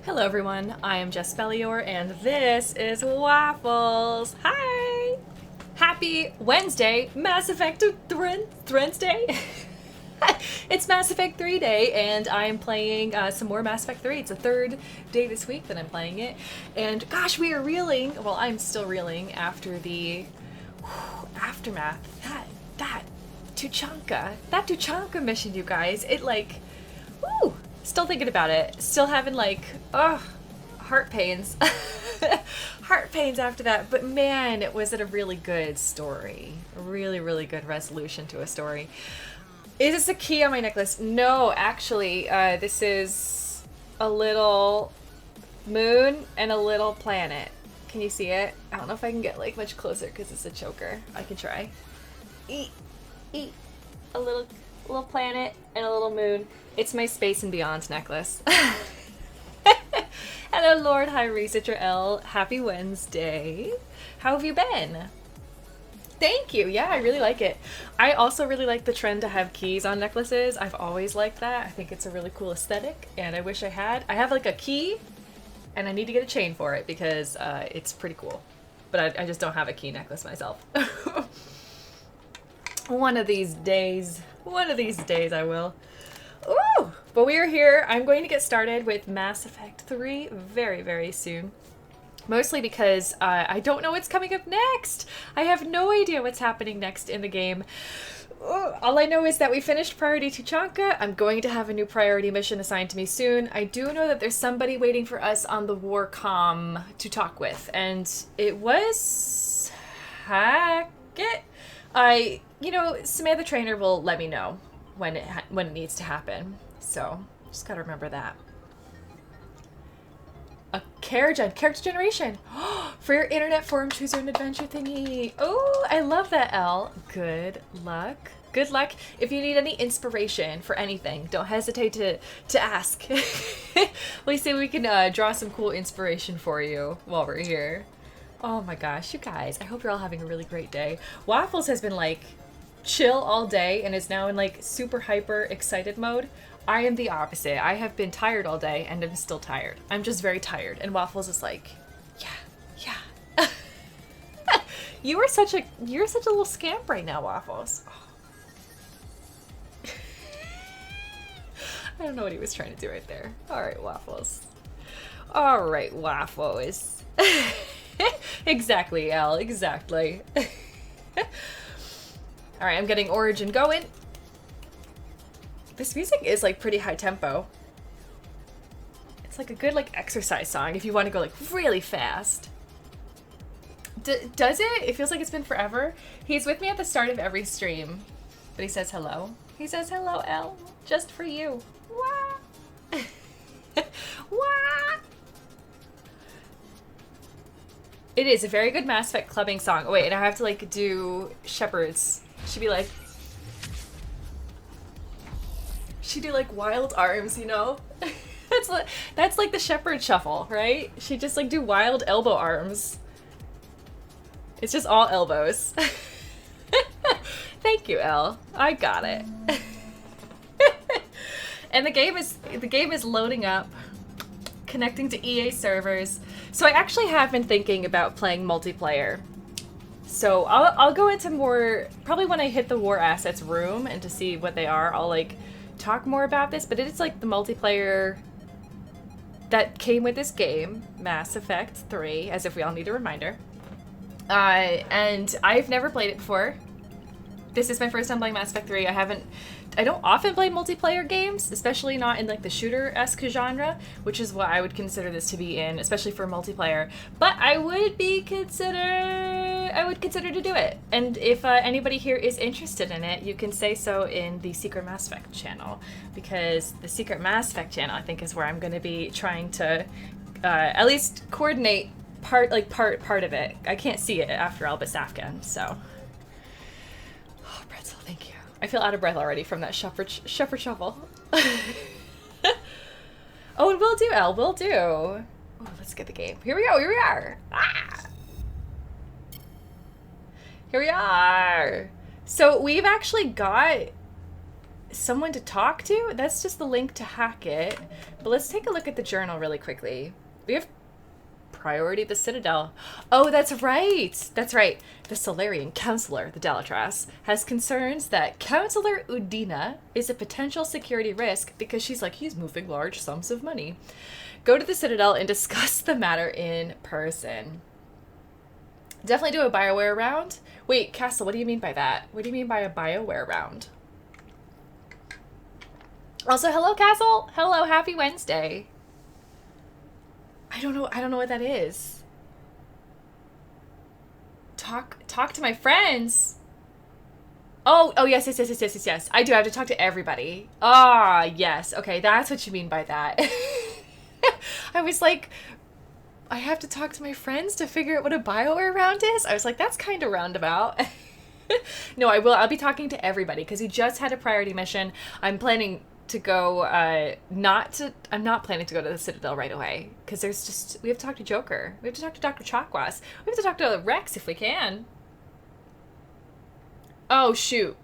Hello everyone, I am Jaspellior and this is Waffles. Hi! Happy Wednesday, Mass Effect Wednesday. It's Mass Effect 3 day and I'm playing some more Mass Effect 3. It's the third day this week that I'm playing it. And gosh, we are reeling, well I'm still reeling after the aftermath. That Tuchanka mission, you guys. It like, woo! Still thinking about it. Still having like, heart pains. Heart pains after that. But man, was it a really good story. A really, really good resolution to a story. Is this a key on my necklace? No, actually, this is a little moon and a little planet. Can you see it? I don't know if I can get like much closer because it's a choker. I can try. Eat. A little planet and a little moon. It's my Space and Beyond necklace. Hello, Lord High Researcher L. Happy Wednesday. How have you been? Thank you. Yeah, I really like it. I also really like the trend to have keys on necklaces. I've always liked that. I think it's a really cool aesthetic, and I wish I had. I have like a key, and I need to get a chain for it because it's pretty cool. But I just don't have a key necklace myself. One of these days I will. Ooh! But we are here. I'm going to get started with Mass Effect 3 very, very soon. Mostly because I don't know what's coming up next. I have no idea what's happening next in the game. All I know is that we finished Priority Tuchanka. I'm going to have a new priority mission assigned to me soon. I do know that there's somebody waiting for us on the Warcom to talk with. And it was... Hackett? Samantha Trainer will let me know when it needs to happen. So, just gotta remember that. A character generation for your internet forum chooser and adventure thingy. Oh, I love that, Elle. Good luck. Good luck. If you need any inspiration for anything, don't hesitate to ask. We see we can draw some cool inspiration for you while we're here. Oh my gosh, you guys. I hope you're all having a really great day. Waffles has been like chill all day and is now in like super hyper excited mode. I am the opposite. I have been tired all day and I'm still tired. I'm just very tired. And Waffles is like, yeah. You're such a little scamp right now, Waffles. Oh. I don't know what he was trying to do right there. All right, Waffles. All right, Waffles. Exactly, Al. Exactly. All right, I'm getting Origin going. This music is like pretty high tempo. It's like a good like exercise song if you want to go like really fast. Does it? It feels like it's been forever. He's with me at the start of every stream, but he says hello. He says hello, L, just for you. Wah. Wah. It is a very good Mass Effect clubbing song. Oh, wait, and I have to like do Shepard's. She'd be like, she'd do like wild arms, you know? That's like the Shepard shuffle, right? She'd just like do wild elbow arms. It's just all elbows. Thank you, Elle. I got it. And the game is loading up, connecting to EA servers. So I actually have been thinking about playing multiplayer. So I'll go into more, probably when I hit the War Assets room and to see what they are, I'll like talk more about this, but it is like the multiplayer that came with this game, Mass Effect 3, as if we all need a reminder. And I've never played it before. This is my first time playing Mass Effect 3. I don't often play multiplayer games, especially not in like the shooter-esque genre, which is what I would consider this to be in, especially for multiplayer. But I would consider to do it. And if anybody here is interested in it, you can say so in the Secret Mass Effect channel, because the Secret Mass Effect channel, I think, is where I'm going to be trying to at least coordinate part of it. I can't see it after Albus-Afghan, so. Oh, pretzel, thank you. I feel out of breath already from that Shepard shuffle. Oh, and will do, Elle, will do. Oh, let's get the game. Here we go, here we are. Ah! Here we are. So we've actually got someone to talk to. That's just the link to hack it. But let's take a look at the journal really quickly. We have priority the Citadel. Oh, that's right. That's right. The Solarian Counselor, the Dalatras, has concerns that Counselor Udina is a potential security risk because she's like, he's moving large sums of money. Go to the Citadel and discuss the matter in person. Definitely do a BioWare round. Wait, Castle, what do you mean by that? What do you mean by a BioWare round? Also, hello, Castle. Hello, happy Wednesday. I don't know what that is. Talk to my friends. Oh, yes. I do have to talk to everybody. Ah, yes. Okay, that's what you mean by that. I was like, I have to talk to my friends to figure out what a BioWare round is? I was like, that's kind of roundabout. No, I will. I'll be talking to everybody because he just had a priority mission. I'm planning to go, I'm not planning to go to the Citadel right away because we have to talk to Joker. We have to talk to Dr. Chakwas. We have to talk to Rex if we can. Oh, shoot.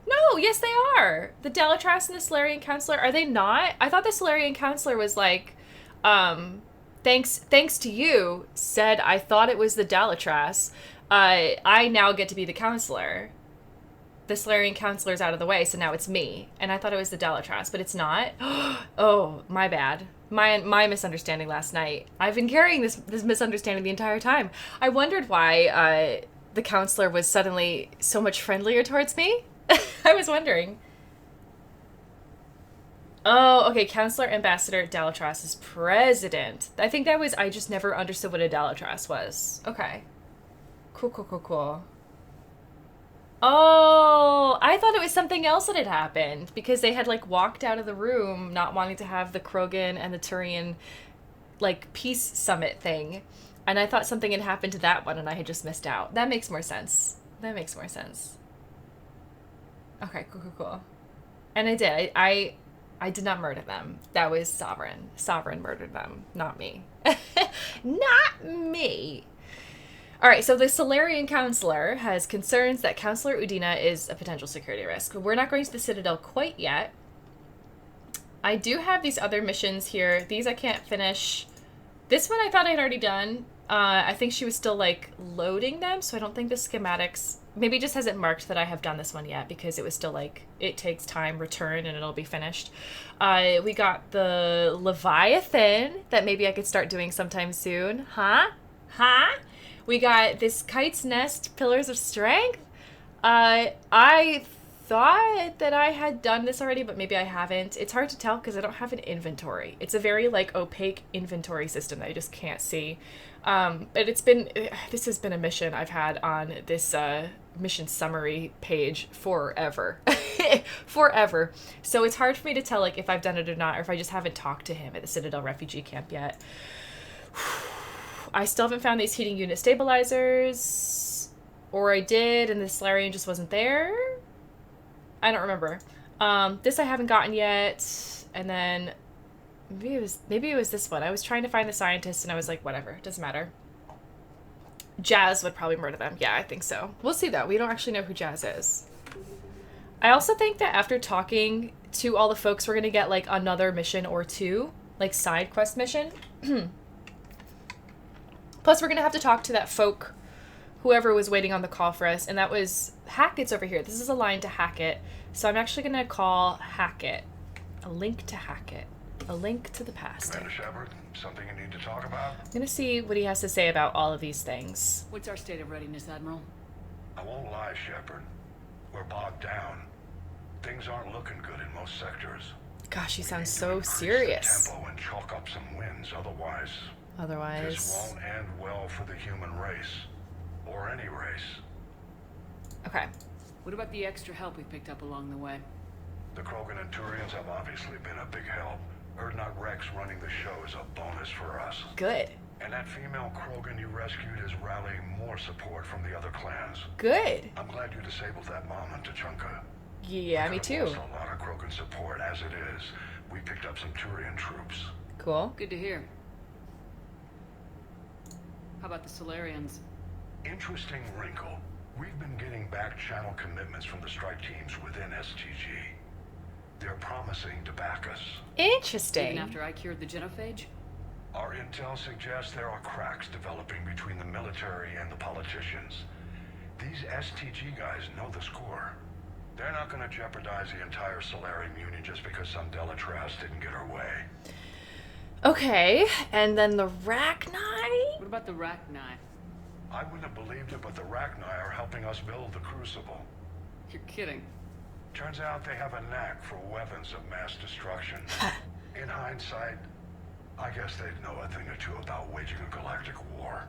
No, yes, they are. The Dalatras and the Solarian Counselor, are they not? I thought the Solarian Counselor was like, thanks to you, said I thought it was the Dalatras. I now get to be the Counselor. The Solarian Counselor's out of the way, so now it's me. And I thought it was the Dalatras, but it's not. Oh, my bad. My misunderstanding last night. I've been carrying this misunderstanding the entire time. I wondered why the Counselor was suddenly so much friendlier towards me. I was wondering. Oh, okay. Counselor, Ambassador, Dalatras is president. I think that was, I just never understood what a Dalatras was. Okay. Cool. Oh, I thought it was something else that had happened because they had like walked out of the room not wanting to have the Krogan and the Turian like peace summit thing. And I thought something had happened to that one and I had just missed out. That makes more sense. Okay, cool. And I did. I did not murder them. That was Sovereign. Sovereign murdered them, not me. Not me. All right, so the Solarian Counselor has concerns that Counselor Udina is a potential security risk. We're not going to the Citadel quite yet. I do have these other missions here. These I can't finish. This one I thought I had already done. I think she was still, like, loading them, so I don't think the schematics... Maybe it just hasn't marked that I have done this one yet because it was still, like, it takes time, return, and it'll be finished. We got the Leviathan that maybe I could start doing sometime soon. Huh? We got this Kite's Nest, Pillars of Strength. I thought that I had done this already, but maybe I haven't. It's hard to tell because I don't have an inventory. It's a very, like, opaque inventory system that I just can't see. But this has been a mission I've had on this mission summary page forever. Forever. So it's hard for me to tell, like, if I've done it or not, or if I just haven't talked to him at the Citadel refugee camp yet. I still haven't found these heating unit stabilizers, or I did and the Solarian just wasn't there. I don't remember. This I haven't gotten yet, and then maybe it was this one. I was trying to find the scientist and I was like, whatever, doesn't matter. Jazz would probably murder them. Yeah, I think so. We'll see though. We don't actually know who Jazz is. I also think that after talking to all the folks, we're gonna get like another mission or two, like side quest mission. Plus, we're going to have to talk to that folk, whoever was waiting on the call for us, and that was Hackett's over here. This is a line to Hackett, so I'm actually going to call Hackett. A link to Hackett. A link to the past. Commander Shepard, something you need to talk about? I'm going to see what he has to say about all of these things. What's our state of readiness, Admiral? I won't lie, Shepard. We're bogged down. Things aren't looking good in most sectors. Gosh, he sounds so serious. The tempo and chalk up some wins, otherwise... This won't end well for the human race. Or any race. Okay. What about the extra help we picked up along the way? The Krogan and Turians have obviously been a big help. Erdnot Rex running the show is a bonus for us. Good. And that female Krogan you rescued is rallying more support from the other clans. Good. I'm glad you disabled that mom in Tachanka. Yeah, me too. Lost a lot of Krogan support as it is. We picked up some Turian troops. Cool. Good to hear. How about the Solarians? Interesting wrinkle. We've been getting back channel commitments from the strike teams within STG. They're promising to back us. Interesting. Even after I cured the genophage? Our intel suggests there are cracks developing between the military and the politicians. These STG guys know the score. They're not going to jeopardize the entire Solarian Union just because some Delatrass didn't get her way. Okay, and then the Rachni? What about the Rachni? I wouldn't have believed it, but the Rachni are helping us build the Crucible. You're kidding. Turns out they have a knack for weapons of mass destruction. In hindsight, I guess they'd know a thing or two about waging a galactic war.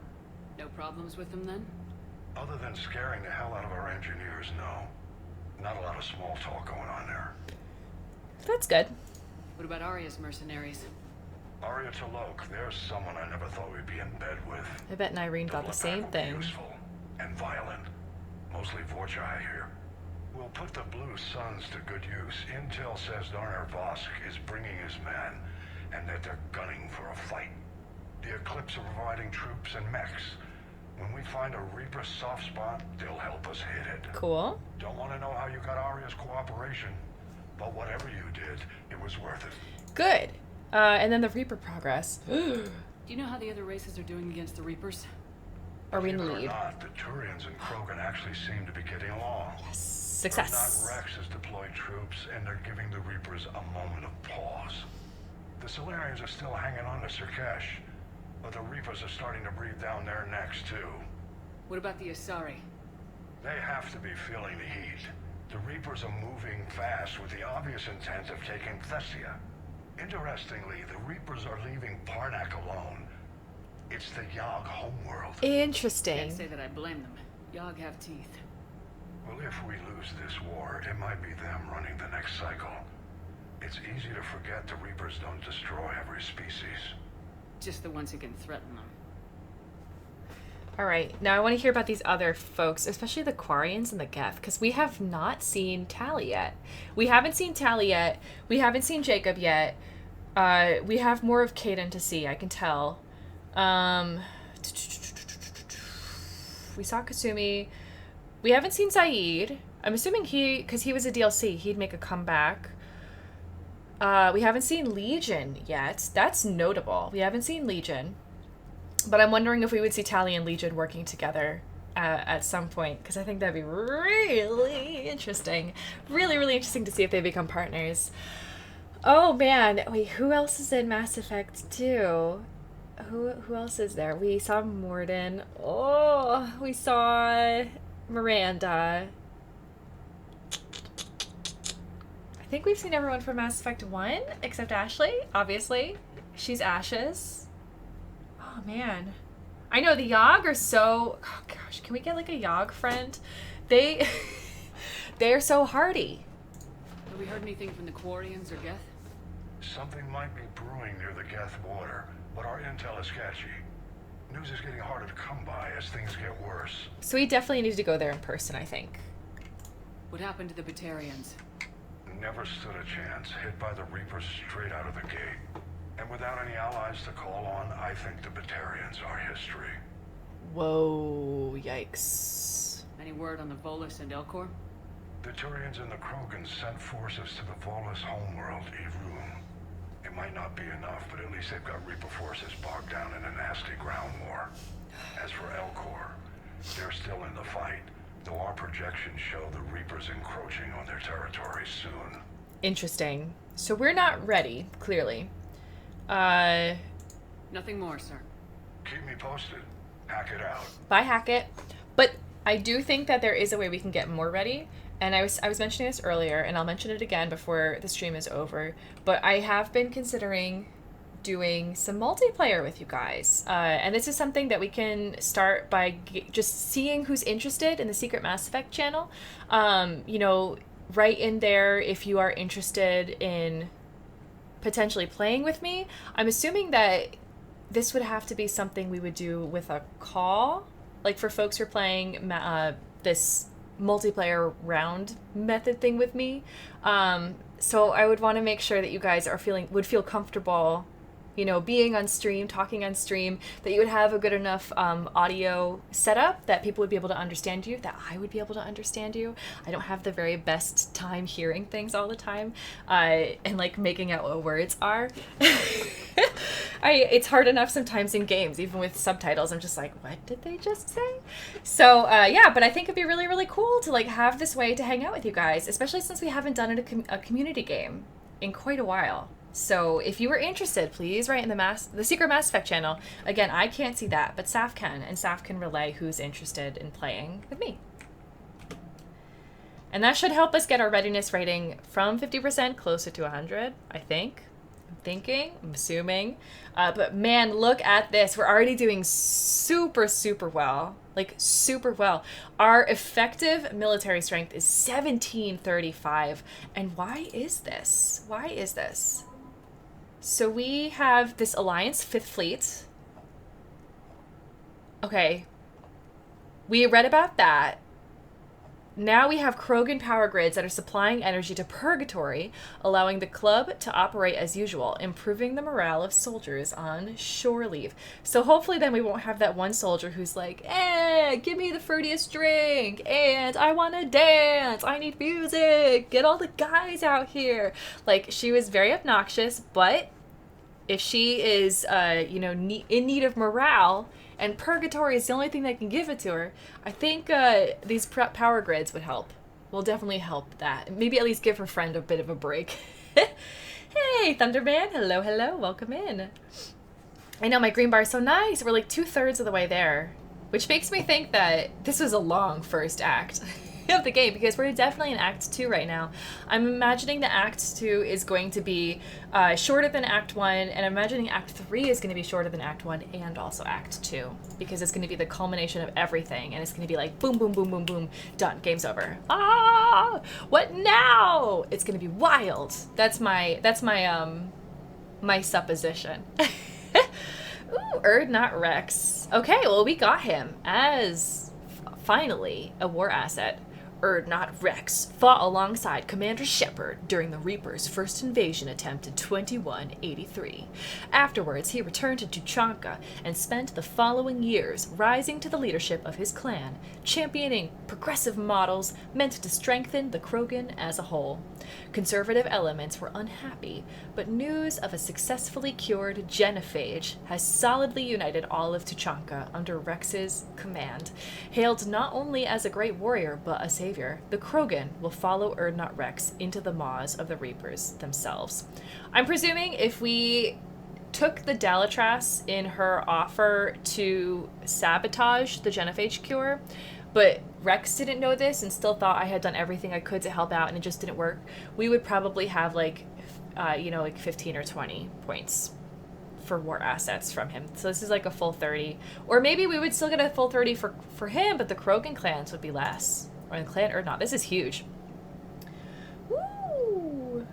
No problems with them then? Other than scaring the hell out of our engineers, no. Not a lot of small talk going on there. That's good. What about Arya's mercenaries? Arya T'Loak, there's someone I never thought we'd be in bed with. I bet Nyreen thought the same thing. Useful and violent. Mostly Vorchai here. We'll put the Blue Suns to good use. Intel says Darner Vosk is bringing his men, and that they're gunning for a fight. The Eclipse are providing troops and mechs. When we find a Reaper soft spot, they'll help us hit it. Cool. Don't want to know how you got Arya's cooperation, but whatever you did, it was worth it. Good. And then the Reaper progress. Do you know how the other races are doing against the Reapers? Are we in the Believe it lead? or not, the Turians and Krogan actually seem to be getting along. Yes. Success. Rex has deployed troops, and they're giving the Reapers a moment of pause. The Solarians are still hanging on to Sirkesh, but the Reapers are starting to breathe down their necks, too. What about the Asari? They have to be feeling the heat. The Reapers are moving fast with the obvious intent of taking Thessia. Interestingly, the Reapers are leaving Parnak alone. It's the Yogg homeworld. Interesting. Can't say that I blame them. Yogg have teeth. Well, if we lose this war, it might be them running the next cycle. It's easy to forget the Reapers don't destroy every species. Just the ones who can threaten them. All right, now I want to hear about these other folks, especially the Quarians and the Geth, because we have not seen Tally yet. We haven't seen Tally yet. We haven't seen Jacob yet. We have more of Caden to see, I can tell. We saw Kasumi. We haven't seen Saeed. I'm assuming because he was a DLC, he'd make a comeback. We haven't seen Legion yet. That's notable. We haven't seen Legion. But I'm wondering if we would see Tally and Legion working together at some point, because I think that'd be really interesting. Really, really interesting to see if they become partners. Oh, man. Wait, who else is in Mass Effect 2? Who else is there? We saw Morden. Oh, we saw Miranda. I think we've seen everyone from Mass Effect 1, except Ashley, obviously. She's Ashes. Oh, man. I know, the Yogg are so... Oh, gosh, can we get, like, a Yogg friend? They're so hardy. Have we heard anything from the Quarians or Geth? Something might be brewing near the Geth border, but our intel is sketchy. News is getting harder to come by as things get worse. So we definitely need to go there in person, I think. What happened to the Batarians? Never stood a chance, hit by the Reapers straight out of the gate. And without any allies to call on, I think the Batarians are history. Whoa, yikes. Any word on the Volus and Elcor? The Turians and the Krogans sent forces to the Volus homeworld, Irun. It might not be enough, but at least they've got Reaper forces bogged down in a nasty ground war. As for Elcor, they're still in the fight, though our projections show the Reapers encroaching on their territory soon. Interesting. So we're not ready, clearly. Nothing more, sir. Keep me posted. Hack it out. Bye, Hackett. But I do think that there is a way we can get more ready. And I was mentioning this earlier, and I'll mention it again before the stream is over. But I have been considering doing some multiplayer with you guys. And this is something that we can start by just seeing who's interested in the Secret Mass Effect channel. You know, right in there if you are interested in potentially playing with me. I'm assuming that this would have to be something we would do with a call, like for folks who are playing this multiplayer round method thing with me. So I would want to make sure that you guys would feel comfortable you know, being on stream, talking on stream, that you would have a good enough audio setup that people would be able to understand you, that I would be able to understand you. I don't have the very best time hearing things all the time and like making out what words are. It's hard enough sometimes in games, even with subtitles. I'm just like, what did they just say? So yeah, but I think it'd be really, really cool to like have this way to hang out with you guys, especially since we haven't done a community game in quite a while. So if you were interested, please write in the Secret Mass Effect channel. Again, I can't see that, but Saf can, and Saf can relay who's interested in playing with me. And that should help us get our readiness rating from 50% closer to 100, I think. I'm assuming. But man, look at this. We're already doing super, super well. Like, super well. Our effective military strength is 1735. And why is this? Why is this? So we have this Alliance 5th Fleet. Okay. We read about that. Now we have Krogan power grids that are supplying energy to Purgatory, allowing the club to operate as usual, improving the morale of soldiers on shore leave. So hopefully then we won't have that one soldier who's like, give me the fruitiest drink, and I want to dance, I need music, get all the guys out here. Like, she was very obnoxious, but if she is, you know, in need of morale, and Purgatory is the only thing that can give it to her, I think these power grids would help. Will definitely help that. Maybe at least give her friend a bit of a break. Hey, Thunderman. Hello, hello. Welcome in. I know, my green bar is so nice. We're like 2/3 of the way there. Which makes me think that this was a long first act of the game, because we're definitely in Act 2 right now. I'm imagining that Act 2 is going to be shorter than Act 1, and I'm imagining Act 3 is going to be shorter than Act 1 and also Act 2, because it's going to be the culmination of everything, and it's going to be like boom, boom, boom, boom, boom, done, game's over. Ah, what now? It's going to be wild. That's my my supposition. Ooh, Erd, not Rex. Okay, well, we got him as finally a war asset. Erd, not Rex, fought alongside Commander Shepard during the Reaper's first invasion attempt in 2183. Afterwards, he returned to Tuchanka and spent the following years rising to the leadership of his clan, championing progressive models meant to strengthen the Krogan as a whole. Conservative elements were unhappy, but news of a successfully cured genophage has solidly united all of Tuchanka under Rex's command. Hailed not only as a great warrior, but a savior, the Krogan will follow Erdnot Rex into the maws of the Reapers themselves. I'm presuming if we took the Dalatras in her offer to sabotage the genophage cure, but Rex didn't know this and still thought I had done everything I could to help out and it just didn't work, we would probably have like, you know, like 15 or 20 points for war assets from him. So this is like a full 30. Or maybe we would still get a full 30 for him, but the Krogan clans would be less. Or the clan or not. This is huge. Woo!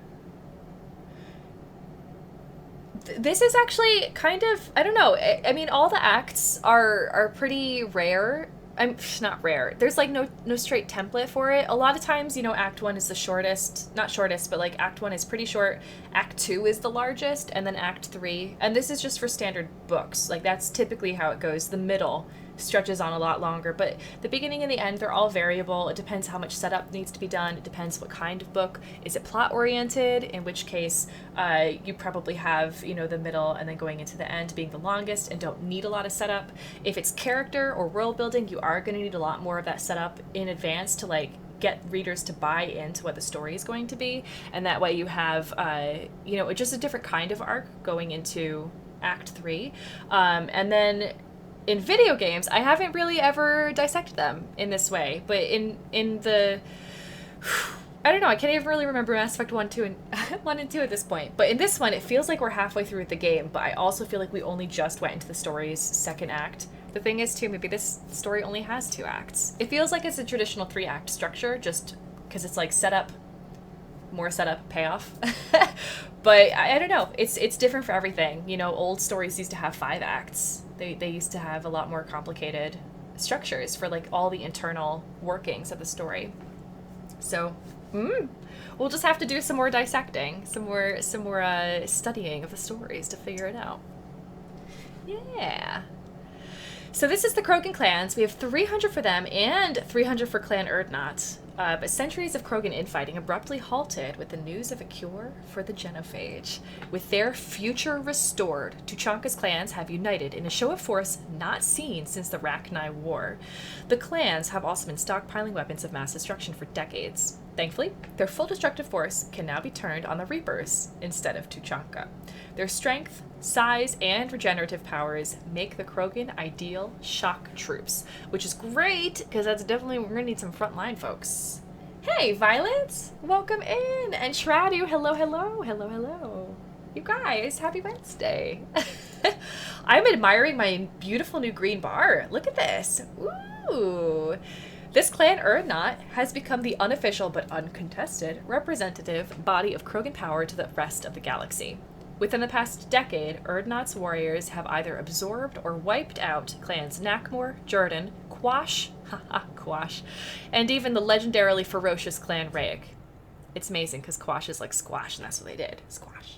This is actually kind of, I don't know. I mean, all the acts are pretty rare. I'm not rare. There's like no straight template for it. A lot of times, you know, Act 1 is the shortest, not shortest, but like Act 1 is pretty short. Act 2 is the largest, and then Act 3. And this is just for standard books. Like that's typically how it goes. The middle stretches on a lot longer, but the beginning and the end, they're all variable. It depends how much setup needs to be done. It depends what kind of book. Is it plot oriented, in which case you probably have, you know, the middle and then going into the end being the longest and don't need a lot of setup. If it's character or world building, you are going to need a lot more of that setup in advance to like get readers to buy into what the story is going to be, and that way you have you know, just a different kind of arc going into Act 3. And then in video games, I haven't really ever dissected them in this way, but in the, I don't know, I can't even really remember Mass Effect 1, 2, and 1 and 2 at this point. But in this one, it feels like we're halfway through the game, but I also feel like we only just went into the story's second act. The thing is, too, maybe this story only has 2 acts. It feels like it's a traditional 3-act structure, just because it's like setup, more setup, payoff. But I don't know, it's different for everything. You know, old stories used to have 5 acts. They used to have a lot more complicated structures for like all the internal workings of the story. So We'll just have to do some more dissecting, some more studying of the stories to figure it out. Yeah. So this is the Krogan clans. We have 300 for them and 300 for Clan Urdnot. But centuries of Krogan infighting abruptly halted with the news of a cure for the genophage. With their future restored, Tuchanka's clans have united in a show of force not seen since the Rachni War. The clans have also been stockpiling weapons of mass destruction for decades. Thankfully, their full destructive force can now be turned on the Reapers instead of Tuchanka. Their strength, size, and regenerative powers make the Krogan ideal shock troops, which is great, because that's definitely, we're going to need some frontline folks. Hey, Violet! Welcome in! And Shradu, hello, hello, hello, hello. You guys, happy Wednesday. I'm admiring my beautiful new green bar. Look at this. Ooh. This clan, Urdnot, has become the unofficial but uncontested representative body of Krogan power to the rest of the galaxy. Within the past decade, Urdnot's warriors have either absorbed or wiped out clans Nakmor, Jordan, Quash, Quash, and even the legendarily ferocious clan Rayek. It's amazing because Quash is like squash, and that's what they did. Squash.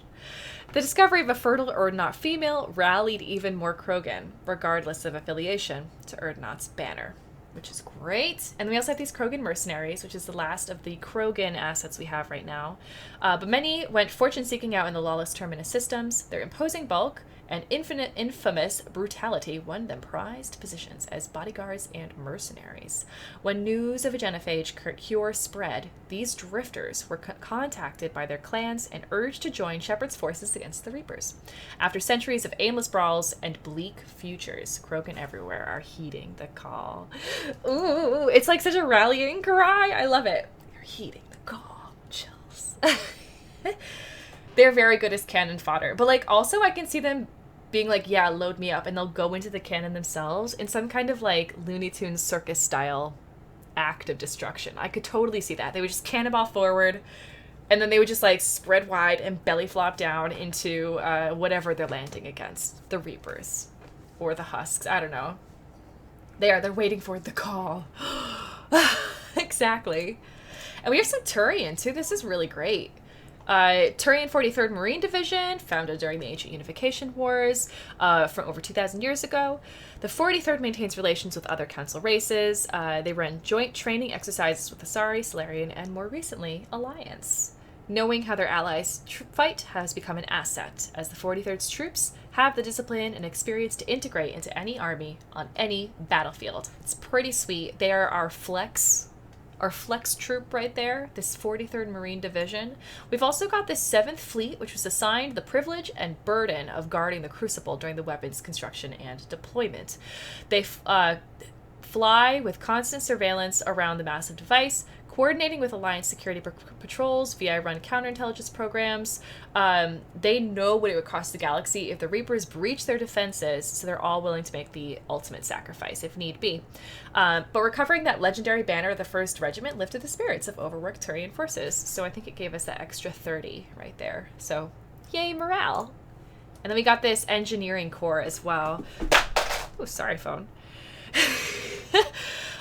The discovery of a fertile Urdnot female rallied even more Krogan, regardless of affiliation, to Urdnot's banner, which is great. And we also have these Krogan mercenaries, which is the last of the Krogan assets we have right now. But many went fortune-seeking out in the lawless Terminus systems. Their imposing bulk and infamous brutality won them prized positions as bodyguards and mercenaries. When news of a genophage cure spread, these drifters were contacted by their clans and urged to join Shepard's forces against the Reapers. After centuries of aimless brawls and bleak futures, Krogan everywhere are heeding the call. Ooh, it's like such a rallying cry. I love it. You're heeding the call. Chills. They're very good as cannon fodder. But, like, also I can see them being like, yeah, load me up. And they'll go into the cannon themselves in some kind of, like, Looney Tunes circus style act of destruction. I could totally see that. They would just cannonball forward. And then they would just, like, spread wide and belly flop down into whatever they're landing against. The Reapers. Or the Husks. I don't know. They're waiting for the call. Exactly. And we have some Turian, too. This is really great. Turian 43rd Marine Division, founded during the Ancient Unification Wars from over 2,000 years ago. The 43rd maintains relations with other council races. They run joint training exercises with Asari, Salarian, and more recently, Alliance. Knowing how their allies fight has become an asset, as the 43rd's troops have the discipline and experience to integrate into any army on any battlefield. It's pretty sweet. They are our flex troop right there, this 43rd Marine Division. We've also got this 7th Fleet, which was assigned the privilege and burden of guarding the Crucible during the weapons construction and deployment. They fly with constant surveillance around the massive device, coordinating with Alliance security patrols, VI-run counterintelligence programs. They know what it would cost the galaxy if the Reapers breach their defenses, so they're all willing to make the ultimate sacrifice if need be. But recovering that legendary banner of the 1st Regiment lifted the spirits of overworked Turian forces, so I think it gave us that extra 30 right there. So, yay morale! And then we got this engineering corps as well. Oh, sorry, phone.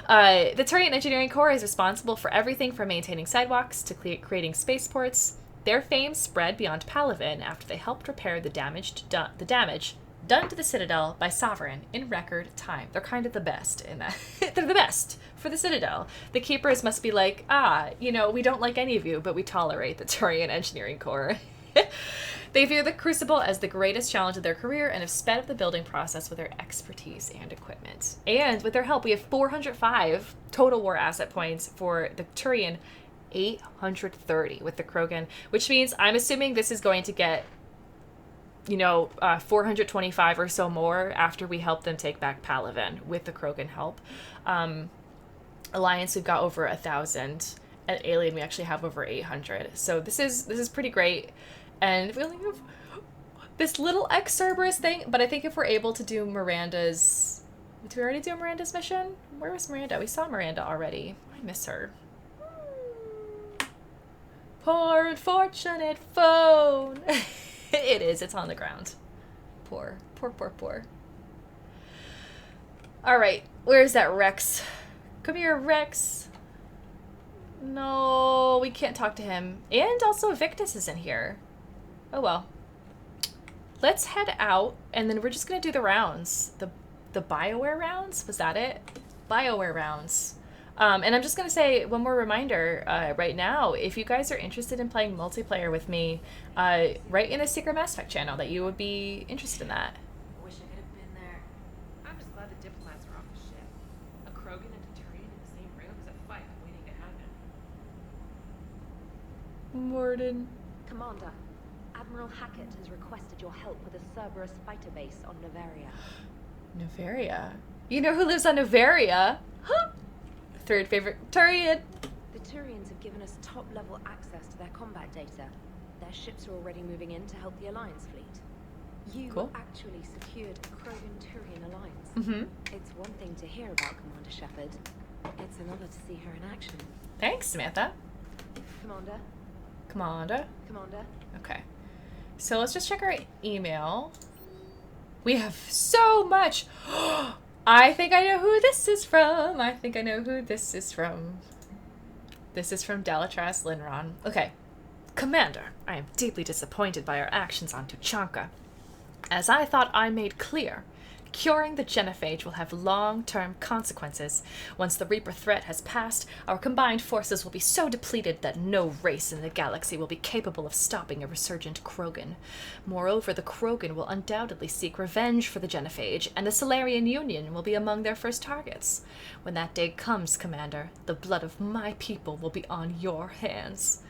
The Turian Engineering Corps is responsible for everything from maintaining sidewalks to creating spaceports. Their fame spread beyond Palaven after they helped repair the damage done to the Citadel by Sovereign in record time. They're kind of the best in that. They're the best for the Citadel. The Keepers must be like, we don't like any of you, but we tolerate the Turian Engineering Corps. They view the Crucible as the greatest challenge of their career and have sped up the building process with their expertise and equipment. And with their help, we have 405 total war asset points for the Turian, 830 with the Krogan, which means I'm assuming this is going to get, 425 or so more after we help them take back Palaven with the Krogan help. Alliance, we've got over 1,000. At Alien, we actually have over 800. So this is pretty great. And we only have this little Cerberus thing, but I think if we're able to do Miranda's... Did we already do Miranda's mission? Where was Miranda? We saw Miranda already. I miss her. Poor unfortunate phone. It is. It's on the ground. Poor. All right. Where's that Rex? Come here, Rex. No, we can't talk to him. And also Victus isn't here. Oh well. Let's head out, and then we're just gonna do the rounds. The BioWare rounds? Was that it? BioWare rounds. And I'm just gonna say one more reminder right now. If you guys are interested in playing multiplayer with me, write in the Secret Mass Effect channel that you would be interested in that. Wish I could have been there. I'm just glad the diplomats are off the ship. A Krogan and a Turian in the same room is a fight waiting to happen. Morden. Commander, Admiral Hackett has requested your help with a Cerberus fighter base on Novaria. Novaria. You know who lives on Novaria? Huh? Third favorite Turian. The Turians have given us top-level access to their combat data. Their ships are already moving in to help the Alliance fleet. You Cool. actually secured a Krogan-Turian alliance. Mm-hmm. It's one thing to hear about Commander Shepard. It's another to see her in action. Thanks, Samantha. Commander? Commander. Commander? Okay. So let's just check our email. We have so much. I think I know who this is from. I think I know who this is from. This is from Delatras Linron. Okay. Commander, I am deeply disappointed by our actions on Tuchanka. As I thought I made clear, curing the genophage will have long-term consequences. Once the Reaper threat has passed, our combined forces will be so depleted that no race in the galaxy will be capable of stopping a resurgent Krogan. Moreover, the Krogan will undoubtedly seek revenge for the genophage, and the Solarian Union will be among their first targets. When that day comes, Commander, the blood of my people will be on your hands.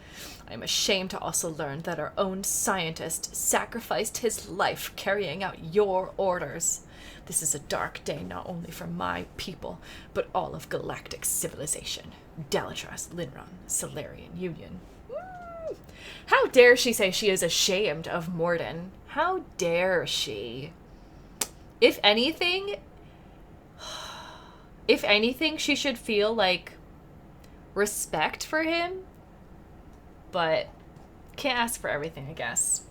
I am ashamed to also learn that our own scientist sacrificed his life carrying out your orders. This is a dark day not only for my people, but all of galactic civilization. Delatras, Linron, Solarian Union. How dare she say she is ashamed of Morden? How dare she? If anything, she should feel like respect for him, but can't ask for everything, I guess.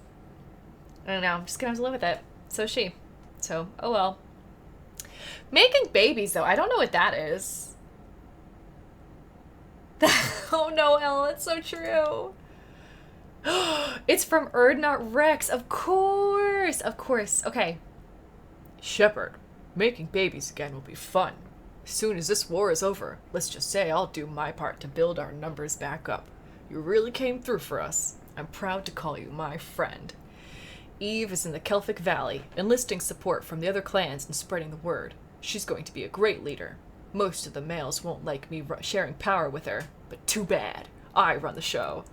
I don't know, I'm just gonna have to live with it. So is she. So, oh well. Making babies, though, I don't know what that is. Oh no, Elle, it's so true. It's from Erdnot Rex, of course. Of course, okay. Shepard, making babies again will be fun. As soon as this war is over, let's just say I'll do my part to build our numbers back up. You really came through for us. I'm proud to call you my friend. Eve is in the Kelphic Valley, enlisting support from the other clans and spreading the word. She's going to be a great leader. Most of the males won't like me sharing power with her, but too bad. I run the show.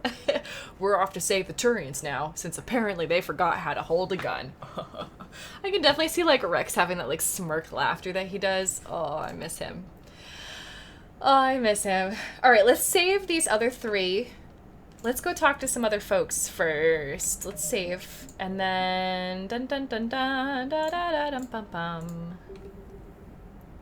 We're off to save the Turians now, since apparently they forgot how to hold a gun. I can definitely see like Rex having that like smirk laughter that he does. Oh, I miss him. Oh, I miss him. Alright, let's save these other three. Let's go talk to some other folks first. Let's save. And then... Dun dun dun dun da da da dum bum bum.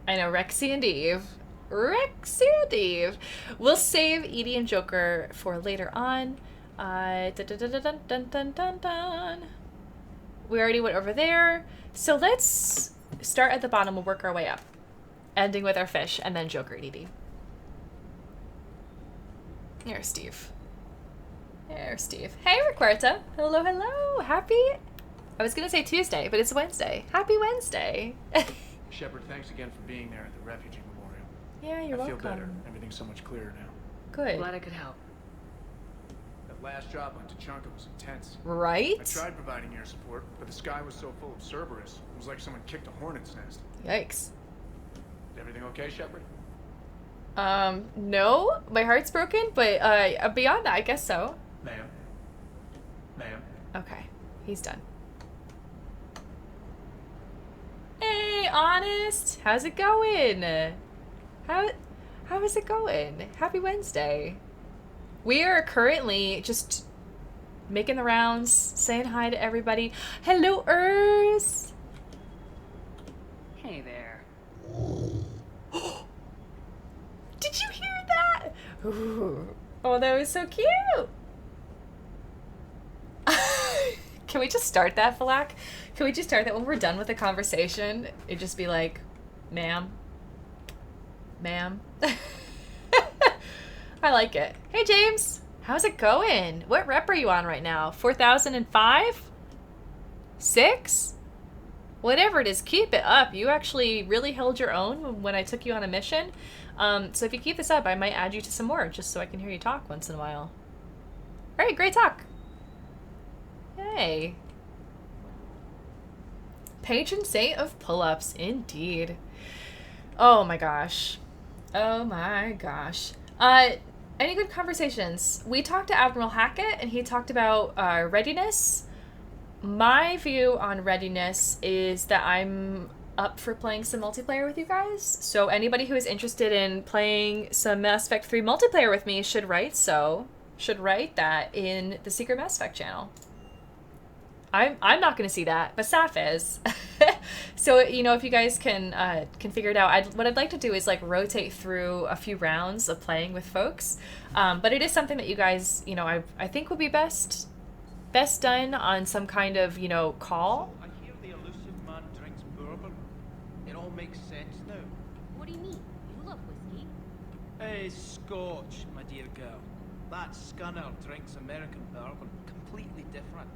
I know, Rexy and Eve. Rexy and Eve. We'll save Edie and Joker for later on. Dun dun dun dun dun dun dun dun. We already went over there. So let's start at the bottom. We'll work our way up. Ending with our fish, and then Joker and Edie. Here's Steve. There's Steve. Hey, Requerta. Hello, hello. Happy... I was going to say Tuesday, but it's Wednesday. Happy Wednesday. Shepard, thanks again for being there at the Refugee Memorial. Yeah, you're welcome. I feel better. Everything's so much clearer now. Good. Glad I could help. That last job on Tuchanka was intense. Right? I tried providing air support, but the sky was so full of Cerberus. It was like someone kicked a hornet's nest. Yikes. Is everything okay, Shepard? No. My heart's broken, but beyond that, I guess so. Ma'am. Ma'am. Okay. He's done. Hey, Honest. How's it going? How is it going? Happy Wednesday. We are currently just making the rounds, saying hi to everybody. Hello, Urs. Hey there. Did you hear that? Ooh. Oh, that was so cute. Can we just start that, Falak? Can we just start that when we're done with the conversation? It'd just be like, ma'am. Ma'am. I like it. Hey, James. How's it going? What rep are you on right now? 4005? 6? Whatever it is, keep it up. You actually really held your own when I took you on a mission. So if you keep this up, I might add you to some more just so I can hear you talk once in a while. All right, great talk. Hey. Patron saint of pull-ups, indeed. Oh my gosh. Oh my gosh. Any good conversations? We talked to Admiral Hackett, and he talked about readiness. My view on readiness is that I'm up for playing some multiplayer with you guys. So anybody who is interested in playing some Mass Effect 3 multiplayer with me should write that in the Secret Mass Effect channel. I'm not going to see that, but Saf is. So, you know, if you guys can figure it out, what I'd like to do is like rotate through a few rounds of playing with folks. But it is something that you guys, you know, I think would be best done on some kind of, you know, call. I hear the elusive man drinks bourbon. It all makes sense now. What do you mean? You love whiskey? Hey, Scotch, my dear girl. That scunner drinks American bourbon. Completely different.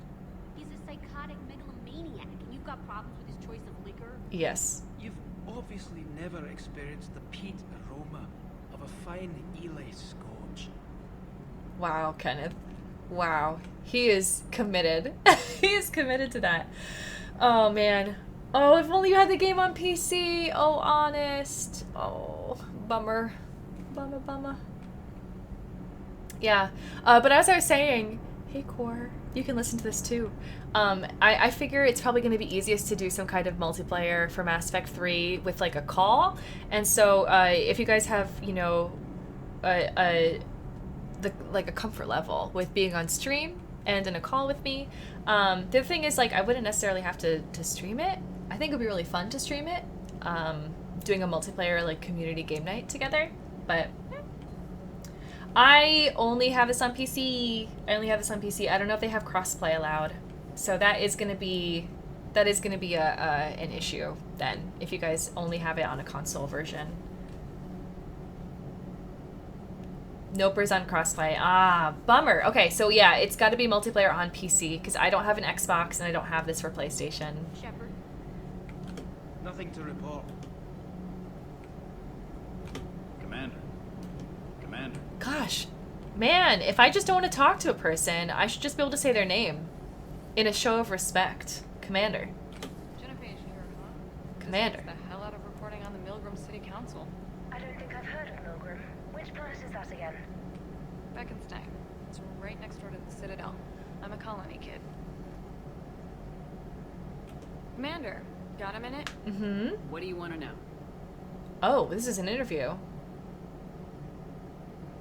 He's a psychotic megalomaniac, and you've got problems with his choice of liquor? Yes. You've obviously never experienced the peat aroma of a fine Ellise Scotch. Wow, Kenneth. Wow. He is committed. He is committed to that. Oh, man. Oh, if only you had the game on PC. Oh, honest. Oh, bummer. Bummer. Yeah. But as I was saying, hey, Core, you can listen to this too. I figure it's probably going to be easiest to do some kind of multiplayer for Mass Effect 3 with like a call. And so if you guys have, you know, a comfort level with being on stream and in a call with me. The thing is, like, I wouldn't necessarily have to stream it. I think it would be really fun to stream it, doing a multiplayer, like, community game night together, but I only have this on PC. I don't know if they have crossplay allowed, so that is going to be an issue then, if you guys only have it on a console version. Noper's on crossplay. Ah, bummer. Okay, so yeah, it's got to be multiplayer on PC because I don't have an Xbox and I don't have this for PlayStation. Shepard? Nothing to report. Commander. Gosh, man, if I just don't want to talk to a person, I should just be able to say their name in a show of respect. Commander. Genevieve here, huh? Commander. This is the hell out of reporting on the Milgram City Council. I don't think I've heard of Milgram. Which planet is that again? Beckenstein. It's right next door to the Citadel. I'm a colony kid. Commander, got a minute? Mm-hmm. What do you want to know? Oh, this is an interview.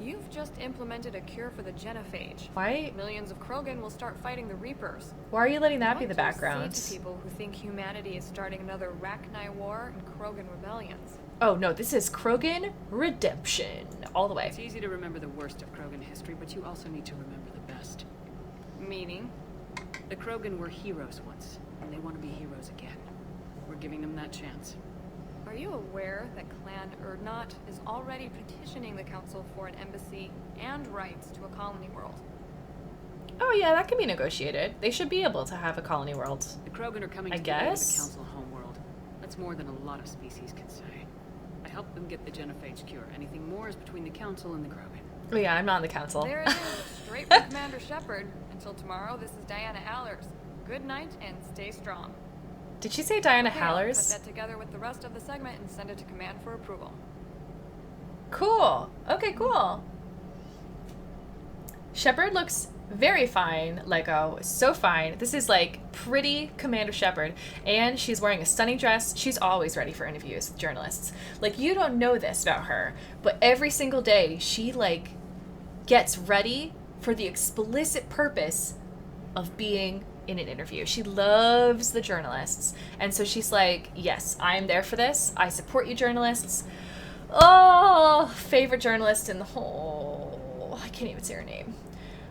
You've just implemented a cure for the genophage. Why? Millions of Krogan will start fighting the Reapers. Why are you letting that be the What do you background? say to people who think humanity is starting another Rachni War and Krogan rebellions? Oh no, this is Krogan Redemption all the way. It's easy to remember the worst of Krogan history, but you also need to remember the best. Meaning? The Krogan were heroes once, and they want to be heroes again. We're giving them that chance. Are you aware that Clan Urdnot is already petitioning the Council for an embassy and rights to a colony world? Oh yeah, that can be negotiated. They should be able to have a colony world. The Krogan are coming I together with guess. the Council homeworld. That's more than a lot of species can say. I helped them get the genophage cure. Anything more is between the Council and the Krogan. Oh yeah, I'm not on the council. There it is, straight from Commander Shepard. Until tomorrow, this is Diana Allers. Good night and stay strong. Did she say Diana Okay, I'll Hallers? put that together with the rest of the segment and send it to Command for approval. Cool. Okay, cool. Shepard looks very fine, Lego. So fine. This is like pretty Commander Shepard. And she's wearing a stunning dress. She's always ready for interviews with journalists. Like, you don't know this about her, but every single day she like gets ready for the explicit purpose of being in an interview. She loves the journalists. And so she's like, yes, I'm there for this. I support you, journalists. Oh, favorite journalist in the whole... I can't even say her name.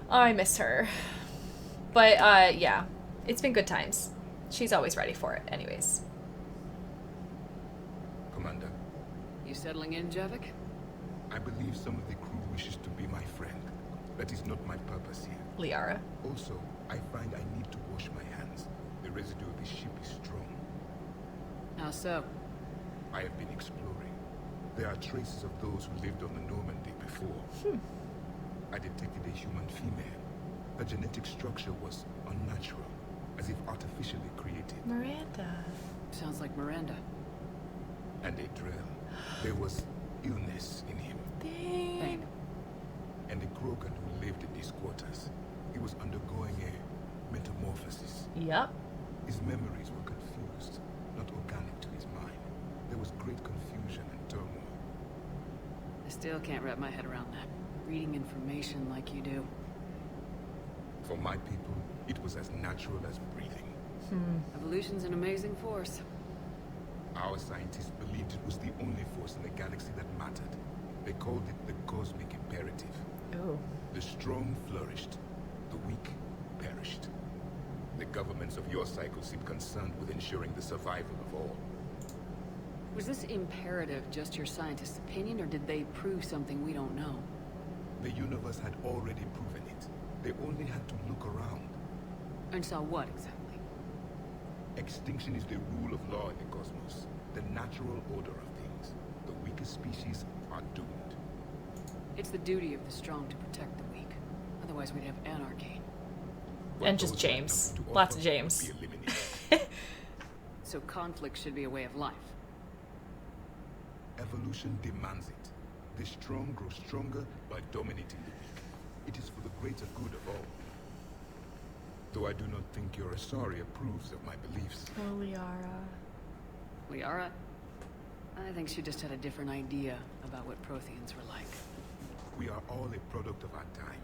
I miss her. But, yeah. It's been good times. She's always ready for it, anyways. Commander, You settling in, Javik? I believe some of the crew wishes to be my friend. That is not my purpose here. Liara. Also, I find I need to wash my hands. The residue of the ship is strong. How so? I have been exploring. There are traces of those who lived on the Normandy before. I detected a human female. The genetic structure was unnatural, as if artificially created. Miranda. Sounds like Miranda. And a drill. There was illness in him. Thane. And the Krogan who lived in these quarters. He was undergoing a metamorphosis. Yep. His memories were confused, not organic to his mind. There was great confusion and turmoil. I still can't wrap my head around that. Reading information like you do. For my people, it was as natural as breathing. Evolution's an amazing force. Our scientists believed it was the only force in the galaxy that mattered. They called it the cosmic imperative. Oh. The strong flourished, the weak perished. The governments of your cycle seem concerned with ensuring the survival of all. Was this imperative just your scientist's opinion, or did they prove something we don't know? The universe had already proven it. They only had to look around. And saw what exactly? Extinction is the rule of law in the cosmos, the natural order of things. The weakest species are doomed. It's the duty of the strong to protect the weak. Otherwise we'd have anarchy. But And just those who had James. nothing to Lots offer of James. would be eliminated. So conflict should be a way of life. Evolution demands it. The strong grow stronger by dominating the weak. It is for the greater good of all. Though I do not think your Asari approves of my beliefs. Oh, Liara. Liara? I think she just had a different idea about what Protheans were like. We are all a product of our time.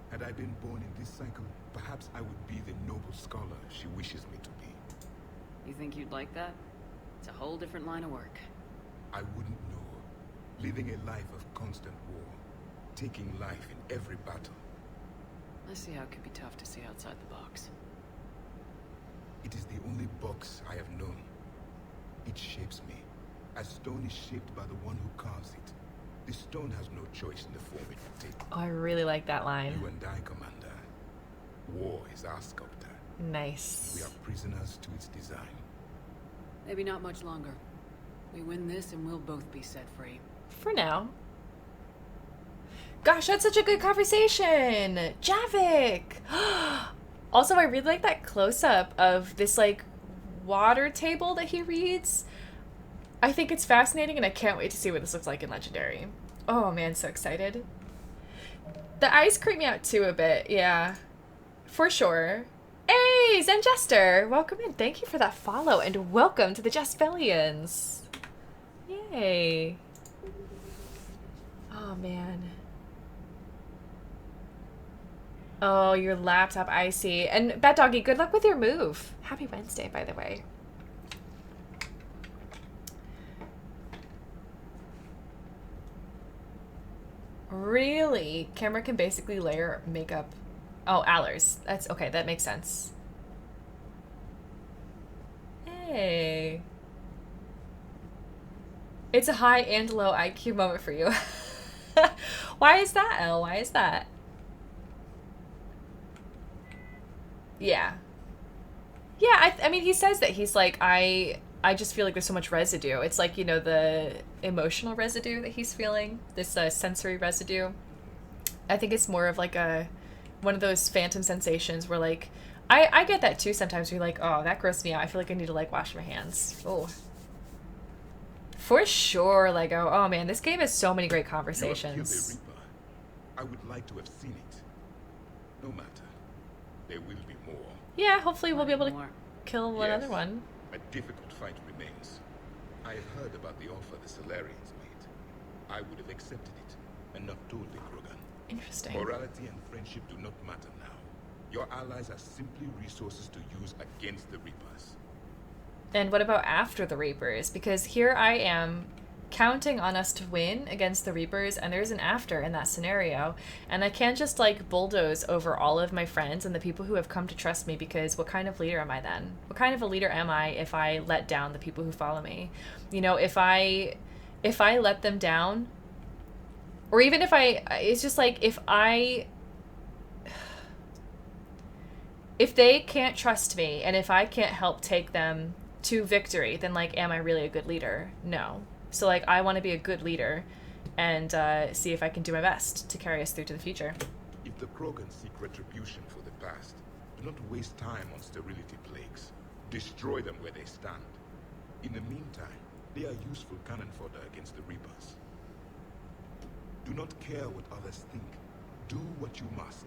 Had I been born in this cycle, perhaps I would be the noble scholar she wishes me to be. You think you'd like that? It's a whole different line of work. I wouldn't know. Living a life of constant war. Taking life in every battle. I see how it can be tough to see outside the box. It is the only box I have known. It shapes me, as stone is shaped by the one who carves it. The stone has no choice in the form it will take. Oh, I really like that line. You and I, Commander. War is our sculptor. Nice. We are prisoners to its design. Maybe not much longer. We win this and we'll both be set free. For now. Gosh, that's such a good conversation! Javik! Also, I really like that close-up of this, like, water table that he reads. I think it's fascinating, and I can't wait to see what this looks like in Legendary. Oh, man, so excited. The eyes creep me out, too, a bit. Yeah. For sure. Hey, Zen Jester! Welcome in. Thank you for that follow, and welcome to the Jaspellians. Yay. Oh, man. Oh, your laptop, I see. And Bat Doggy, good luck with your move. Happy Wednesday, by the way. Really? Camera can basically layer makeup. Oh, Allers. That's okay, that makes sense. Hey. It's a high and low IQ moment for you. Why is that, Elle? Why is that? Yeah. Yeah, I mean, he says that. He's like, I just feel like there's so much residue. It's like, you know, the emotional residue that he's feeling. This sensory residue. I think it's more of like one of those phantom sensations where, like, I get that too sometimes. Where you're like, oh, that grossed me out. I feel like I need to, like, wash my hands. Oh. For sure, Lego. Oh, man, this game has so many great conversations. You have killed a Reaper. I would like to have seen it. No matter. There will be more. Yeah, hopefully we'll be able to kill another one. A difficult fight remains. I have heard about the offer the Solarians made. I would have accepted it, and not told the Krogan. Interesting. Morality and friendship do not matter now. Your allies are simply resources to use against the Reapers. And what about after the Reapers? Because here I am counting on us to win against the Reapers, and there's an after in that scenario. And I can't just, like, bulldoze over all of my friends and the people who have come to trust me, because what kind of leader am I then? What kind of a leader am I if I let down the people who follow me? You know, if I let them down, Or even if it's just like, if they can't trust me, and if I can't help take them to victory, then, like, am I really a good leader? No. So, like, I want to be a good leader and see if I can do my best to carry us through to the future. If the Krogan seek retribution for the past, do not waste time on sterility plagues. Destroy them where they stand. In the meantime, they are useful cannon fodder against the Reapers. Do not care what others think. Do what you must.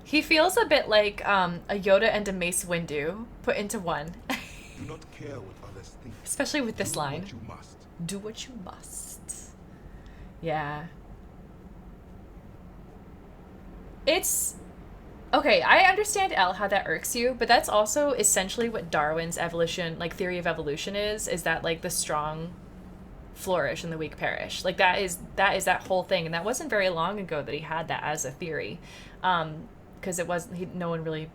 He feels a bit like a Yoda and a Mace Windu put into one. Do not care what others think. Especially with this line. Do what you must. Do what you must. Yeah. It's... Okay, I understand, Elle, how that irks you, but that's also essentially what Darwin's evolution, like, theory of evolution is that, like, the strong flourish and the weak perish. Like, that is that whole thing, and that wasn't very long ago that he had that as a theory. Because no one really,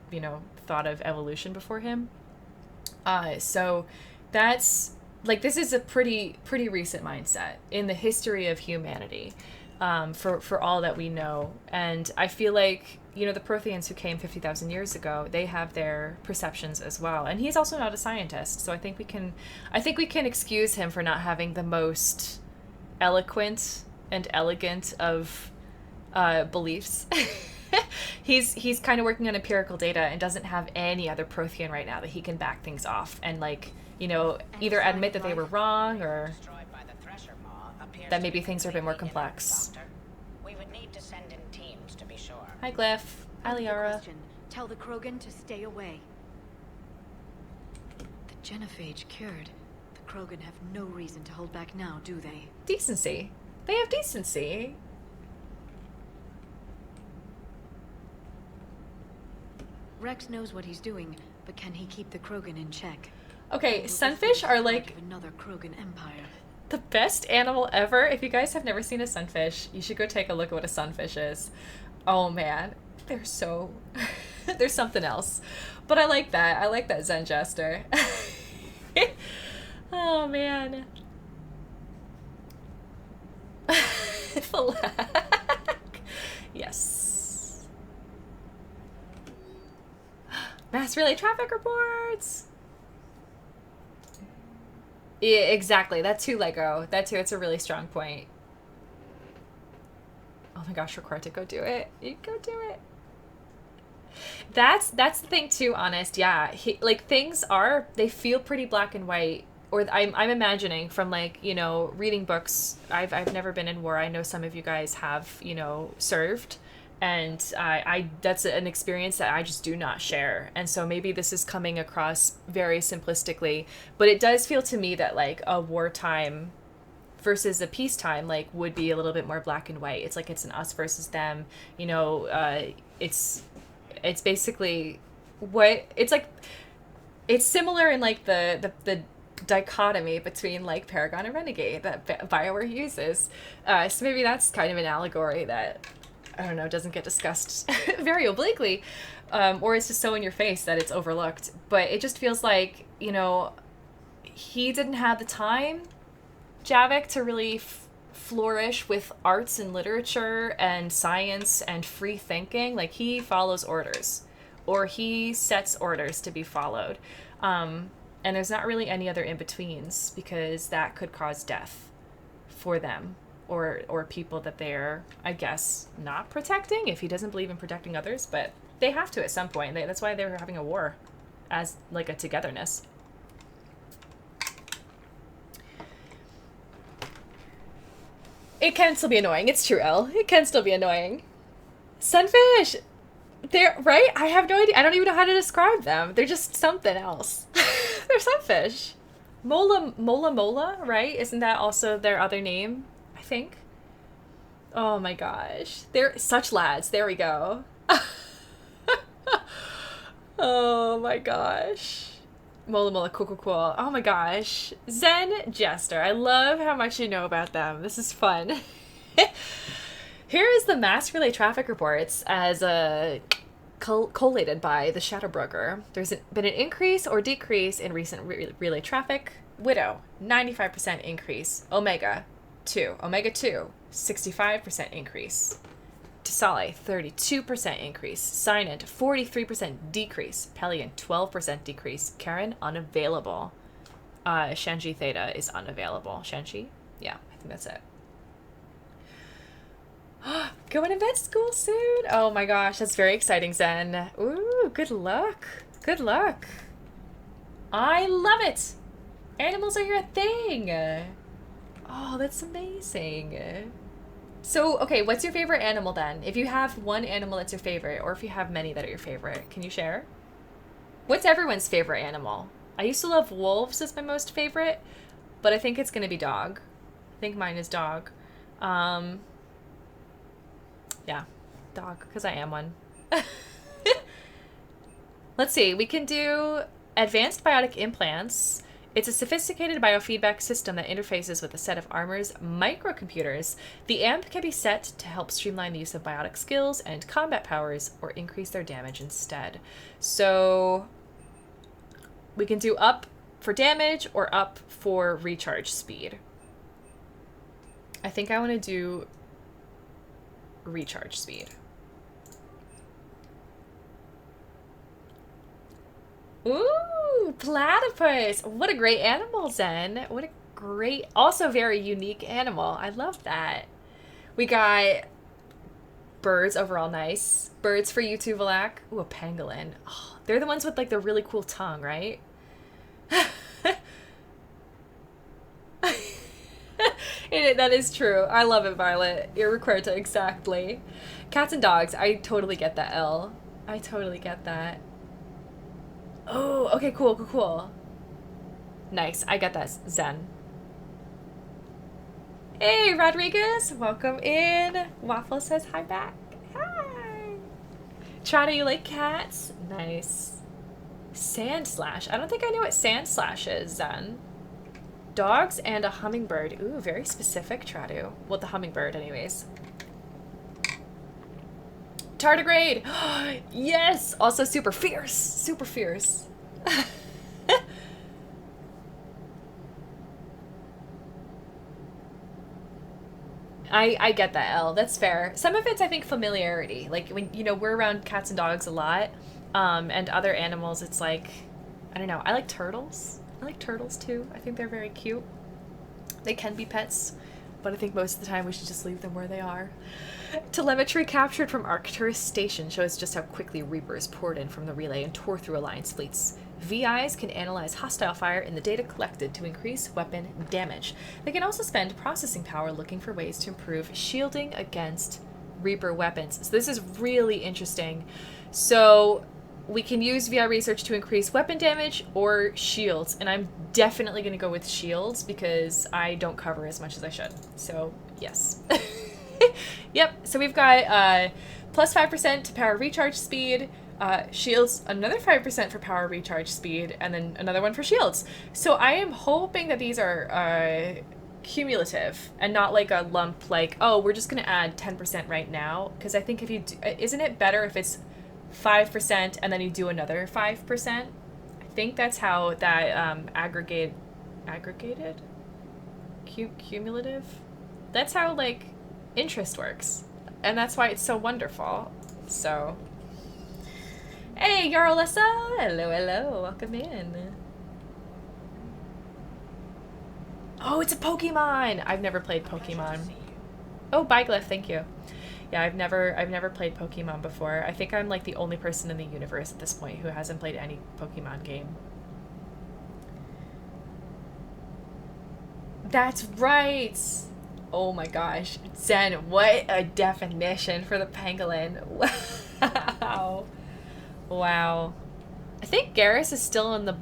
thought of evolution before him. So that's, like, this is a pretty recent mindset in the history of humanity, for all that we know. And I feel like, the Protheans who came 50,000 years ago, they have their perceptions as well. And he's also not a scientist, so I think we can excuse him for not having the most eloquent and elegant of beliefs. He's kind of working on empirical data and doesn't have any other Prothean right now that he can back things off and, like, either admit that they were wrong or that maybe things are a bit more complex. We would need to send in teams to be sure. Hi, Glyph. Hi, Liara. Tell the Krogan to stay away. The genophage cured. The Krogan have no reason to hold back now, do they? Decency. They have decency. Rex knows what he's doing, but can he keep the Krogan in check? Okay, sunfish are like another Krogan empire. The best animal ever. If you guys have never seen a sunfish, you should go take a look at what a sunfish is. Oh man, they're so there's something else. But I like that. I like that Zen Jester. Oh man. Yes. Mass relay traffic reports. Yeah, exactly. That too, Lego. That too, it's a really strong point. Oh my gosh, record to go do it. You go do it. That's the thing too, honest. Yeah. They feel pretty black and white. Or I'm imagining from, like, reading books. I've never been in war. I know some of you guys have, served. And I that's an experience that I just do not share. And so maybe this is coming across very simplistically, but it does feel to me that, like, a wartime versus a peacetime, like, would be a little bit more black and white. It's like it's an us versus them, it's basically what it's like. It's similar in, like, the dichotomy between, like, Paragon and Renegade that BioWare uses. So maybe that's kind of an allegory that, I don't know, doesn't get discussed very obliquely, or it's just so in your face that it's overlooked. But it just feels like, he didn't have the time, Javik, to really flourish with arts and literature and science and free thinking. Like, he follows orders, or he sets orders to be followed. And there's not really any other in-betweens, because that could cause death for them. Or people that they're, I guess, not protecting, if he doesn't believe in protecting others, but they have to at some point. That's why they're having a war, as, like, a togetherness. It can still be annoying. It's true, Elle. It can still be annoying. Sunfish! They're, right? I have no idea. I don't even know how to describe them. They're just something else. They're sunfish. Mola, right? Isn't that also their other name? I think. Oh my gosh. They're such lads. There we go. Oh my gosh. Mola, cool. Oh my gosh. Zen Jester. I love how much you know about them. This is fun. Here is the mass relay traffic reports as collated by the Shadow Broker. There's been an increase or decrease in recent relay traffic. Widow, 95% increase. Omega, 2. Omega 2, 65% increase. Tisale, 32% increase. Cyanid, 43% decrease. Pelion, 12% decrease. Karen, unavailable. Shanji Theta is unavailable. Shanji? Yeah, I think that's it. Going to vet school soon. Oh my gosh, that's very exciting, Zen. Ooh, good luck. Good luck. I love it. Animals are your thing. Oh, that's amazing. So, okay, what's your favorite animal then? If you have one animal that's your favorite, or if you have many that are your favorite, can you share? What's everyone's favorite animal? I used to love wolves as my most favorite, but I think it's going to be dog. I think mine is dog. Yeah, dog, because I am one. Let's see, we can do advanced biotic implants. It's a sophisticated biofeedback system that interfaces with a set of Armor's microcomputers. The AMP can be set to help streamline the use of biotic skills and combat powers or increase their damage instead. So we can do up for damage or up for recharge speed. I think I want to do recharge speed. Ooh, platypus. What a great animal, Zen. What a great, also very unique animal. I love that. We got birds, overall nice. Birds for you too, Valak. Ooh, a pangolin. Oh, they're the ones with like the really cool tongue, right? That is true. I love it, Violet. You're required to exactly. Cats and dogs. I totally get that, Elle. I totally get that. Oh, okay, cool. Nice. I get that, Zen. Hey, Rodriguez. Welcome in. Waffle says hi back. Hi. Trada, you like cats? Nice. Sand slash. I don't think I knew what sand slash is, Zen. Dogs and a hummingbird. Ooh, very specific, Tradu. Well, the hummingbird, anyways. Tardigrade! Yes! Also super fierce. Super fierce. I get that, Elle. That's fair. Some of it's, I think, familiarity. Like, when, you know, we're around cats and dogs a lot. And other animals, it's like, I don't know. I like turtles. I like turtles, too. I think they're very cute. They can be pets, but I think most of the time we should just leave them where they are. Telemetry captured from Arcturus Station shows just how quickly Reapers poured in from the relay and tore through Alliance fleets. VIs can analyze hostile fire in the data collected to increase weapon damage. They can also spend processing power looking for ways to improve shielding against Reaper weapons. So this is really interesting. So we can use VI research to increase weapon damage or shields, and I'm definitely going to go with shields because I don't cover as much as I should. So, yes. Yep, so we've got plus 5% to power recharge speed, shields, another 5% for power recharge speed, and then another one for shields. So I am hoping that these are cumulative and not like a lump like, oh, we're just going to add 10% right now. Because I think if you do, isn't it better if it's 5% and then you do another 5%? I think that's how that cumulative? That's how, like, interest works. And that's why it's so wonderful. So, hey, Yarlessa! Hello, welcome in. Oh, it's a Pokemon! I've never played Pokemon. Oh, Byglyph, thank you. Yeah, I've never played Pokemon before. I think I'm like the only person in the universe at this point who hasn't played any Pokemon game. That's right! Oh my gosh. Zen, what a definition for the pangolin. Wow. Wow. I think Garrus is still in the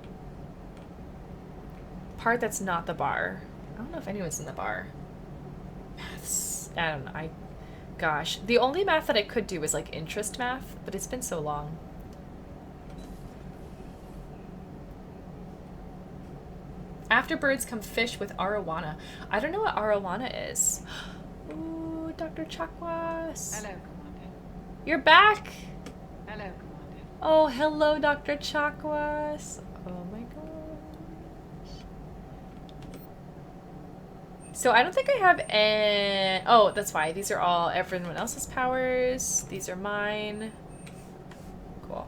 part that's not the bar. I don't know if anyone's in the bar. Maths. I don't know. Gosh. The only math that I could do was like interest math, but it's been so long. After birds come fish with arowana. I don't know what arowana is. Ooh, Dr. Chakwas. Hello, Commander. You're back. Hello, Commander. Oh, hello, Dr. Chakwas. Oh my gosh. So I don't think I have any... Oh, that's why. These are all everyone else's powers. These are mine. Cool.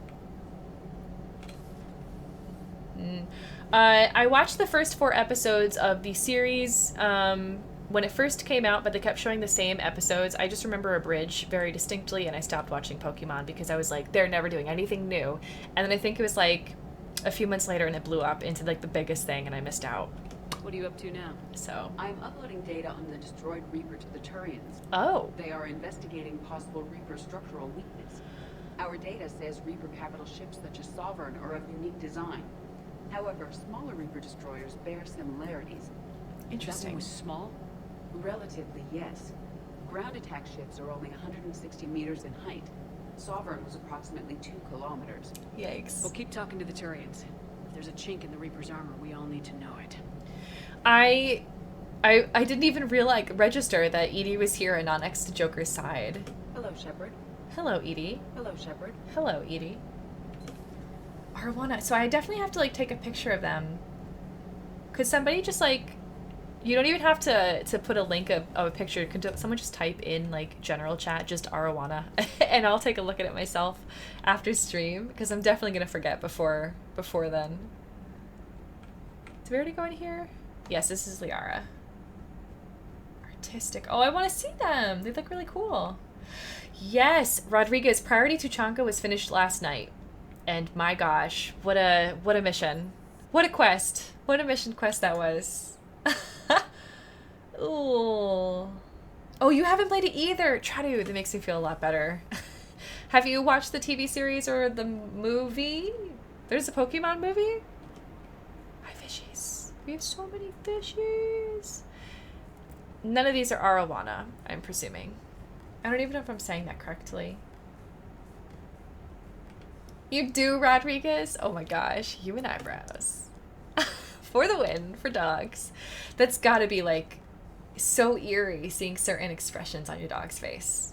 I watched the first 4 episodes of the series when it first came out, but they kept showing the same episodes. I just remember a bridge very distinctly, and I stopped watching Pokemon because I was like, they're never doing anything new. And then I think it was like a few months later, and it blew up into like the biggest thing, and I missed out. What are you up to now? So I'm uploading data on the destroyed Reaper to the Turians. Oh. They are investigating possible Reaper structural weakness. Our data says Reaper capital ships such as Sovereign are of unique design. However, smaller Reaper destroyers bear similarities. Interesting. That one was small? Relatively, yes. Ground attack ships are only 160 meters in height. Sovereign was approximately 2 kilometers. Yikes. We'll keep talking to the Turians. If there's a chink in the Reaper's armor, we all need to know it. I didn't even register that Edie was here and not next to Joker's side. Hello, Shepard. Hello, Edie. Hello, Shepard. Hello, Edie. Arowana. So I definitely have to like take a picture of them. Could somebody just like, you don't even have to put a link of a picture. Could someone just type in like general chat, just Arowana, and I'll take a look at it myself after stream, because I'm definitely gonna forget before then. Did we already go in here? Yes, this is Liara. Artistic. Oh, I want to see them. They look really cool. Yes, Rodriguez. Priority Tuchanka was finished last night, and my gosh, what a mission, what a quest, what a mission quest that was. Ooh. Oh, you haven't played it either. Try to. That makes me feel a lot better. Have you watched the TV series or the movie? There's a Pokemon movie. My fishies. We have so many fishies. None of these are Arowana, I'm presuming. I don't even know if I'm saying that correctly. You do, Rodriguez? Oh my gosh, you and eyebrows. For the win, for dogs. That's gotta be like so eerie seeing certain expressions on your dog's face.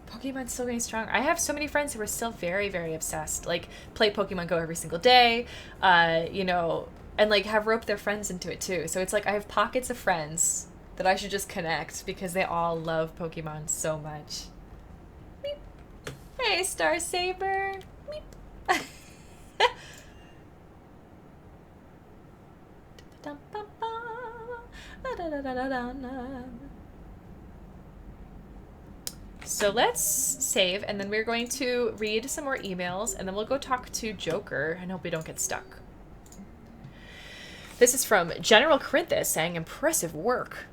Pokemon's still getting strong. I have so many friends who are still very, very obsessed. Like, play Pokemon Go every single day, you know, and like have roped their friends into it too. So it's like I have pockets of friends that I should just connect because they all love Pokemon so much. Meep. Hey, Star Saber. Meep. So let's save, and then we're going to read some more emails, and then we'll go talk to Joker and hope we don't get stuck. This is from General Corinthus saying, impressive work.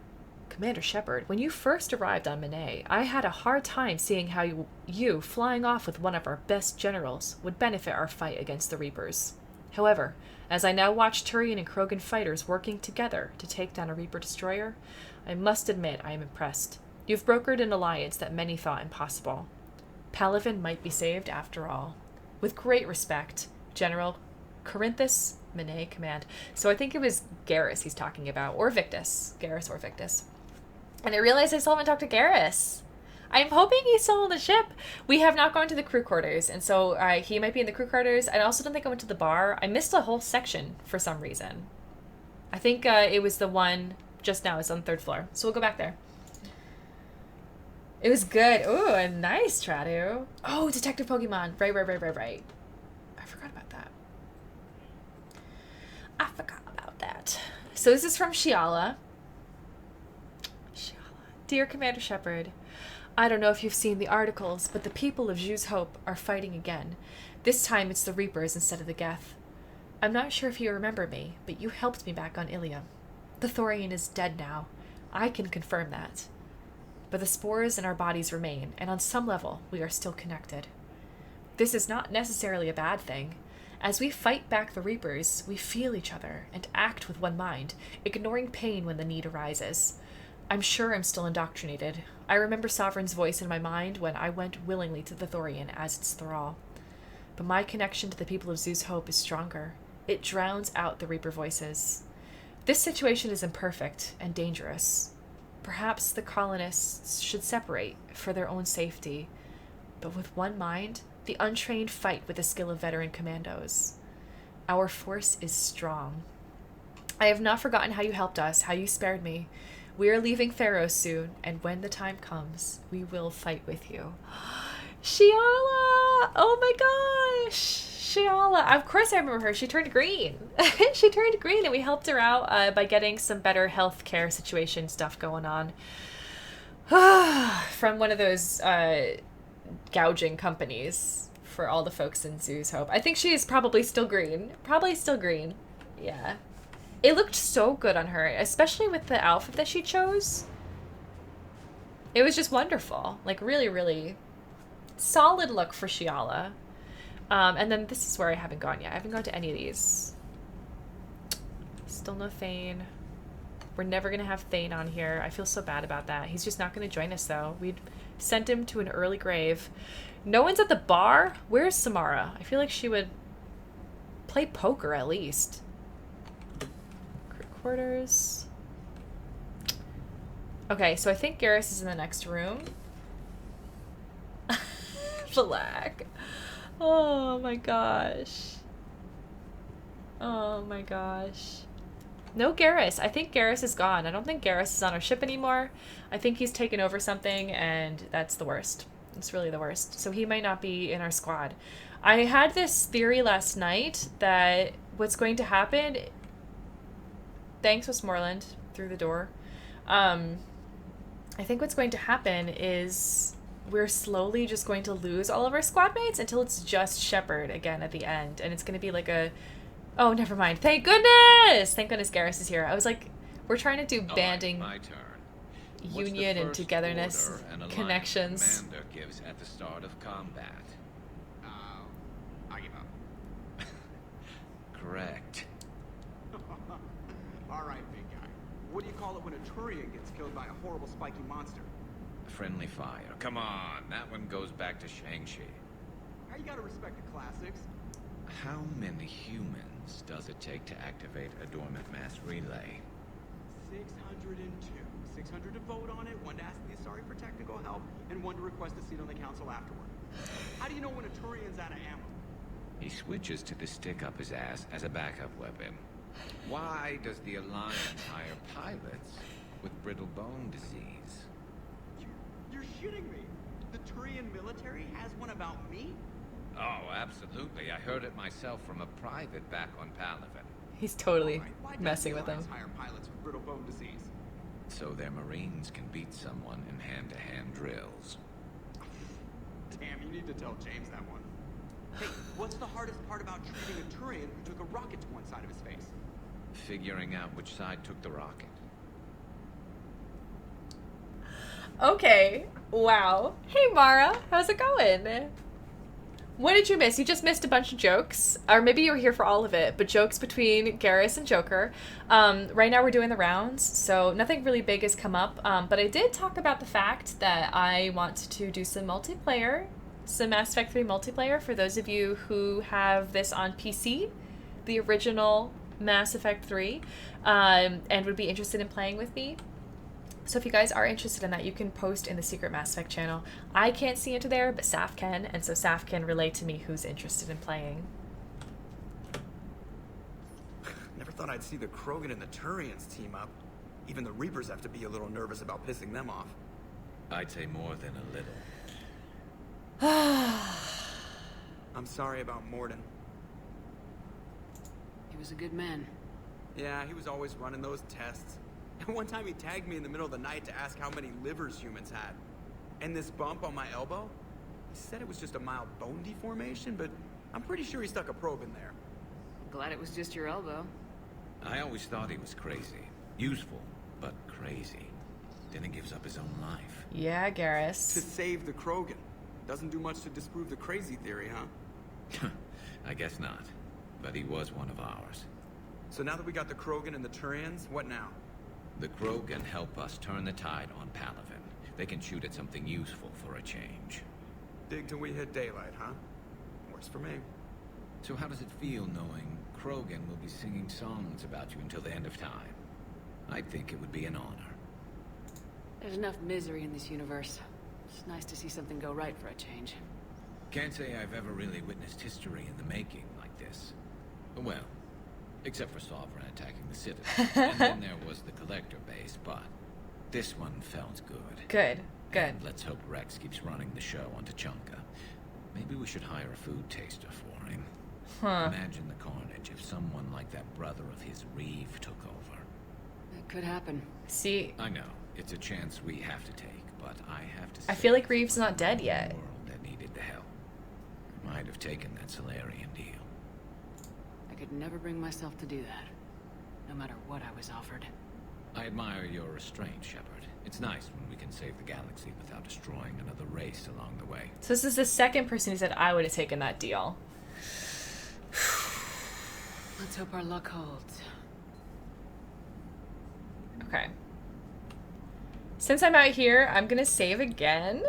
Commander Shepard, when you first arrived on Menet, I had a hard time seeing how you flying off with one of our best generals would benefit our fight against the Reapers. However, as I now watch Turian and Krogan fighters working together to take down a Reaper destroyer, I must admit I am impressed. You've brokered an alliance that many thought impossible. Palaven might be saved after all. With great respect, General Corinthus, Menet Command. So I think it was Garrus he's talking about, or Victus. Garrus or Victus. And I realized I still haven't talked to Garrus. I'm hoping he's still on the ship. We have not gone to the crew quarters, and so he might be in the crew quarters. I also don't think I went to the bar. I missed a whole section for some reason. I think it was the one just now. It's on the 3rd floor. So we'll go back there. It was good. Ooh, a nice Tradu. Oh, Detective Pokemon. Right. I forgot about that. So this is from Shiala. Dear Commander Shepard, I don't know if you've seen the articles, but the people of Jus Hope are fighting again. This time it's the Reapers instead of the Geth. I'm not sure if you remember me, but you helped me back on Ilium. The Thorian is dead now. I can confirm that. But the spores in our bodies remain, and on some level, we are still connected. This is not necessarily a bad thing. As we fight back the Reapers, we feel each other and act with one mind, ignoring pain when the need arises. I'm sure I'm still indoctrinated. I remember Sovereign's voice in my mind when I went willingly to the Thorian as its thrall. But my connection to the people of Jus Hope is stronger. It drowns out the Reaper voices. This situation is imperfect and dangerous. Perhaps the colonists should separate for their own safety, but with one mind, the untrained fight with the skill of veteran commandos. Our force is strong. I have not forgotten how you helped us, how you spared me. We are leaving Pharaoh soon, and when the time comes, we will fight with you. Shiala! Oh my gosh! Shiala. Of course I remember her. She turned green. She turned green, and we helped her out by getting some better healthcare situation stuff going on. From one of those gouging companies for all the folks in Zoo's Hope. I think she is probably still green. Probably still green. Yeah. It looked so good on her, especially with the outfit that she chose. It was just wonderful. Like, really, really solid look for Shiala. And then this is where I haven't gone yet. I haven't gone to any of these. Still no Thane. We're never going to have Thane on here. I feel so bad about that. He's just not going to join us, though. We'd sent him to an early grave. No one's at the bar? Where's Samara? I feel like she would play poker, at least. Crew quarters. Okay, so I think Garrus is in the next room. Black. Oh, my gosh. Oh, my gosh. No Garrus. I think Garrus is gone. I don't think Garrus is on our ship anymore. I think he's taken over something, and that's the worst. It's really the worst. So he might not be in our squad. I had this theory last night that what's going to happen... Thanks, Westmoreland, through the door. I think what's going to happen is we're slowly just going to lose all of our squad mates until it's just Shepard again at the end. And it's going to be like a... Oh, never mind. Thank goodness! Thank goodness Garrus is here. I was like, we're trying to do banding, my turn. union and togetherness, connections. Commander gives at the start of combat. I give up. Correct. All right, big guy. What do you call it when a Turian gets killed by a horrible spiky monster? Friendly fire. Come on, that one goes back to Shang-Chi. How you gotta respect the classics? How many humans does it take to activate a dormant mass relay? 602. 600 to vote on it, 1 to ask the Asari for technical help, and 1 to request a seat on the council afterward. How do you know when a Turian's out of ammo? He switches to the stick up his ass as a backup weapon. Why does the Alliance hire pilots with brittle bone disease? You're shitting me. The Turian military has one about me? Oh, absolutely. I heard it myself from a private back on Palaven. He's totally Why messing with him. Hire pilots with brittle bone disease? So their Marines can beat someone in hand-to-hand drills. Damn, you need to tell James that one. Hey, what's the hardest part about treating a Turian who took a rocket to one side of his face? Figuring out which side took the rocket. Okay. Wow. Hey, Mara. How's it going? What did you miss? You just missed a bunch of jokes. Or maybe you were here for all of it, but jokes between Garrus and Joker. Right now we're doing the rounds, so nothing really big has come up. But I did talk about the fact that I want to do some multiplayer, some Mass Effect 3 multiplayer for those of you who have this on PC, the original Mass Effect 3, and would be interested in playing with me. So if you guys are interested in that, you can post in the Secret Mass Effect channel. I can't see into there, but Saf can, and so Saf can relay to me who's interested in playing. Never thought I'd see the Krogan and the Turians team up. Even the Reapers have to be a little nervous about pissing them off. I'd say more than a little. I'm sorry about Morden. He was a good man. Yeah, he was always running those tests. And one time he tagged me in the middle of the night to ask how many livers humans had. And this bump on my elbow? He said it was just a mild bone deformation, but I'm pretty sure he stuck a probe in there. Glad it was just your elbow. I always thought he was crazy. Useful, but crazy. Then he gives up his own life. Yeah, Garrus. To save the Krogan. Doesn't do much to disprove the crazy theory, huh? I guess not. But he was one of ours. So now that we got the Krogan and the Turians, what now? The Krogan help us turn the tide on Palaven. They can shoot at something useful for a change. Dig till we hit daylight, huh? Works for me. So how does it feel knowing Krogan will be singing songs about you until the end of time? I think it would be an honor. There's enough misery in this universe. It's nice to see something go right for a change. Can't say I've ever really witnessed history in the making like this. Well, Except for Sovereign attacking the Citadel. And then there was the Collector base, but this one felt good. Good. And let's hope Rex keeps running the show on Tuchanka. Maybe we should hire a food taster for him. Imagine the carnage if someone like that brother of his, Reeve, took over. It could happen. See, I know. It's a chance we have to take, but I have to say... I feel like Reeve's not dead yet. ...the world that needed the help. Might have taken that Solarian deal. I could never bring myself to do that, no matter what I was offered. I admire your restraint, Shepard. It's nice when we can save the galaxy without destroying another race along the way. So this is the second person who said I would have taken that deal. Let's hope our luck holds. Okay. Since I'm out here, I'm gonna save again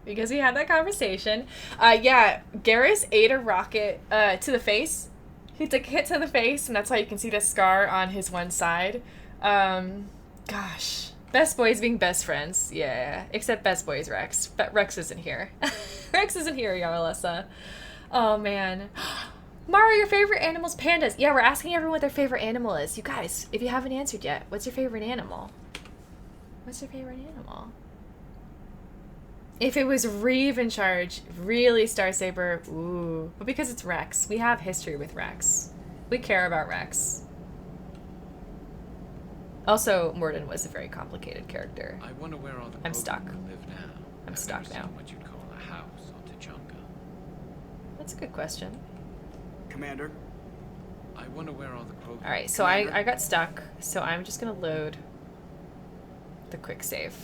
because we had that conversation. Yeah, Garrus ate a rocket to the face. He took a hit to the face, and that's why you can see the scar on his one side. Gosh. Best boys being best friends. Yeah, except best boys Rex. But Rex isn't here. Rex isn't here, Yarlessa. Oh, man. Mara, your favorite animal's pandas. Yeah, we're asking everyone what their favorite animal is. You guys, if you haven't answered yet, what's your favorite animal? What's your favorite animal? If it was Reeve in charge, really Starsaber, ooh. But because it's Rex, we have history with Rex. We care about Rex. Also, Morden was a very complicated character. I wonder where all the I'm stuck. live now. I'm stuck now. What you'd call a house on Tuchanka. That's a good question. Commander. I wonder where all the Krogan... Alright, so I got stuck, so I'm just gonna load the quick save.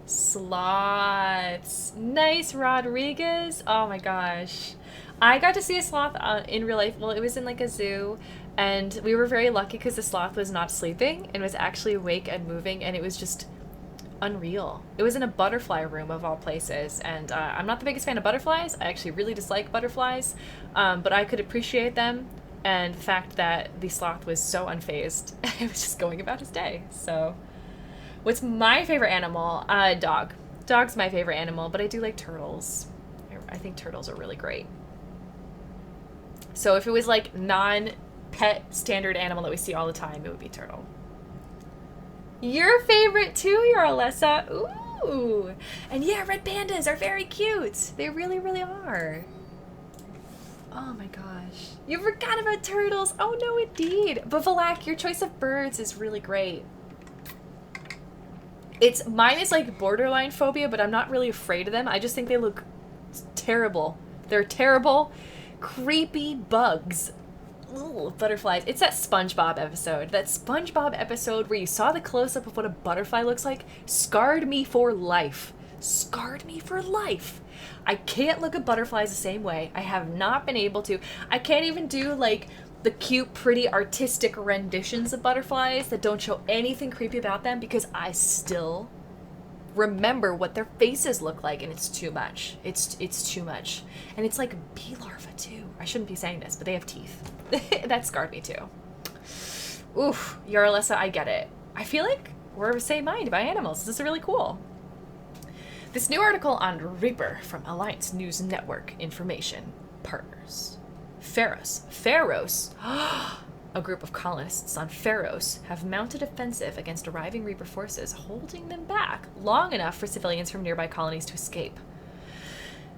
Sloths. Nice, Rodriguez. Oh my gosh. I got to see a sloth in real life. Well, it was in like a zoo, and we were very lucky because the sloth was not sleeping and was actually awake and moving, and it was just unreal. It was in a butterfly room of all places, and I'm not the biggest fan of butterflies. I actually really dislike butterflies, but I could appreciate them, and the fact that the sloth was so unfazed, it was just going about his day. So, what's my favorite animal? Dog. Dog's my favorite animal, but I do like turtles. I think turtles are really great. So if it was like non-pet standard animal that we see all the time, it would be turtle. Your favorite too, Yarlessa. Ooh. And yeah, red pandas are very cute. They really, really are. Oh my gosh. You forgot about turtles. Oh no, indeed. But Valak, your choice of birds is really great. Mine is like borderline phobia, but I'm not really afraid of them. I just think they look terrible. They're terrible, creepy bugs. Ooh, butterflies. It's that SpongeBob episode. That SpongeBob episode where you saw the close-up of what a butterfly looks like scarred me for life. Scarred me for life. I can't look at butterflies the same way. I have not been able to. I can't even do like the cute, pretty, artistic renditions of butterflies that don't show anything creepy about them because I still remember what their faces look like, and it's too much. It's too much. And it's like bee larvae too. I shouldn't be saying this, but they have teeth. That scarred me too. Oof, Yarlessa, I get it. I feel like we're of the same mind about animals. This is really cool. This new article on Reaper from Alliance News Network Information Partners. Pharos. A group of colonists on Pharos have mounted offensive against arriving Reaper forces, holding them back long enough for civilians from nearby colonies to escape.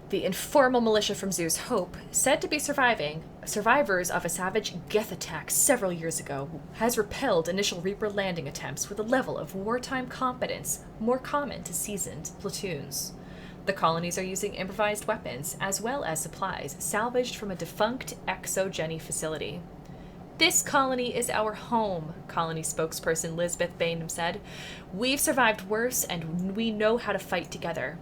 The informal militia from Zeus Hope, said to be survivors of a savage Geth attack several years ago, has repelled initial Reaper landing attempts with a level of wartime competence more common to seasoned platoons. The colonies are using improvised weapons, as well as supplies salvaged from a defunct exogeny facility. "This colony is our home," colony spokesperson Lisbeth Bainham said. "We've survived worse, and we know how to fight together."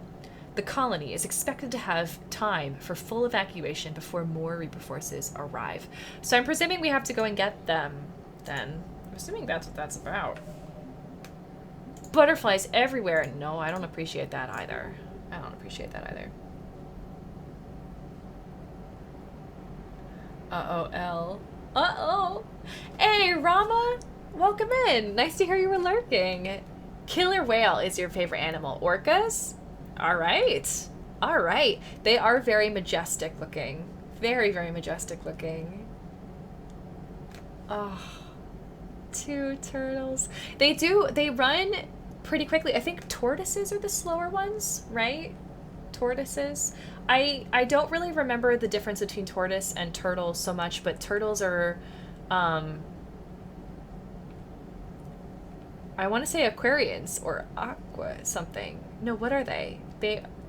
The colony is expected to have time for full evacuation before more Reaper forces arrive. So I'm presuming we have to go and get them, then. I'm assuming that's what that's about. Butterflies everywhere. No, I don't appreciate that either. I don't appreciate that either. Uh-oh, L. Uh-oh. Hey, Rama. Welcome in. Nice to hear you were lurking. Killer whale is your favorite animal. Orcas? All right. All right. They are very majestic looking. Very, very majestic looking. Oh, 2 turtles. They run pretty quickly. I think tortoises are the slower ones, right? Tortoises. I don't really remember the difference between tortoise and turtle so much, but turtles are, I want to say Aquarians or aqua something. No, what are they?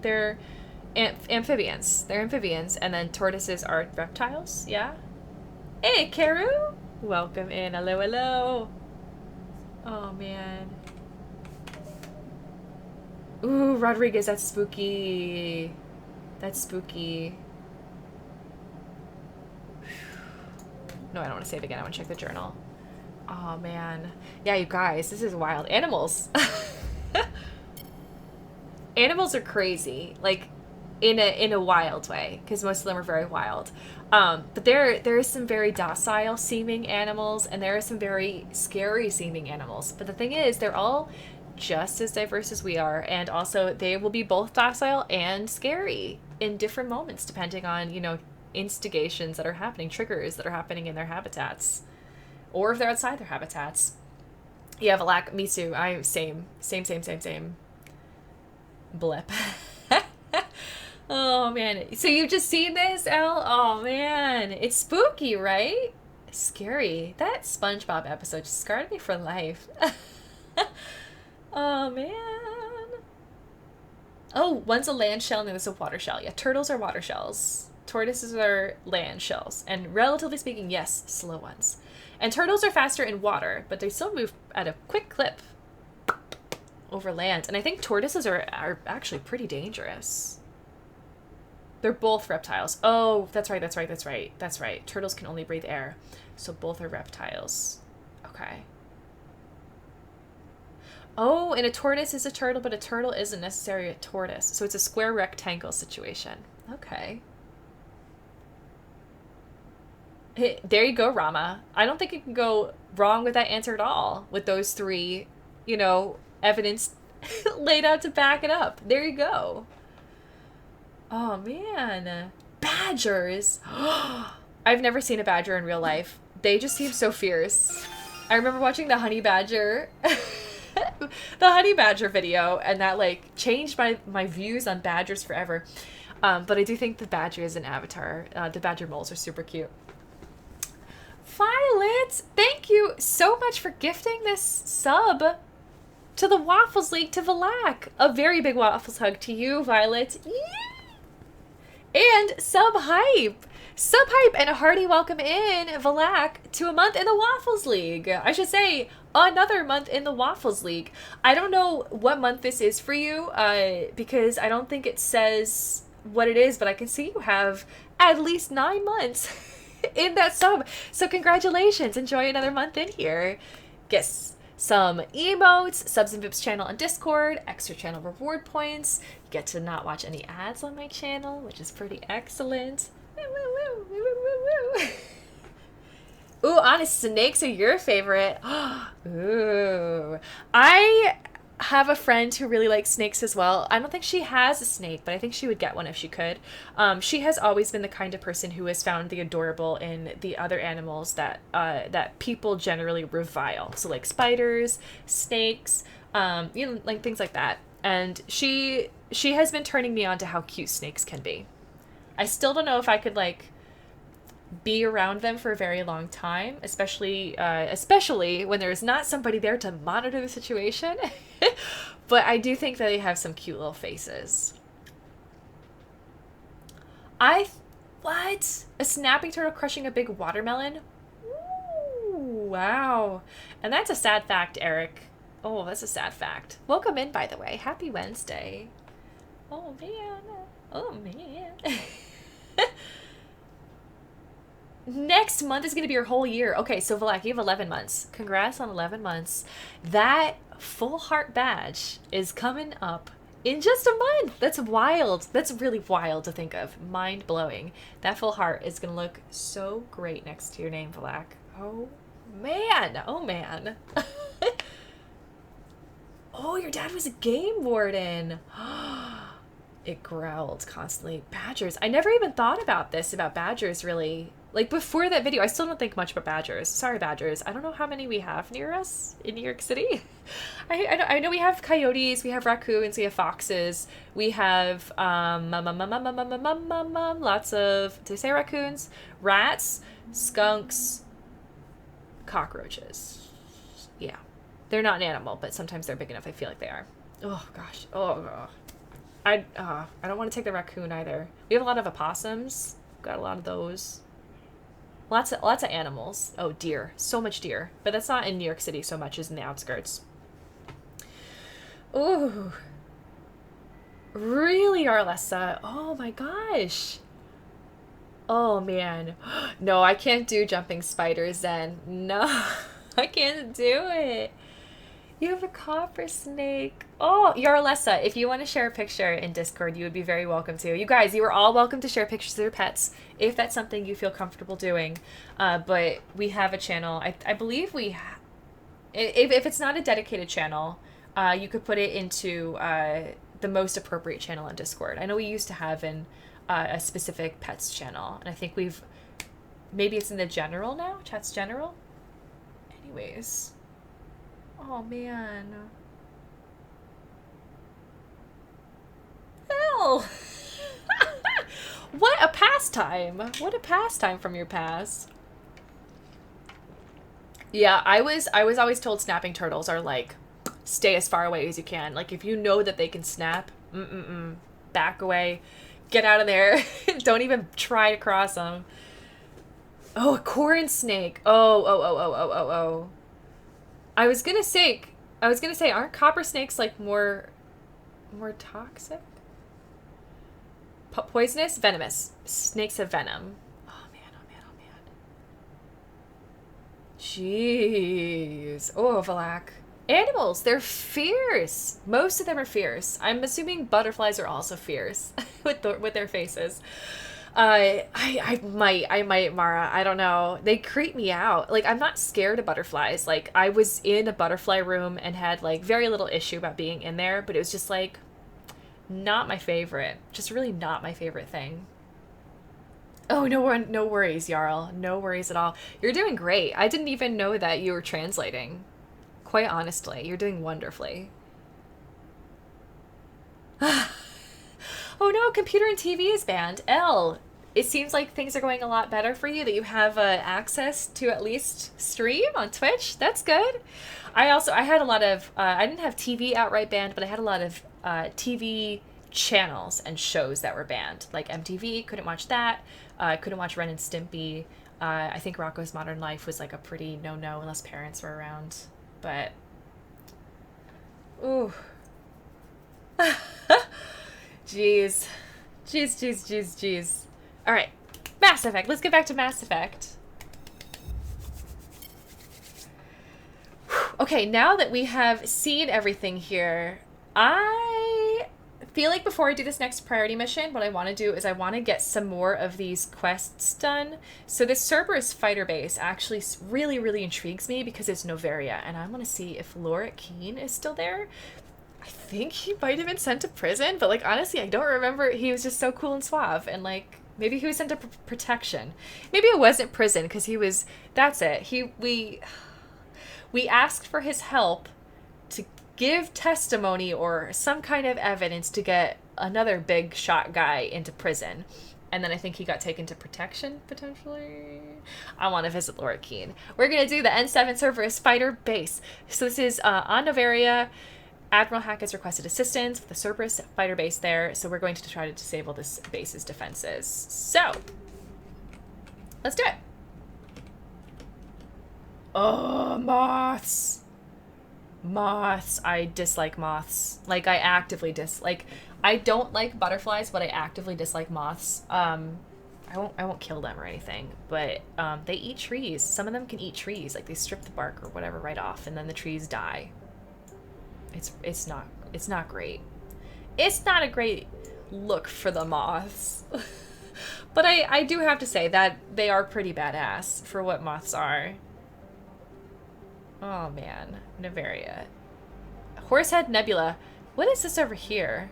They're amphibians. They're amphibians, and then tortoises are reptiles. Yeah. Hey, Karu. Welcome in. Hello, hello. Oh man. Ooh, Rodriguez. That's spooky. That's spooky. No, I don't want to say it again. I want to check the journal. Oh man. Yeah, you guys, this is wild. Animals. Animals are crazy, like in a wild way, because most of them are very wild. But there is some very docile seeming animals, and there are some very scary seeming animals. But the thing is, they're all just as diverse as we are, and also they will be both docile and scary in different moments, depending on, you know, instigations that are happening, triggers that are happening in their habitats, or if they're outside their habitats. Yeah, Valak, me too. I same. Blip. Oh man, so you've just seen this, Elle? Oh man, it's spooky, right? Scary. That SpongeBob episode just scarred me for life. Oh man. Oh, one's a land shell and the other's a water shell. Yeah, turtles are water shells. Tortoises are land shells. And relatively speaking, yes, slow ones. And turtles are faster in water, but they still move at a quick clip over land. And I think tortoises are actually pretty dangerous. They're both reptiles. Oh, that's right. Turtles can only breathe air. So both are reptiles. Okay. Oh, and a tortoise is a turtle, but a turtle isn't necessarily a tortoise. So it's a square rectangle situation. Okay. Hey, there you go, Rama. I don't think you can go wrong with that answer at all, with those 3, you know, evidence laid out to back it up. There you go. Oh, man. Badgers. I've never seen a badger in real life. They just seem so fierce. I remember watching the honey badger, the honey badger video, and that, like, changed my views on badgers forever. But I do think the badger is an avatar. The badger moles are super cute. Violet, thank you so much for gifting this sub to the Waffles League, to Valak. A very big Waffles hug to you, Violet. Yay! And sub hype, and a hearty welcome in, Valak, to a month in the Waffles League. I should say another month in the Waffles League. I don't know what month this is for you, because I don't think it says what it is, but I can see you have at least 9 months in that sub. So congratulations. Enjoy another month in here. Yes. Some emotes, subs and VIPs channel on Discord, extra channel reward points. You get to not watch any ads on my channel, which is pretty excellent. Ooh, honest, snakes are your favorite. Ooh. I have a friend who really likes snakes as well. I don't think she has a snake, but I think she would get one if she could. She has always been the kind of person who has found the adorable in the other animals that that people generally revile. So like spiders, snakes, you know, like things like that. And she has been turning me on to how cute snakes can be. I still don't know if I could like be around them for a very long time, especially when there's not somebody there to monitor the situation. But I do think that they have some cute little faces. What? A snapping turtle crushing a big watermelon? Ooh, wow. And that's a sad fact, Eric. Oh, that's a sad fact. Welcome in, by the way. Happy Wednesday. Oh, man. Oh, man. Next month is going to be your whole year. Okay, so Valak, you have 11 months. Congrats on 11 months. That full heart badge is coming up in just a month. That's wild. That's really wild to think of. Mind-blowing. That full heart is going to look so great next to your name, Valak. Oh, man. Oh, man. Oh, your dad was a game warden. It growled constantly. Badgers. I never even thought about this, about badgers, really. Like, before that video, I still don't think much about badgers. Sorry, badgers. I don't know how many we have near us in New York City. I know we have coyotes, we have raccoons, we have foxes, we have lots of, did I say raccoons? Rats, skunks, cockroaches. Yeah. They're not an animal, but sometimes they're big enough. I feel like they are. Oh, gosh. Oh, I don't want to take the raccoon either. We have a lot of opossums. Got a lot of those. Lots of animals. Oh, deer. So much deer. But that's not in New York City so much as in the outskirts. Ooh. Really, Arlessa? Oh my gosh. Oh man. No, I can't do jumping spiders then. No, I can't do it. You have a copper snake. Oh, Yarlessa, if you want to share a picture in Discord, you would be very welcome to. You guys, you are all welcome to share pictures of your pets if that's something you feel comfortable doing. But we have a channel. I believe we if it's not a dedicated channel, you could put it into the most appropriate channel on Discord. I know we used to have a specific pets channel, and I think maybe it's in the general now, chat's general. Anyways. Oh, man. Hell! What a pastime! What a pastime from your past. Yeah, I was always told snapping turtles are like, stay as far away as you can. Like, if you know that they can snap, back away. Get out of there. Don't even try to cross them. Oh, a corn snake. Oh. I was gonna say, aren't copper snakes like more toxic? Poisonous? Venomous. Snakes have venom. Oh man. Jeez. Oh, Valak. Animals, they're fierce. Most of them are fierce. I'm assuming butterflies are also fierce with their faces. I might, Mara. I don't know. They creep me out. Like, I'm not scared of butterflies. Like, I was in a butterfly room and had, like, very little issue about being in there, but it was just, like, not my favorite. Just really not my favorite thing. Oh, no worries, Jarl. No worries at all. You're doing great. I didn't even know that you were translating. Quite honestly, you're doing wonderfully. Oh no, computer and TV is banned. Elle, it seems like things are going a lot better for you, that you have access to at least stream on Twitch. That's good. I had a lot of, I didn't have TV outright banned, but I had a lot of TV channels and shows that were banned. Like MTV, couldn't watch that. Couldn't watch Ren and Stimpy. I think Rocko's Modern Life was like a pretty no-no unless parents were around. But, ooh. Jeez. All right, Mass Effect. Let's get back to Mass Effect. Okay, now that we have seen everything here, I feel like before I do this next priority mission, what I want to do is I want to get some more of these quests done. So this Cerberus fighter base actually really, really intrigues me because it's Novaria, and I want to see if Lorek Keen is still there. I think he might have been sent to prison, but, like, honestly, I don't remember. He was just so cool and suave, and, like, maybe he was sent to protection. Maybe it wasn't prison, because he was, that's it. We asked for his help to give testimony or some kind of evidence to get another big shot guy into prison. And then I think he got taken to protection, potentially. I want to visit Lorek Keen. We're going to do the N7 Cerberus fighter base. So this is on Novaria. Admiral Hack has requested assistance with the Cerberus fighter base there, so we're going to try to disable this base's defenses. So, let's do it. Oh, moths. Moths. I dislike moths. Like, I actively dislike. I don't like butterflies, but I actively dislike moths. I won't kill them or anything, but they eat trees. Some of them can eat trees. Like, they strip the bark or whatever right off, and then the trees die. It's not great. It's not a great look for the moths. But I do have to say that they are pretty badass for what moths are. Oh man, Novaria. Horsehead Nebula. What is this over here?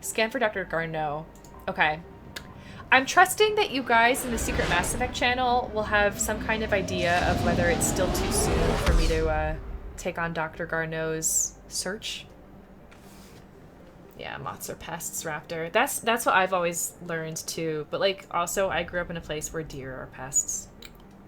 Scan for Dr. Garneau. Okay. I'm trusting that you guys in the Secret Mass Effect channel will have some kind of idea of whether it's still too soon for me to take on Dr. Garneau's search. Yeah, moths are pests, Raptor. That's what I've always learned too. But like, also, I grew up in a place where deer are pests.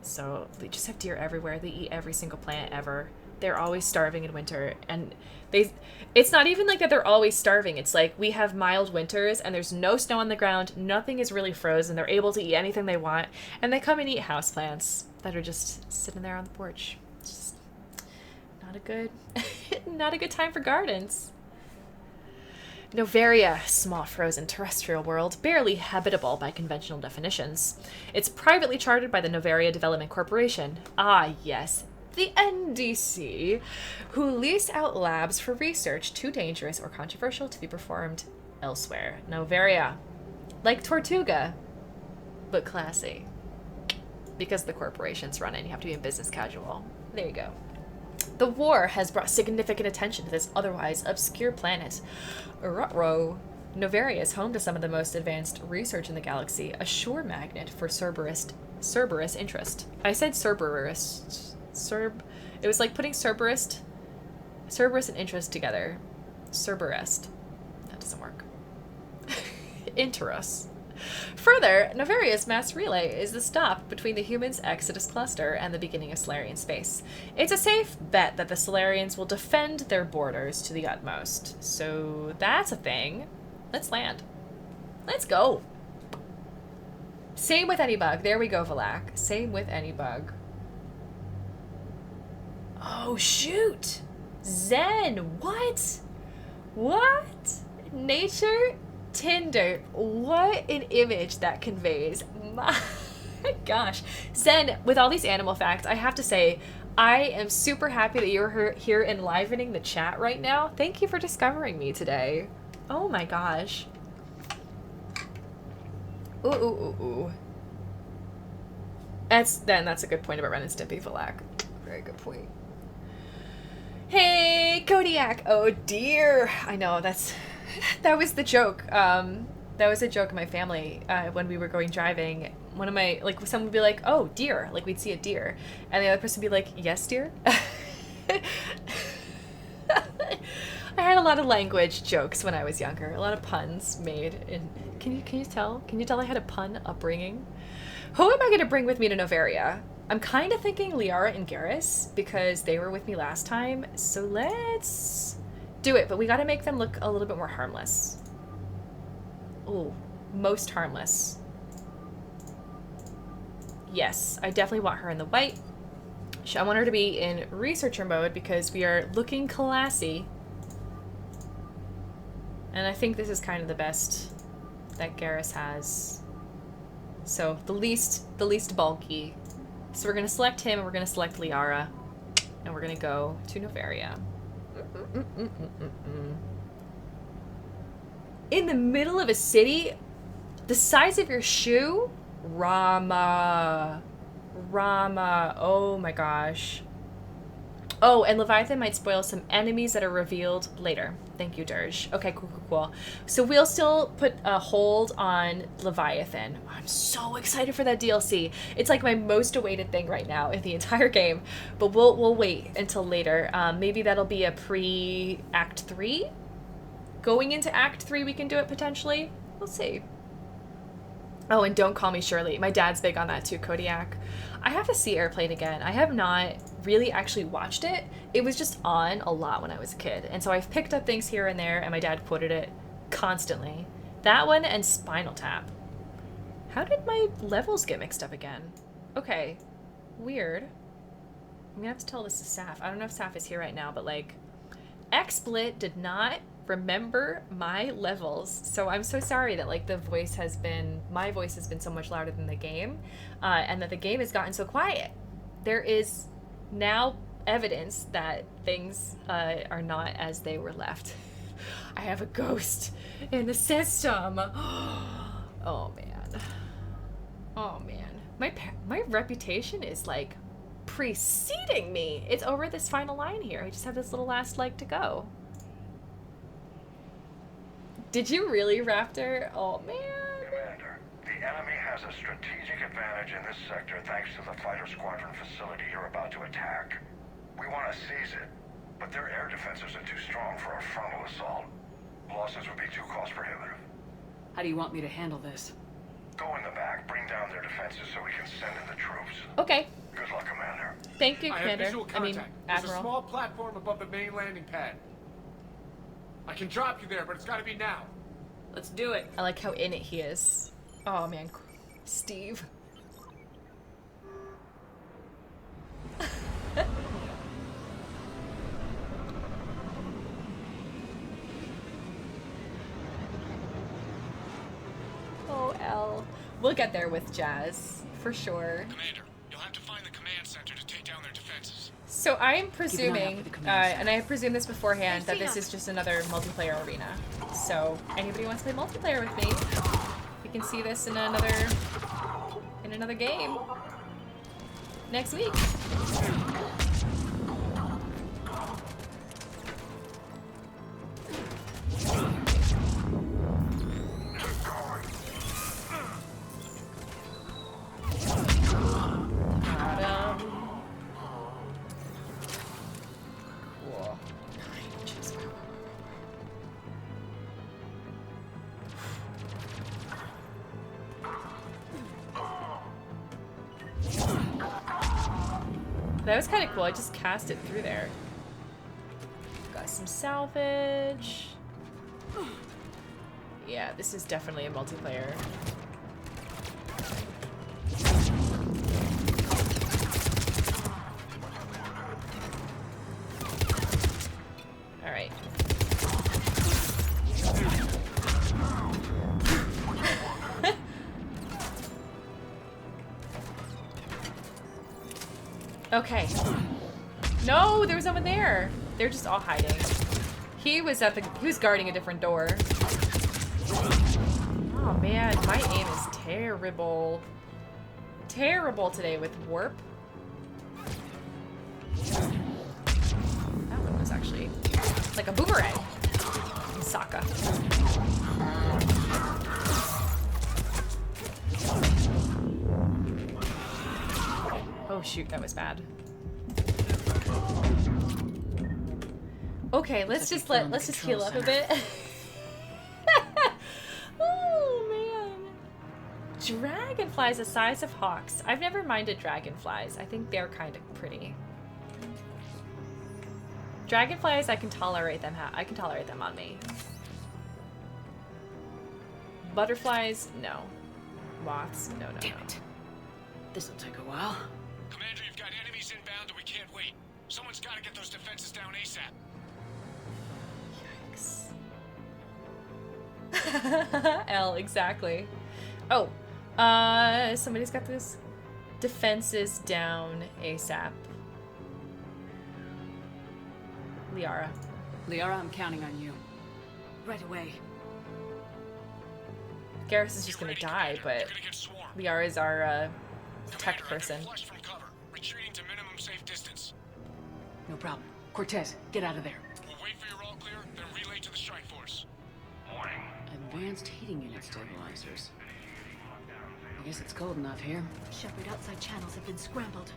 So they just have deer everywhere. They eat every single plant ever. They're always starving in winter, and it's not even like that they're always starving. It's like we have mild winters and there's no snow on the ground. Nothing is really frozen. They're able to eat anything they want, and they come and eat houseplants that are just sitting there on the porch. It's just not a good, not a good time for gardens. Novaria, small frozen terrestrial world, barely habitable by conventional definitions. It's privately chartered by the Novaria Development Corporation. Ah, yes, the NDC, who lease out labs for research too dangerous or controversial to be performed elsewhere. Novaria, like Tortuga, but classy. Because the corporation's running, you have to be in business casual. There you go. The war has brought significant attention to this otherwise obscure planet. Ruh-roh. Novaria is home to some of the most advanced research in the galaxy, a sure magnet for Cerberus interest. I said Cerberus. It was like putting Cerberus and interest together. Cerberus. That doesn't work. Interest. Further, Novaria's mass relay is the stop between the humans' Exodus cluster and the beginning of Solarian space. It's a safe bet that the Solarians will defend their borders to the utmost. So that's a thing. Let's land. Let's go. Same with any bug. There we go, Valak. Same with any bug. Oh, shoot. Zen. What? What? Nature? Tinder. What an image that conveys. My gosh. Zen, with all these animal facts, I have to say, I am super happy that you're here enlivening the chat right now. Thank you for discovering me today. Oh my gosh. Ooh, ooh, ooh, ooh. That's a good point about Ren and Stimpy, Valak. Very good point. Hey, Kodiak. Oh dear. I know, that was the joke. That was a joke in my family when we were going driving. One of my, like, someone would be like, oh, deer. Like, we'd see a deer. And the other person would be like, yes, dear? I had a lot of language jokes when I was younger. A lot of puns made. Can you tell? Can you tell I had a pun upbringing? Who am I going to bring with me to Novaria? I'm kind of thinking Liara and Garrus, because they were with me last time. So let's do it, but we got to make them look a little bit more harmless. Ooh, most harmless. Yes, I definitely want her in the white. I want her to be in researcher mode because we are looking classy. And I think this is kind of the best that Garrus has. So the least bulky. So we're gonna select him, and we're gonna select Liara, and we're gonna go to Novaria. In the middle of a city, the size of your shoe? Rama. Oh my gosh. Oh, and Leviathan might spoil some enemies that are revealed later. Thank you, Dirge. Okay, cool. So we'll still put a hold on Leviathan. I'm so excited for that DLC. It's like my most awaited thing right now in the entire game. But we'll wait until later. Maybe that'll be a pre-Act 3? Going into Act 3 we can do it potentially. We'll see. Oh, and Don't Call Me Shirley. My dad's big on that too, Kodiak. I have to see Airplane again. I have not really actually watched it. It was just on a lot when I was a kid. And so I've picked up things here and there, and my dad quoted it constantly. That one and Spinal Tap. How did my levels get mixed up again? Okay. Weird. I'm gonna have to tell this to Saf. I don't know if Saf is here right now, but like, XSplit did not remember my levels, so I'm so sorry that like my voice has been so much louder than the game, and that the game has gotten so quiet. There is now evidence that things are not as they were left. I have a ghost in the system. Oh man, my reputation is like preceding me. It's over this final line here. I just have this little last leg to go. Did you really, Raptor? Oh, man. Commander, the enemy has a strategic advantage in this sector thanks to the fighter squadron facility you're about to attack. We want to seize it, but their air defenses are too strong for a frontal assault. Losses would be too cost prohibitive. How do you want me to handle this? Go in the back, bring down their defenses so we can send in the troops. Okay. Good luck, Commander. Thank you, I have Commander. visual contact. There's a Admiral. small platform above the main landing pad. I can drop you there, but it's got to be now. Let's do it. I like how in it he is. Oh, man. Steve. Oh, L. We'll get there with Jazz, for sure. Commander, you'll have to find the command center to take down their defenses. So I am presuming, and I have presumed this beforehand, that this is just another multiplayer arena. So anybody who wants to play multiplayer with me, we can see this in another game next week. Cool. That was kind of cool. I just cast it through there. Got some salvage. Yeah, this is definitely a multiplayer. All right. Okay. No, there was someone there. They're just all hiding. He was guarding a different door. Oh man, my aim is terrible. Terrible today with warp. That one was actually like a boomerang. Sokka. Oh shoot, that was bad. Okay, let's just heal up a bit. Oh man. Dragonflies the size of hawks. I've never minded dragonflies. I think they're kind of pretty. Dragonflies, I can tolerate them. I can tolerate them on me. Butterflies, no. Moths, no. Damn it. This'll take a while. Commander, you've got enemies inbound and we can't wait. Someone's got to get those defenses down ASAP. Yikes. L, exactly. Oh, somebody's got this defenses down ASAP. Liara. Liara, I'm counting on you. Right away. Garrus is just gonna die, but Liara is our tech person. Retreating to minimum safe distance. No problem. Cortez, get out of there. We'll wait for your all clear, then relay to the strike force. Morning. Advanced heating unit stabilizers. I guess it's cold enough here. Shepard, outside channels have been scrambled.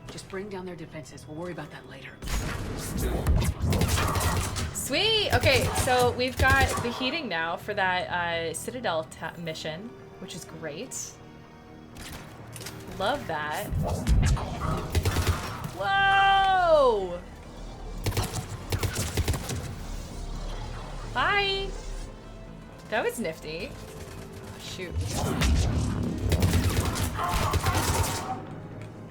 Just bring down their defenses. We'll worry about that later. Sweet! Okay, so we've got the heating now for that Citadel mission, which is great. Love that. Whoa! Bye! That was nifty. Shoot.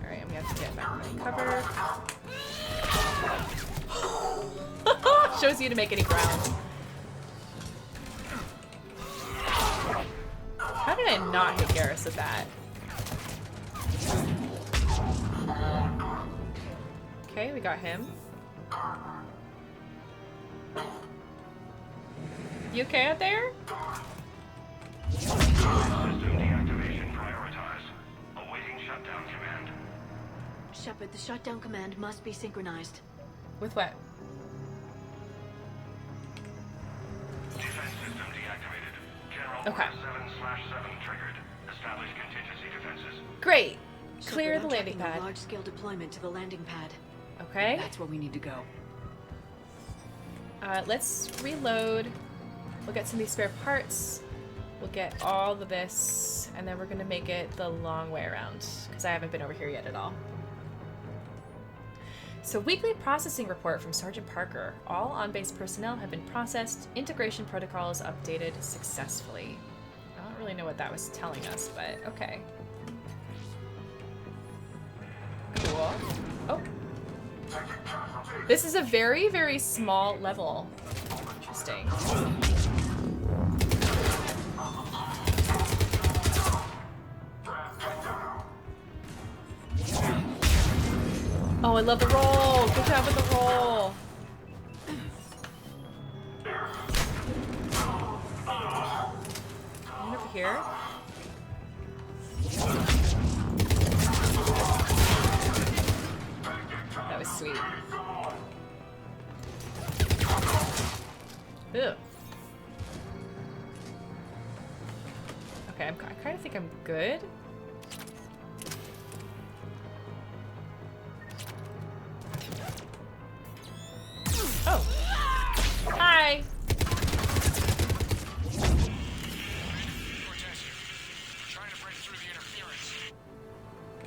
Alright, I'm gonna have to get back in my cover. Shows you to make any ground. How did I not hit Garrus with that? Okay, we got him. You okay out there? System deactivation prioritized. Awaiting shutdown command. Shepard, the shutdown command must be synchronized. With what? Defense system deactivated. Okay. 7/7 triggered. Establish contingency defenses. Great. So Clear they're the not landing tracking pad. a large-scale deployment to the landing pad. Okay. That's where we need to go. Let's reload. We'll get some of these spare parts. We'll get all of this, and then we're gonna make it the long way around, because I haven't been over here yet at all. So, weekly processing report from Sergeant Parker. All on-base personnel have been processed. Integration protocols updated successfully. I don't really know what that was telling us, but okay. Cool. Oh. This is a very, very small level. Interesting. Oh, I love the roll! Good job with the roll! One over here. That was sweet. Ew. Okay, I kind of think I'm good. Oh. Hi.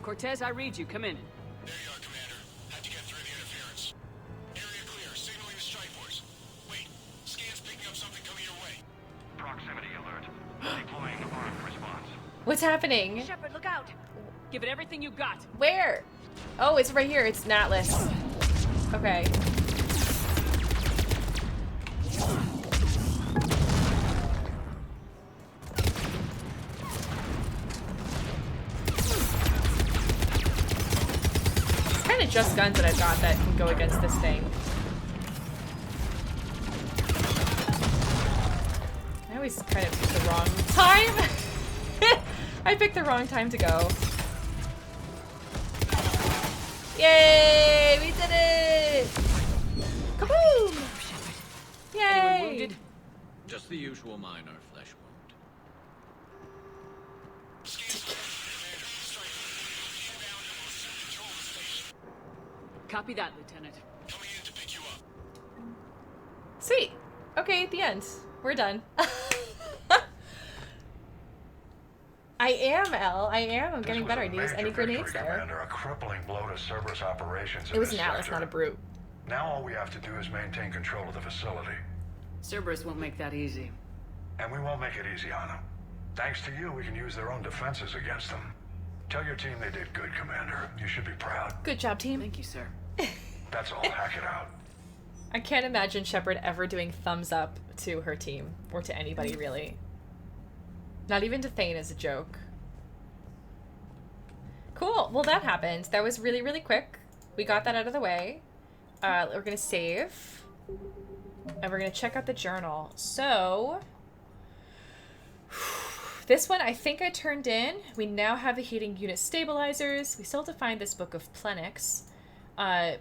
Cortez, I read you. Come in. There you are, Commander. How'd you get through the interference? Area clear. Signaling the strike force. Wait. Scan's picking up something coming your way. Proximity alert. Deploying armed response. What's happening? Shepard, look out! Give it everything you got. Where? Oh, it's right here. It's an Atlas. Okay. Kind of just guns that I've got that can go against this thing. I always kind of pick the wrong time. I picked the wrong time to go. Yay! We did it! Kaboom! Yay! Anyone wounded? Just the usual minor flesh wound. Copy that, Lieutenant. Coming in to pick you up. Sweet. Okay, the end. We're done. I am, Elle. I am. I'm getting better. I need any grenades there. Commander, a crippling blow to Cerberus operations. It was an Atlas, not a brute. Now all we have to do is maintain control of the facility. Cerberus won't make that easy. And we won't make it easy on them. Thanks to you, we can use their own defenses against them. Tell your team they did good, Commander. You should be proud. Good job, team. Thank you, sir. That's all. Hack it out. I can't imagine Shepard ever doing thumbs up to her team, or to anybody, really. Not even to Thane as a joke. Cool. Well, that happened. That was really, really quick. We got that out of the way. We're going to save. And we're going to check out the journal. So, this one I think I turned in. We now have the heating unit stabilizers. We still have to find this book of Plenix. I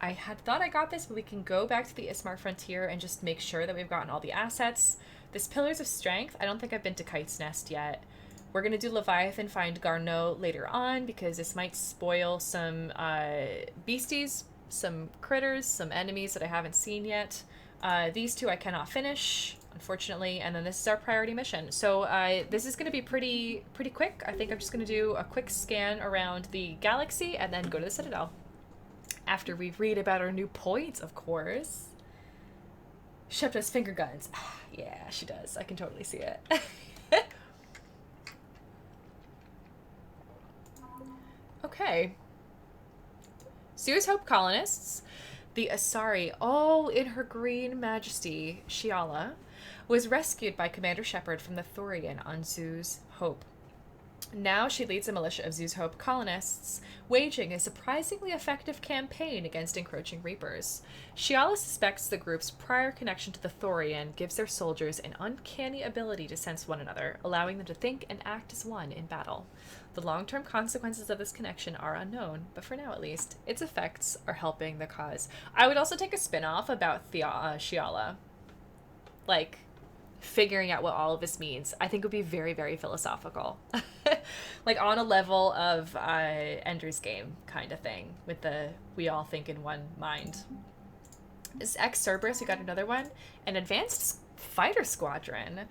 had thought I got this, but we can go back to the Ismar frontier and just make sure that we've gotten all the assets. This Pillars of Strength, I don't think I've been to Kite's Nest yet. We're going to do Leviathan, find Garneau later on, because this might spoil some beasties, some critters, some enemies that I haven't seen yet. These two I cannot finish, unfortunately, and then this is our priority mission. So this is going to be pretty quick. I think I'm just going to do a quick scan around the galaxy and then go to the Citadel. After we read about our new points, of course. Shep does finger guns. Yeah, she does. I can totally see it. Okay. Zeus Hope colonists. The Asari, all in her green majesty, Shiala, was rescued by Commander Shepard from the Thorian on Zeus Hope. Now she leads a militia of Zeus Hope colonists, waging a surprisingly effective campaign against encroaching Reapers. Shiala suspects the group's prior connection to the Thorian gives their soldiers an uncanny ability to sense one another, allowing them to think and act as one in battle. The long-term consequences of this connection are unknown, but for now at least, its effects are helping the cause. I would also take a spin-off about Shiala. Like, figuring out what all of this means, I think would be very, very philosophical. Like on a level of Ender's Game kind of thing, with the we all think in one mind. This ex-Cerberus, we got another one, an advanced fighter squadron.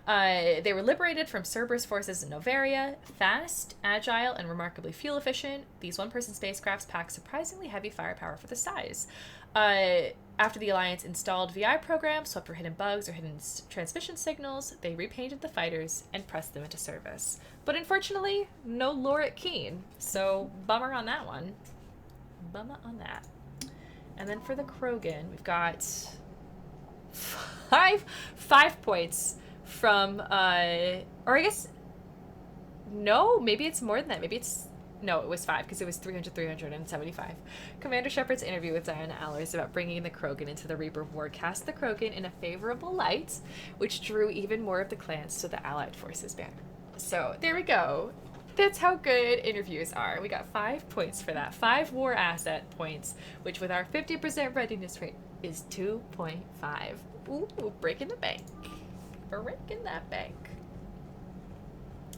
They were liberated from Cerberus forces in Novaria. Fast, agile, and remarkably fuel efficient, these one-person spacecrafts pack surprisingly heavy firepower for the size. After the Alliance installed VI programs, swept for hidden bugs or hidden transmission signals, they repainted the fighters and pressed them into service. But unfortunately, no Lorit Keen, so bummer on that one. Bummer on that. And then for the Krogan, we've got five points from, or I guess, no, maybe it's more than that. Maybe it's, no, it was 5 because it was 375. Commander Shepard's interview with Diana Allers about bringing the Krogan into the Reaper War cast the Krogan in a favorable light, which drew even more of the clans to the Allied forces banner. So there we go. That's how good interviews are. We got 5 points for that. 5 war asset points, which with our 50% readiness rate is 2.5. Ooh, breaking the bank. Breaking that bank.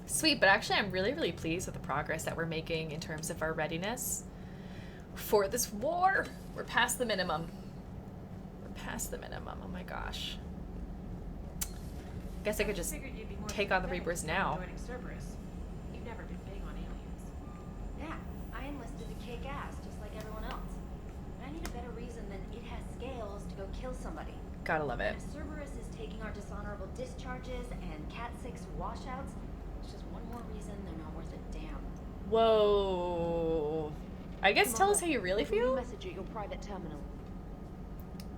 Sweet, but actually I'm really, really pleased with the progress that we're making in terms of our readiness for this war. We're past the minimum. We're past the minimum. Oh my gosh. Guess I could just take on the Reapers now. Cerberus. You've never been big on aliens. Yeah, I enlisted to kick ass just like everyone else. But I need a better reason than it has scales to go kill somebody. Gotta love it. If Cerberus is taking our dishonorable discharges and Cat 6 washouts, it's just one more reason they're not worth a damn. Whoa. I guess tell us how you really feel. Message at your private terminal.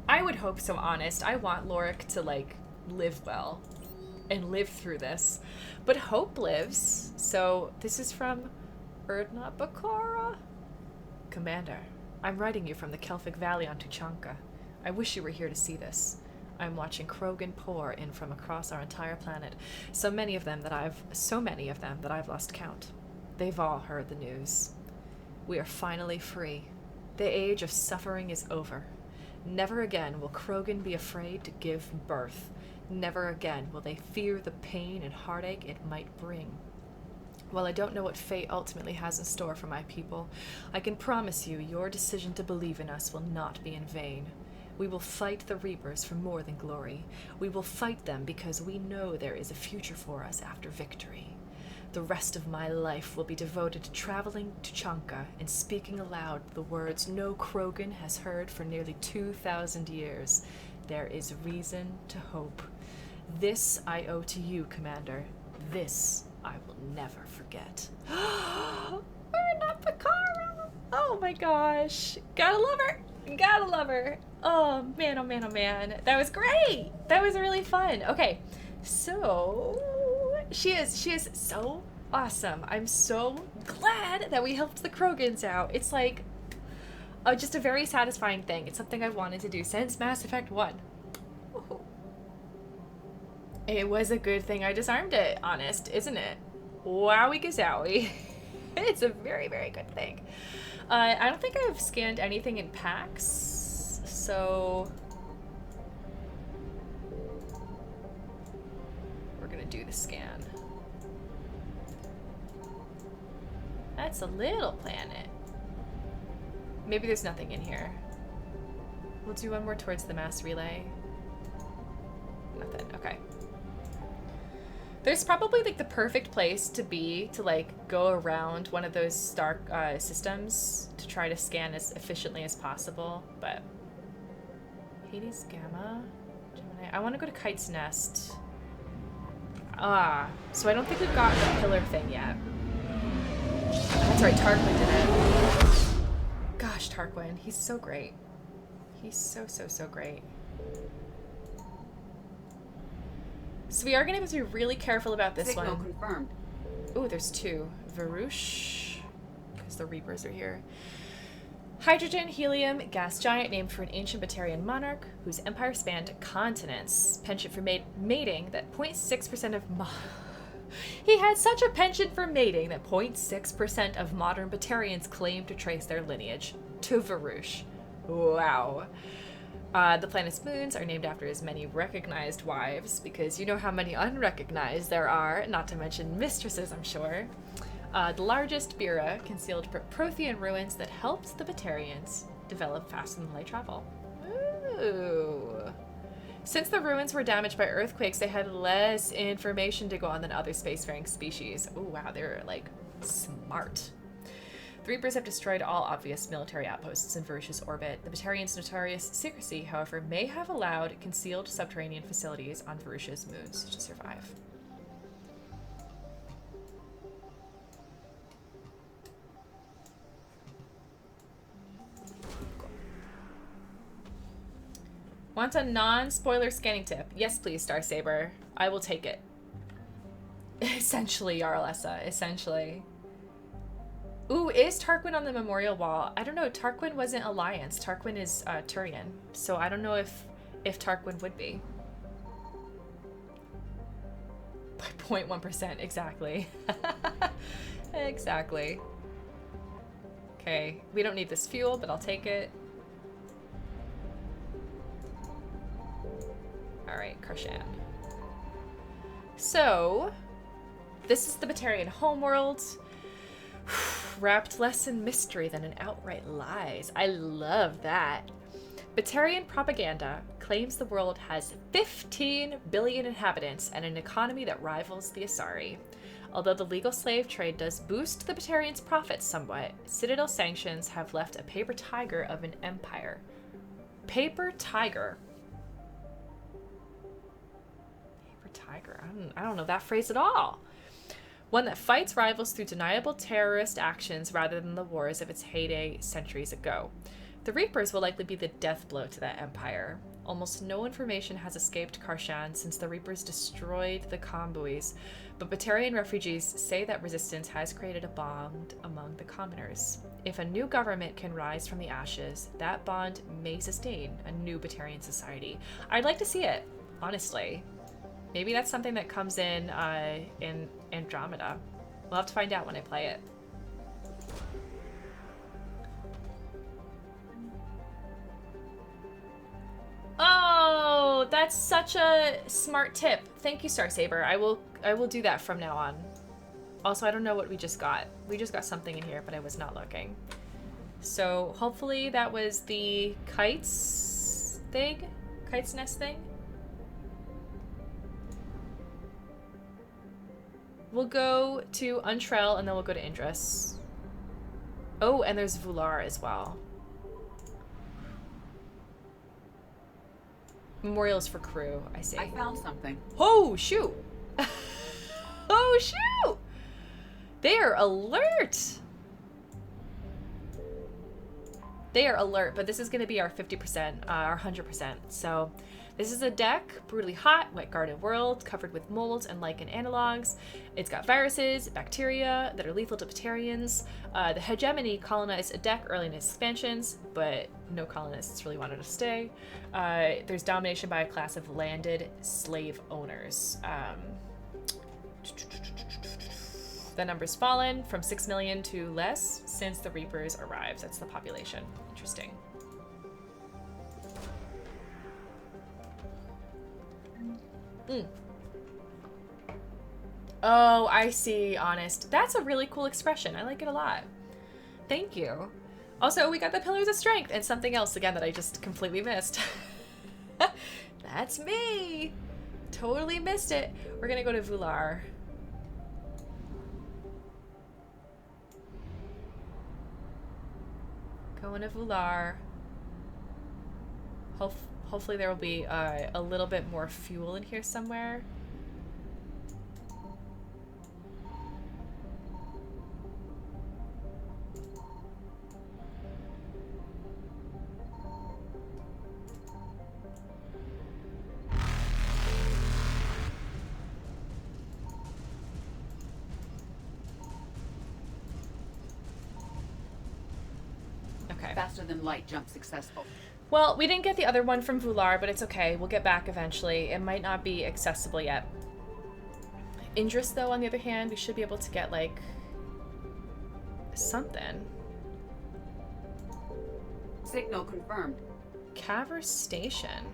I would hope so, honest. I want Lorik to, like, live well and live through this. But hope lives. So this is from Erdna Bakara. Commander, I'm writing you from the Kelphic Valley on Tuchanka. I wish you were here to see this. I'm watching Krogan pour in from across our entire planet. So many of them that I've lost count. They've all heard the news. We are finally free. The age of suffering is over. Never again will Krogan be afraid to give birth. Never again will they fear the pain and heartache it might bring. While I don't know what fate ultimately has in store for my people, I can promise you your decision to believe in us will not be in vain. We will fight the Reapers for more than glory. We will fight them because we know there is a future for us after victory. The rest of my life will be devoted to traveling to Tuchanka and speaking aloud the words no Krogan has heard for nearly 2,000 years. There is reason to hope. This I owe to you, Commander. This I will never forget. We're not Bakara! Oh my gosh. Gotta love her! Gotta love her! Oh man, oh man, oh man. That was great! That was really fun. Okay, so she is so awesome. I'm so glad that we helped the Krogans out. It's like just a very satisfying thing. It's something I've wanted to do since Mass Effect 1. It was a good thing I disarmed it, honest, isn't it? Wowie gazowie. It's a very, very good thing. I don't think I've scanned anything in packs, so we're gonna do the scan. That's a little planet. Maybe there's nothing in here. We'll do one more towards the mass relay. Nothing, okay. There's probably like the perfect place to be to like go around one of those Stark systems to try to scan as efficiently as possible, but Hades Gamma, Gemini. I want to go to Kite's Nest. So I don't think we've got the pillar thing yet. That's right, Tarquin did it. Gosh, Tarquin, he's so great. He's so great. So we are going to have to be really careful about this Signal one. Confirmed. Ooh, there's 2. Varouche, because the Reapers are here. Hydrogen, helium, gas giant named for an ancient Batarian monarch whose empire spanned continents. Penchant for mating that 0.6% of he had such a penchant for mating that 0.6% of modern Batarians claim to trace their lineage to Varouche. Wow. The planet's moons are named after his many recognized wives, because you know how many unrecognized there are, not to mention mistresses, I'm sure. The largest, Bira, concealed Prothean ruins that helped the Batarians develop faster than light travel. Ooh. Since the ruins were damaged by earthquakes, they had less information to go on than other spacefaring species. Oh wow, they're like smart. The Reapers have destroyed all obvious military outposts in Varush's orbit. The Batarians' notorious secrecy, however, may have allowed concealed subterranean facilities on Varush's moons to survive. Want a non-spoiler scanning tip? Yes, please, Starsaber. I will take it. Essentially, Yarlessa. Essentially. Ooh, is Tarquin on the memorial wall? I don't know. Tarquin wasn't Alliance. Tarquin is Turian. So I don't know if Tarquin would be. By 0.1%, exactly. Exactly. Okay, we don't need this fuel, but I'll take it. Alright, Karshan. So, this is the Batarian homeworld. Wrapped less in mystery than in outright lies. I love that. Batarian propaganda claims the world has 15 billion inhabitants and an economy that rivals the Asari. Although the legal slave trade does boost the Batarians' profits somewhat, Citadel sanctions have left a paper tiger of an empire. Paper tiger. Tiger. I don't know that phrase at all. One that fights rivals through deniable terrorist actions rather than the wars of its heyday centuries ago. The Reapers will likely be the death blow to that empire. Almost no information has escaped Karshan since the Reapers destroyed the convoys, but Batarian refugees say that resistance has created a bond among the commoners. If a new government can rise from the ashes, that bond may sustain a new Batarian society. I'd like to see it, honestly. Maybe that's something that comes in Andromeda. We'll have to find out when I play it. Oh, that's such a smart tip. Thank you, Starsaber. I will do that from now on. Also, I don't know what we just got. We just got something in here, but I was not looking. So hopefully that was the kites thing? Kites nest thing? We'll go to Untrell, and then we'll go to Indris. Oh, and there's Vular as well. Memorials for crew, I see. I found something. Oh, shoot! Oh, shoot! They are alert! They are alert, but this is going to be our 50%, our 100%. So this is a deck, brutally hot, wet-guarded world, covered with mold and lichen analogs. It's got viruses, bacteria that are lethal to Batarians. The hegemony colonized a deck early in its expansions, but no colonists really wanted to stay. There's domination by a class of landed slave owners. The number's fallen from 6 million to less since the Reapers arrived. That's the population. Interesting. Oh, I see, Honest. That's a really cool expression. I like it a lot. Thank you. Also, we got the Pillars of Strength and something else again that I just completely missed. That's me. Totally missed it. We're gonna go to Vular. Going to Vular. Hopefully there will be a little bit more fuel in here somewhere. Faster than light jump successful. Well, we didn't get the other one from Vular, but it's okay. We'll get back eventually. It might not be accessible yet. Indris, though, on the other hand, we should be able to get, like, something. Signal confirmed. Caver Station.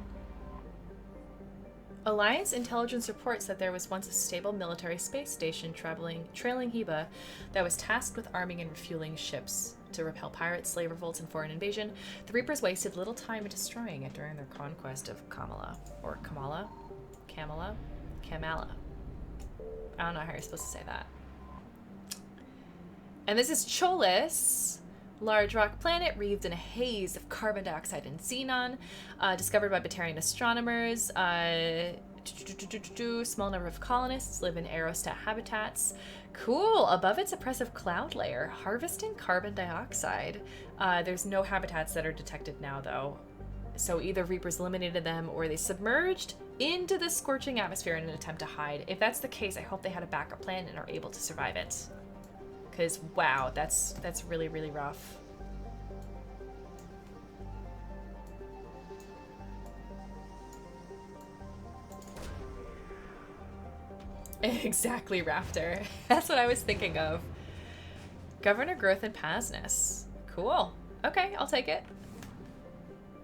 Alliance intelligence reports that there was once a stable military space station trailing Heba that was tasked with arming and refueling ships to repel pirates, slave revolts, and foreign invasion. The Reapers wasted little time in destroying it during their conquest of Kamala. Or Kamala? Kamala? Kamala. I don't know how you're supposed to say that. And this is Cholis, large rock planet wreathed in a haze of carbon dioxide and xenon, discovered by Batarian astronomers. Small number of colonists live in aerostat habitats. Cool. Above its oppressive cloud layer, harvesting carbon dioxide. There's no habitats that are detected now, though. So either Reapers eliminated them or they submerged into the scorching atmosphere in an attempt to hide. If that's the case, I hope they had a backup plan and are able to survive it. Because, wow, that's really, really rough. Exactly, Raptor. That's what I was thinking of. Governor Growth and Pasness. Cool. Okay, I'll take it.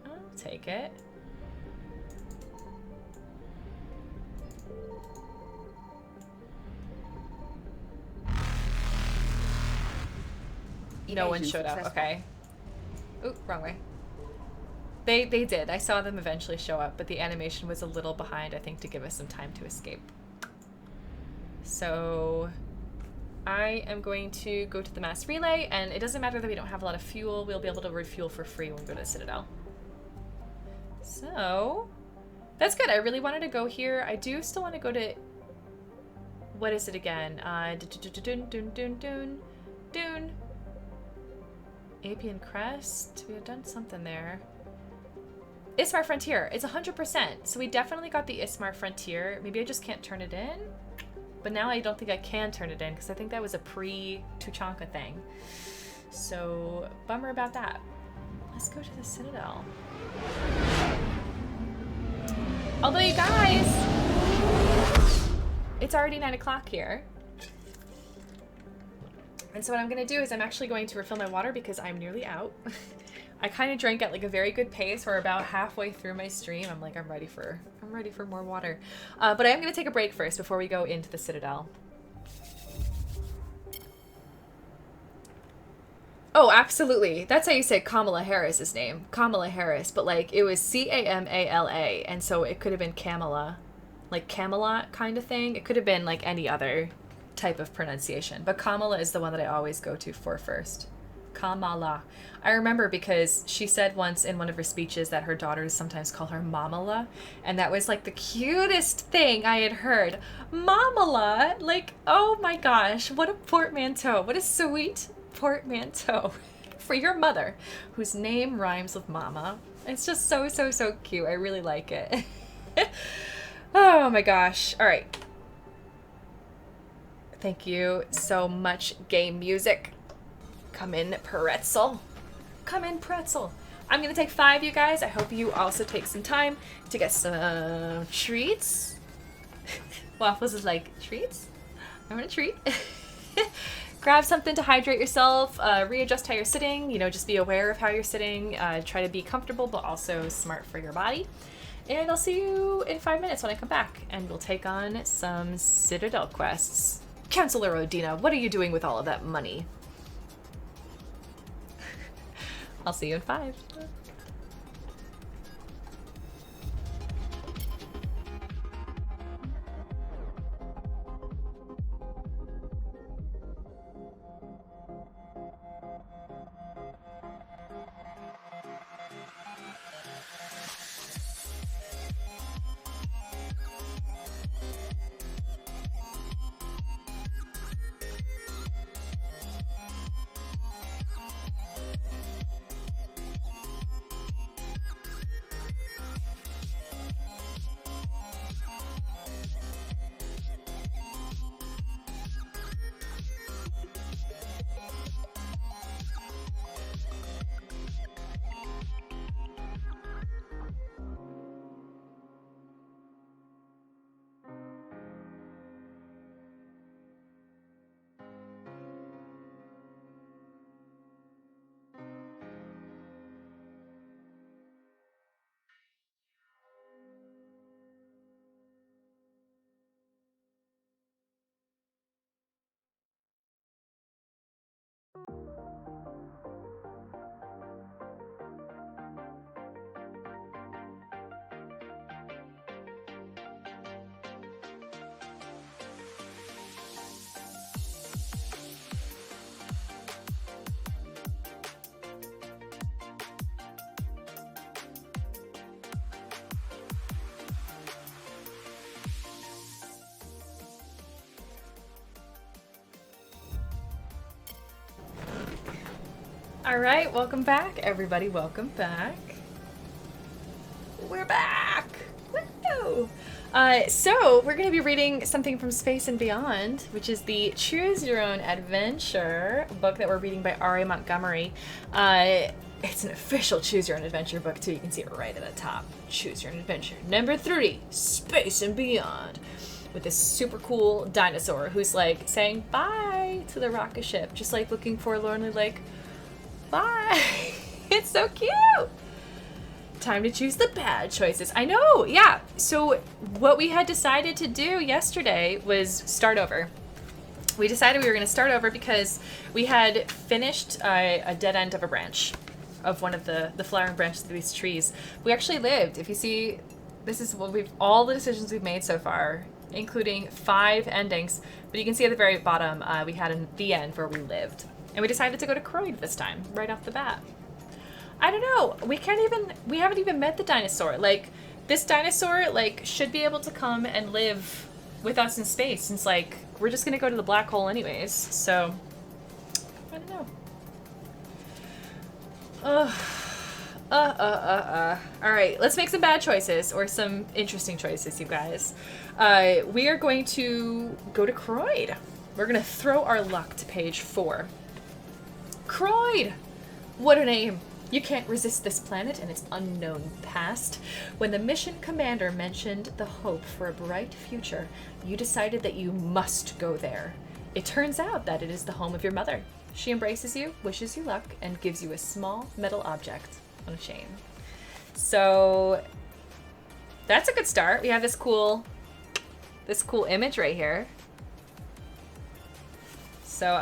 I'll take it. No one showed up. Okay. Ooh, wrong way. They did. I saw them eventually show up, but the animation was a little behind, I think, to give us some time to escape. So I am going to go to the mass relay, and it doesn't matter that we don't have a lot of fuel. We'll be able to refuel for free when we go to the Citadel. So that's good. I really wanted to go here. I do still want to go to... What is it again? Dune. Apian Crest. We have done something there. Ismar Frontier. It's 100%. So we definitely got the Ismar Frontier. Maybe I just can't turn it in. But now I don't think I can turn it in because I think that was a pre-Tuchanka thing. So, bummer about that. Let's go to the Citadel. Although, you guys, it's already 9 o'clock here. And so what I'm going to do is I'm actually going to refill my water because I'm nearly out. I kind of drank at like a very good pace. We're about halfway through my stream. I'm like, I'm ready for more water. But I am going to take a break first before we go into the Citadel. Oh, absolutely. That's how you say Kamala Harris's name. Kamala Harris. But like, it was C-A-M-A-L-A. And so it could have been Kamala. Like Camelot kind of thing. It could have been like any other type of pronunciation. But Kamala is the one that I always go to for first. Kamala. I remember because she said once in one of her speeches that her daughters sometimes call her Mamala, and that was like the cutest thing I had heard. Mamala! Like, oh my gosh, what a portmanteau. What a sweet portmanteau for your mother, whose name rhymes with mama. It's just so, so, so cute. I really like it. Oh my gosh. All right. Thank you so much, game music. Come in, pretzel. Come in, pretzel. I'm going to take 5, you guys. I hope you also take some time to get some treats. Waffles is like, treats? I want a treat. Grab something to hydrate yourself. Readjust how you're sitting. You know, just be aware of how you're sitting. Try to be comfortable, but also smart for your body. And I'll see you in 5 minutes when I come back. And we'll take on some Citadel quests. Chancellor Udina, what are you doing with all of that money? I'll see you in 5. All right, welcome back, everybody. Welcome back. We're back. Woo! So we're going to be reading something from Space and Beyond, which is the Choose Your Own Adventure book that we're reading by R.A. Montgomery. It's an official Choose Your Own Adventure book, too. You can see it right at the top. Choose Your Own Adventure. Number 3, Space and Beyond. With this super cool dinosaur who's like saying bye to the rocket ship. Just like looking forlornly like, bye. It's so cute. Time to choose the bad choices. I know, yeah. So what we had decided to do yesterday was start over. We decided we were going to start over because we had finished a dead end of a branch of one of the flowering branches of these trees. We actually lived, if you see, this is what all the decisions we've made so far, including 5 endings. But you can see at the very bottom, we had the end where we lived. And we decided to go to Croyd this time, right off the bat. I don't know. We haven't even met the dinosaur. Like, this dinosaur, like, should be able to come and live with us in space, since, like, we're just gonna go to the black hole anyways. So, I don't know. Alright, let's make some bad choices, or some interesting choices, you guys. We are going to go to Croyd. We're gonna throw our luck to page 4. Croyd! What a name! You can't resist this planet and its unknown past. When the mission commander mentioned the hope for a bright future, you decided that you must go there. It turns out that it is the home of your mother. She embraces you, wishes you luck, and gives you a small metal object on a chain. So that's a good start. We have this cool image right here. So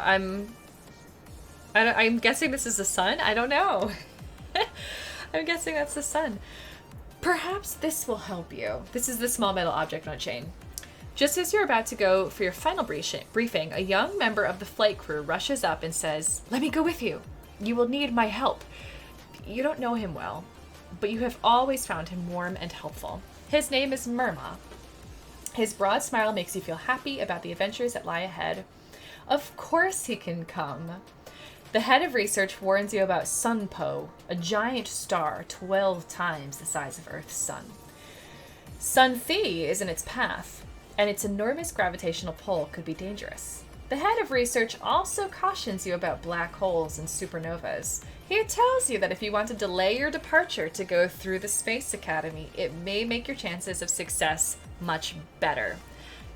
I'm guessing this is the sun. I don't know. I'm guessing that's the sun. Perhaps this will help you. This is the small metal object on a chain. Just as you're about to go for your final briefing, a young member of the flight crew rushes up and says, "Let me go with you. You will need my help." You don't know him well, but you have always found him warm and helpful. His name is Murma. His broad smile makes you feel happy about the adventures that lie ahead. Of course he can come. The head of research warns you about Sunpo, a giant star 12 times the size of Earth's sun. Sun-Thi is in its path, and its enormous gravitational pull could be dangerous. The head of research also cautions you about black holes and supernovas. He tells you that if you want to delay your departure to go through the Space Academy, it may make your chances of success much better.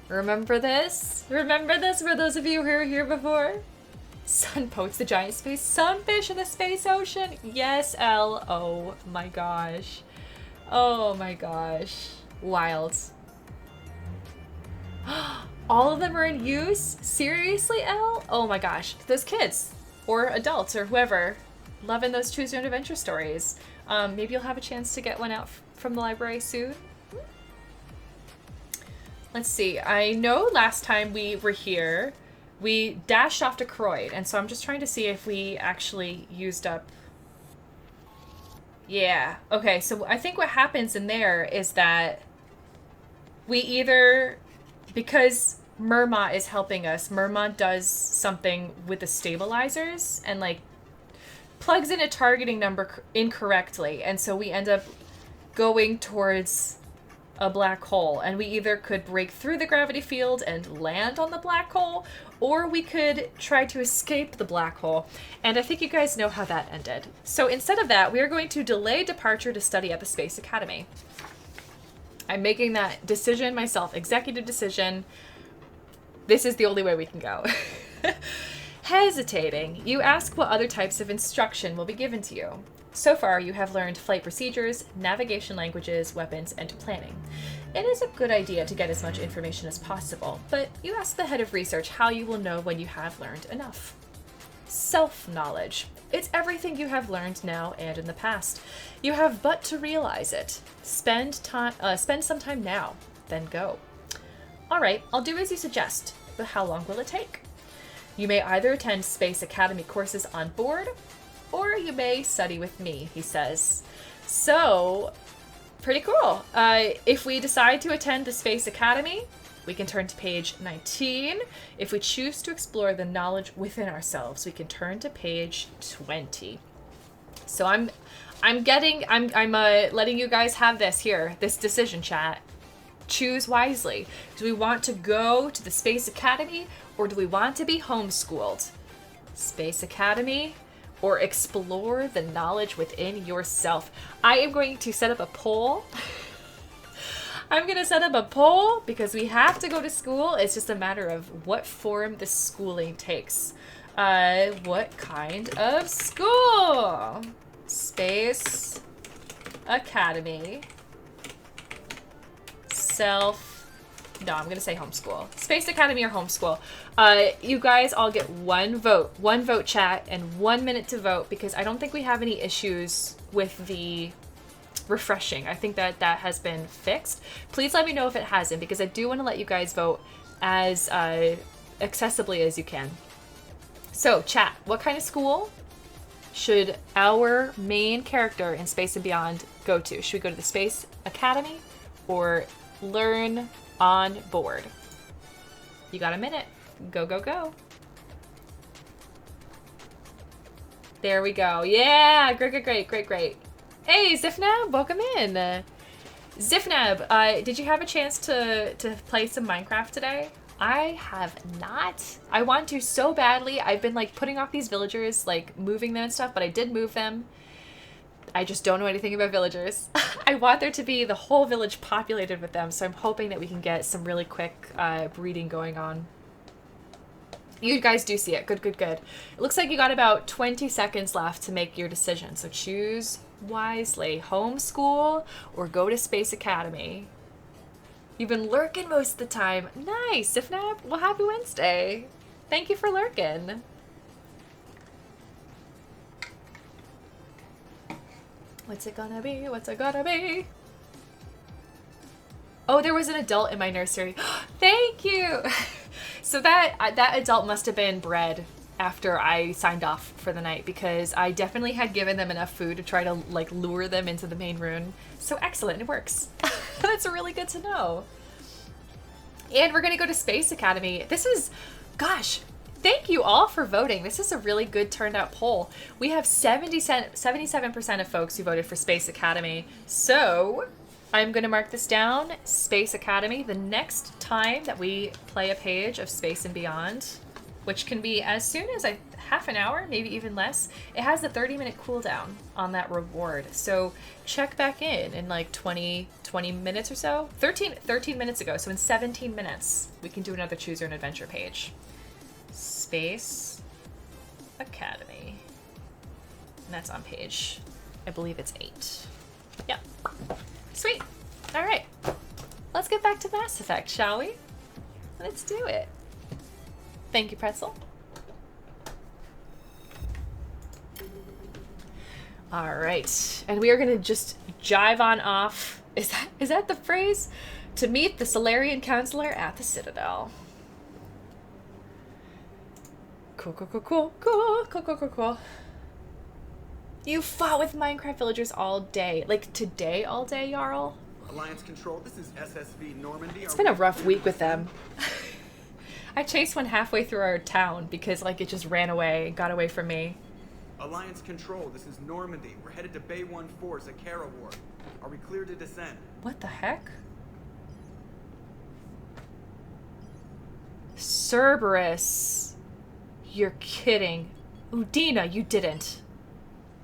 Remember this? Remember this for those of you who were here before? Sunpo, it's the giant space sunfish in the space ocean. Yes, Elle. Oh my gosh. Oh my gosh. Wild. All of them are in use? Seriously, Elle? Oh my gosh. Those kids, or adults, or whoever, loving those Choose Your Own Adventure stories. Maybe you'll have a chance to get one out from the library soon. Let's see. I know last time we were here, we dashed off to Croyd, and so I'm just trying to see if we actually used up... Yeah. Okay, so I think what happens in there is that we either... Because Murma is helping us, Murma does something with the stabilizers and, like, plugs in a targeting number incorrectly, and so we end up going towards a black hole, and we either could break through the gravity field and land on the black hole, or we could try to escape the black hole. And I think you guys know how that ended. So instead of that, we are going to delay departure to study at the Space Academy. I'm making that decision myself, executive decision. This is the only way we can go. Hesitating, you ask what other types of instruction will be given to you. So far, you have learned flight procedures, navigation languages, weapons, and planning. It is a good idea to get as much information as possible, but you ask the head of research how you will know when you have learned enough. Self-knowledge. It's everything you have learned now and in the past. You have but to realize it. Spend some time now, then go. All right, I'll do as you suggest, but how long will it take? You may either attend Space Academy courses on board, or you may study with me, he says. So, pretty cool. If we decide to attend the Space Academy, we can turn to page 19. If we choose to explore the knowledge within ourselves, we can turn to page 20. So I'm letting you guys have this here, this decision, chat. Choose wisely. Do we want to go to the Space Academy, or do we want to be homeschooled? Space Academy, or explore the knowledge within yourself? I am going to set up a poll. I'm going to set up a poll because we have to go to school. It's just a matter of what form the schooling takes. What kind of school? Space Academy. No, I'm gonna say homeschool. Space Academy or homeschool. You guys all get one vote, chat, and 1 minute to vote, because I don't think we have any issues with the refreshing. I think that has been fixed. Please let me know if it hasn't, because I do want to let you guys vote as accessibly as you can. So chat, what kind of school should our main character in Space and Beyond go to? Should we go to the Space Academy or learn on board? You got a minute. Go, go, go. There we go. Yeah, great. Hey, Zifnab, welcome in. Zifnab, did you have a chance to play some Minecraft today? I have not. I want to so badly. I've been like putting off these villagers, like moving them and stuff, but I did move them. I just don't know anything about villagers. I want there to be the whole village populated with them, so I'm hoping that we can get some really quick breeding going on. You guys do see it. Good. It looks like you got about 20 seconds left to make your decision, so choose wisely. Homeschool or go to Space Academy. You've been lurking most of the time. Nice, Sifnab. Well, happy Wednesday. Thank you for lurking. What's it gonna be? What's it gonna be? Oh, there was an adult in my nursery. Thank you. So that adult must have been bred after I signed off for the night, because I definitely had given them enough food to try to like lure them into the main rune. So excellent, it works. That's really good to know. And we're gonna go to Space Academy. This is, gosh, thank you all for voting. This is a really good turned out poll. We have 77% of folks who voted for Space Academy. So I'm gonna mark this down, Space Academy. The next time that we play a page of Space and Beyond, which can be as soon as half an hour, maybe even less, it has a 30-minute cooldown on that reward. So check back in like 20 minutes or so. 13 minutes ago, so in 17 minutes, we can do another Choose Your Own Adventure page. Space Academy. And that's on page, I believe it's 8. Yep. Sweet. All right. Let's get back to Mass Effect, shall we? Let's do it. Thank you, Pretzel. All right, and we are gonna just jive on off. Is that the phrase? To meet the Solarian Counselor at the Citadel. Cool. You fought with Minecraft villagers all day. Like today all day, Jarl? Alliance Control, this is SSV Normandy. It's been a rough week with them. I chased one halfway through our town because like it just ran away, got away from me. Alliance Control, this is Normandy. We're headed to Bay 1-4's Akara Ward. Are we clear to descend? What the heck? Cerberus. You're kidding. Udina, you didn't.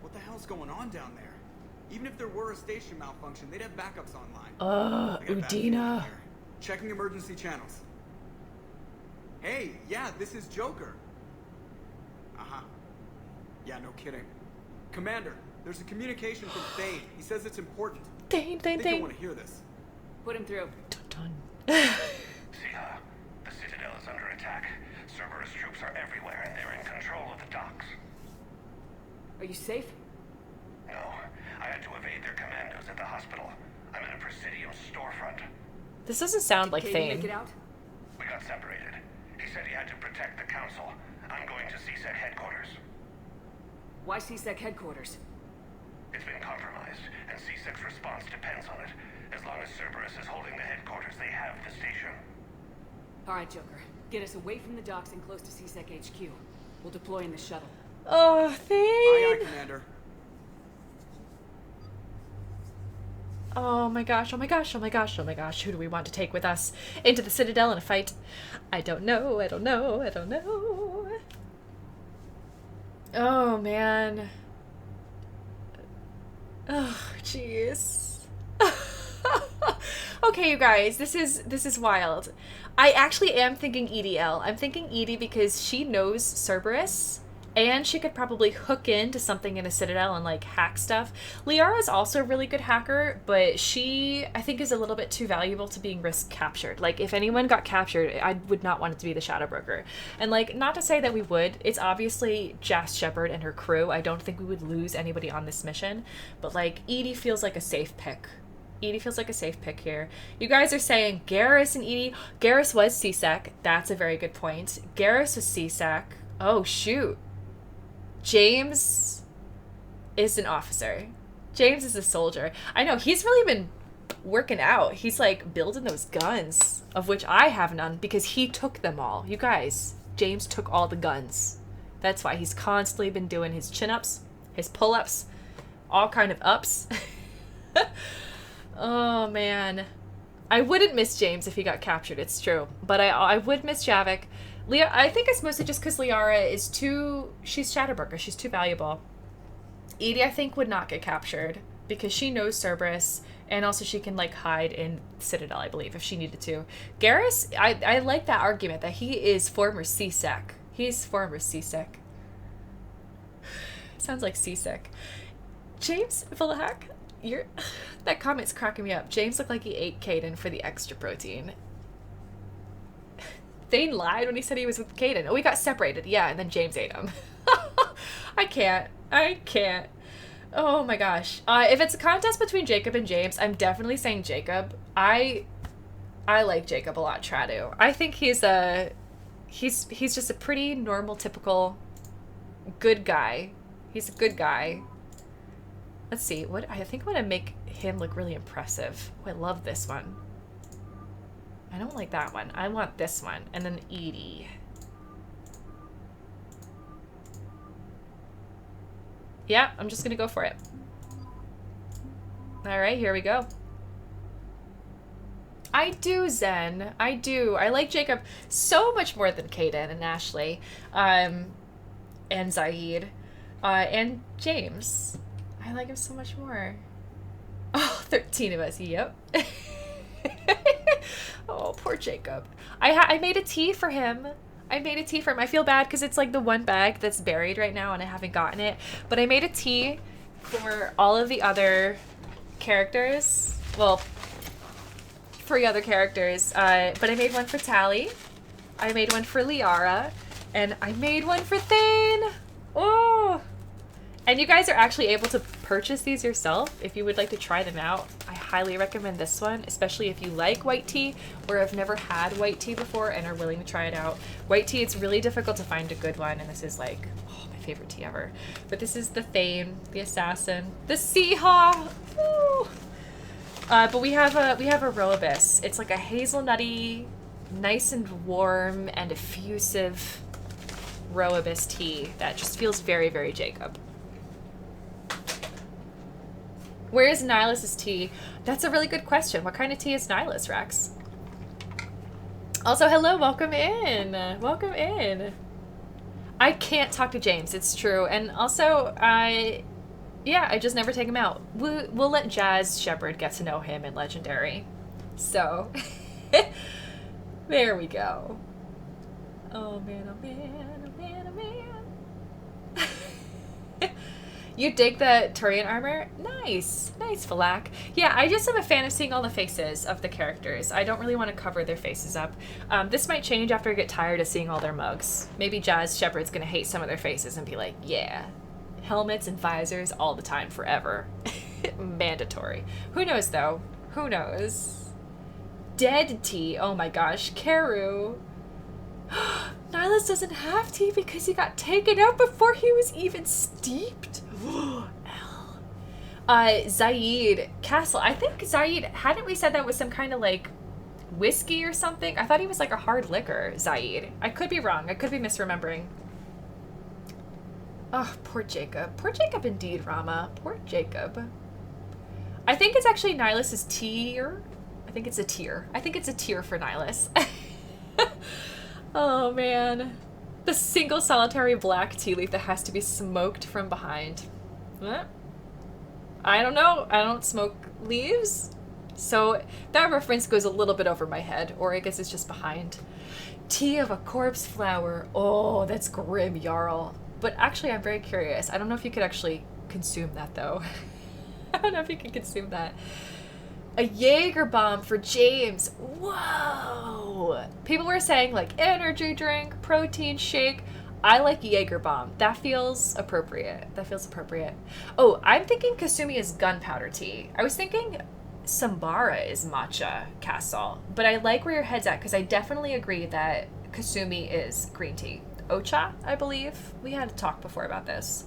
What the hell's going on down there? Even if there were a station malfunction, they'd have backups online. Udina. Checking emergency channels. Hey, yeah, this is Joker. Uh-huh. Yeah, no kidding. Commander, there's a communication from Thane. He says it's important. Thane. They don't want to hear this. Put him through. Siha, the Citadel is under attack. Cerberus troops are everywhere, and they're in control of the docks. Are you safe? No, I had to evade their commandos at the hospital. I'm in a Presidium storefront. This doesn't sound like Can Thane. you make it out? We got separated. He said he had to protect the council. I'm going to CSEC headquarters. Why CSEC headquarters? It's been compromised, and CSEC's response depends on it. As long as Cerberus is holding the headquarters, they have the station. Alright, Joker. Get us away from the docks and close to CSEC HQ. We'll deploy in the shuttle. Oh, Thane! Aye, aye, Commander. Oh my gosh, oh my gosh, oh my gosh, oh my gosh. Who do we want to take with us into the Citadel in a fight? I don't know, I don't know, I don't know. Oh, man. Oh, jeez. Okay, you guys, this is wild. I actually am thinking Edie L. I'm thinking Edie because she knows Cerberus, and she could probably hook into something in the Citadel and, like, hack stuff. Liara's also a really good hacker, but she, I think, is a little bit too valuable to being risk captured. Like, if anyone got captured, I would not want it to be the Shadow Broker. And, like, not to say that we would. It's obviously Shepard and her crew. I don't think we would lose anybody on this mission. But, like, Edie feels like a safe pick. Edie feels like a safe pick here. You guys are saying Garrus and Edie. Garrus was CSEC. That's a very good point. Garrus was CSEC. Oh, shoot. James is an officer. James is a soldier. I know, he's really been working out. He's like building those guns, of which I have none because he took them all. You guys, James took all the guns. That's why he's constantly been doing his chin-ups, his pull-ups, all kind of ups. Oh, man. I wouldn't miss James if he got captured, it's true. But I would miss Javik. I think it's mostly just because Liara is she's Shadowbroker, she's too valuable. Edie, I think, would not get captured because she knows Cerberus, and also she can, like, hide in Citadel, I believe, if she needed to. Garrus, I like that argument that he is former CSEC. He's former CSEC. Sounds like seasick. James Villahak, that comment's cracking me up. James looked like he ate Caden for the extra protein. Thane lied when he said he was with Caden. Oh, we got separated. Yeah, and then James ate him. I can't. Oh my gosh. If it's a contest between Jacob and James, I'm definitely saying Jacob. I like Jacob a lot, Tradu. I think he's just a pretty normal, typical good guy. He's a good guy. Let's see. I think I'm gonna make him look really impressive. Oh, I love this one. I don't like that one. I want this one. And then Edie. Yeah, I'm just gonna go for it. Alright, here we go. I do, Zen. I do. I like Jacob so much more than Caden and Ashley. And Zaid. And James. I like him so much more. Oh, 13 of us. Yep. Oh, poor Jacob. I made a tea for him. I feel bad because it's like the one bag that's buried right now and I haven't gotten it. But I made a tea for all of the other characters. Well, 3 other characters. But I made one for Tally. I made one for Liara. And I made one for Thane. Oh! And you guys are actually able to purchase these yourself if you would like to try them out. I highly recommend this one, especially if you like white tea or have never had white tea before and are willing to try it out. White tea, it's really difficult to find a good one, and this is like, oh, my favorite tea ever. But this is the Thane, the assassin, the Seehaw. Woo! But we have a Roebus. It's like a hazelnutty, nice and warm and effusive Roebus tea that just feels very, very Jacob. Where is Nihilus' tea? That's a really good question. What kind of tea is Nihilus, Rex? Also, hello, welcome in. Welcome in. I can't talk to James, it's true. And also, I just never take him out. We'll let Jazz Shepard get to know him in Legendary. So, there we go. Oh man, oh man, oh man, oh man. You dig the Turian armor? Nice. Nice, Falak. Yeah, I just am a fan of seeing all the faces of the characters. I don't really want to cover their faces up. This might change after I get tired of seeing all their mugs. Maybe Jazz Shepard's gonna hate some of their faces and be like, yeah, helmets and visors all the time, forever. Mandatory. Who knows, though? Who knows? Dead tea. Oh my gosh. Karu. Nihilus doesn't have tea because he got taken out before he was even steeped. Zaid Castle. I think Zaid, hadn't we said that was some kind of like whiskey or something. I thought he was like a hard liquor, Zaid. I could be wrong. I could be misremembering. Oh, poor Jacob. Poor Jacob indeed, Rama. Poor Jacob. I think it's actually Nihilus' tier. I think it's a tier. I think it's a tier for Nihilus. Oh, man. The single solitary black tea leaf that has to be smoked from behind. What? I don't know. I don't smoke leaves. So that reference goes a little bit over my head, or I guess it's just behind. Tea of a corpse flower. Oh, that's grim, Jarl. But actually, I'm very curious. I don't know if you could actually consume that, though. I don't know if you can consume that. A Jaeger bomb for James. Whoa! People were saying, like, energy drink, protein shake. I like Jaeger bomb. That feels appropriate. That feels appropriate. Oh, I'm thinking Kasumi is gunpowder tea. I was thinking Sambara is matcha castle. But I like where your head's at, because I definitely agree that Kasumi is green tea. Ocha, I believe. We had a talk before about this.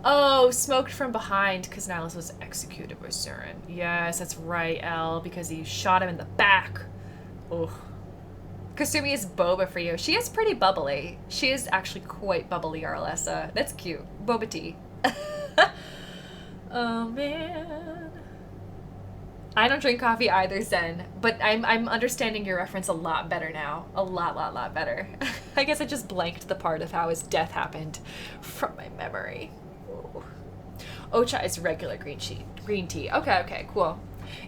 Oh, smoked from behind because Nihilus was executed by Surin. Yes, that's right, Elle, because he shot him in the back. Oh. Kasumi is boba for you. She is pretty bubbly. She is actually quite bubbly, Arlessa. That's cute. Boba tea. Oh, man. I don't drink coffee either, Zen, but I'm understanding your reference a lot better now. A lot better. I guess I just blanked the part of how his death happened from my memory. Ooh. Ocha is regular green tea. Okay, cool.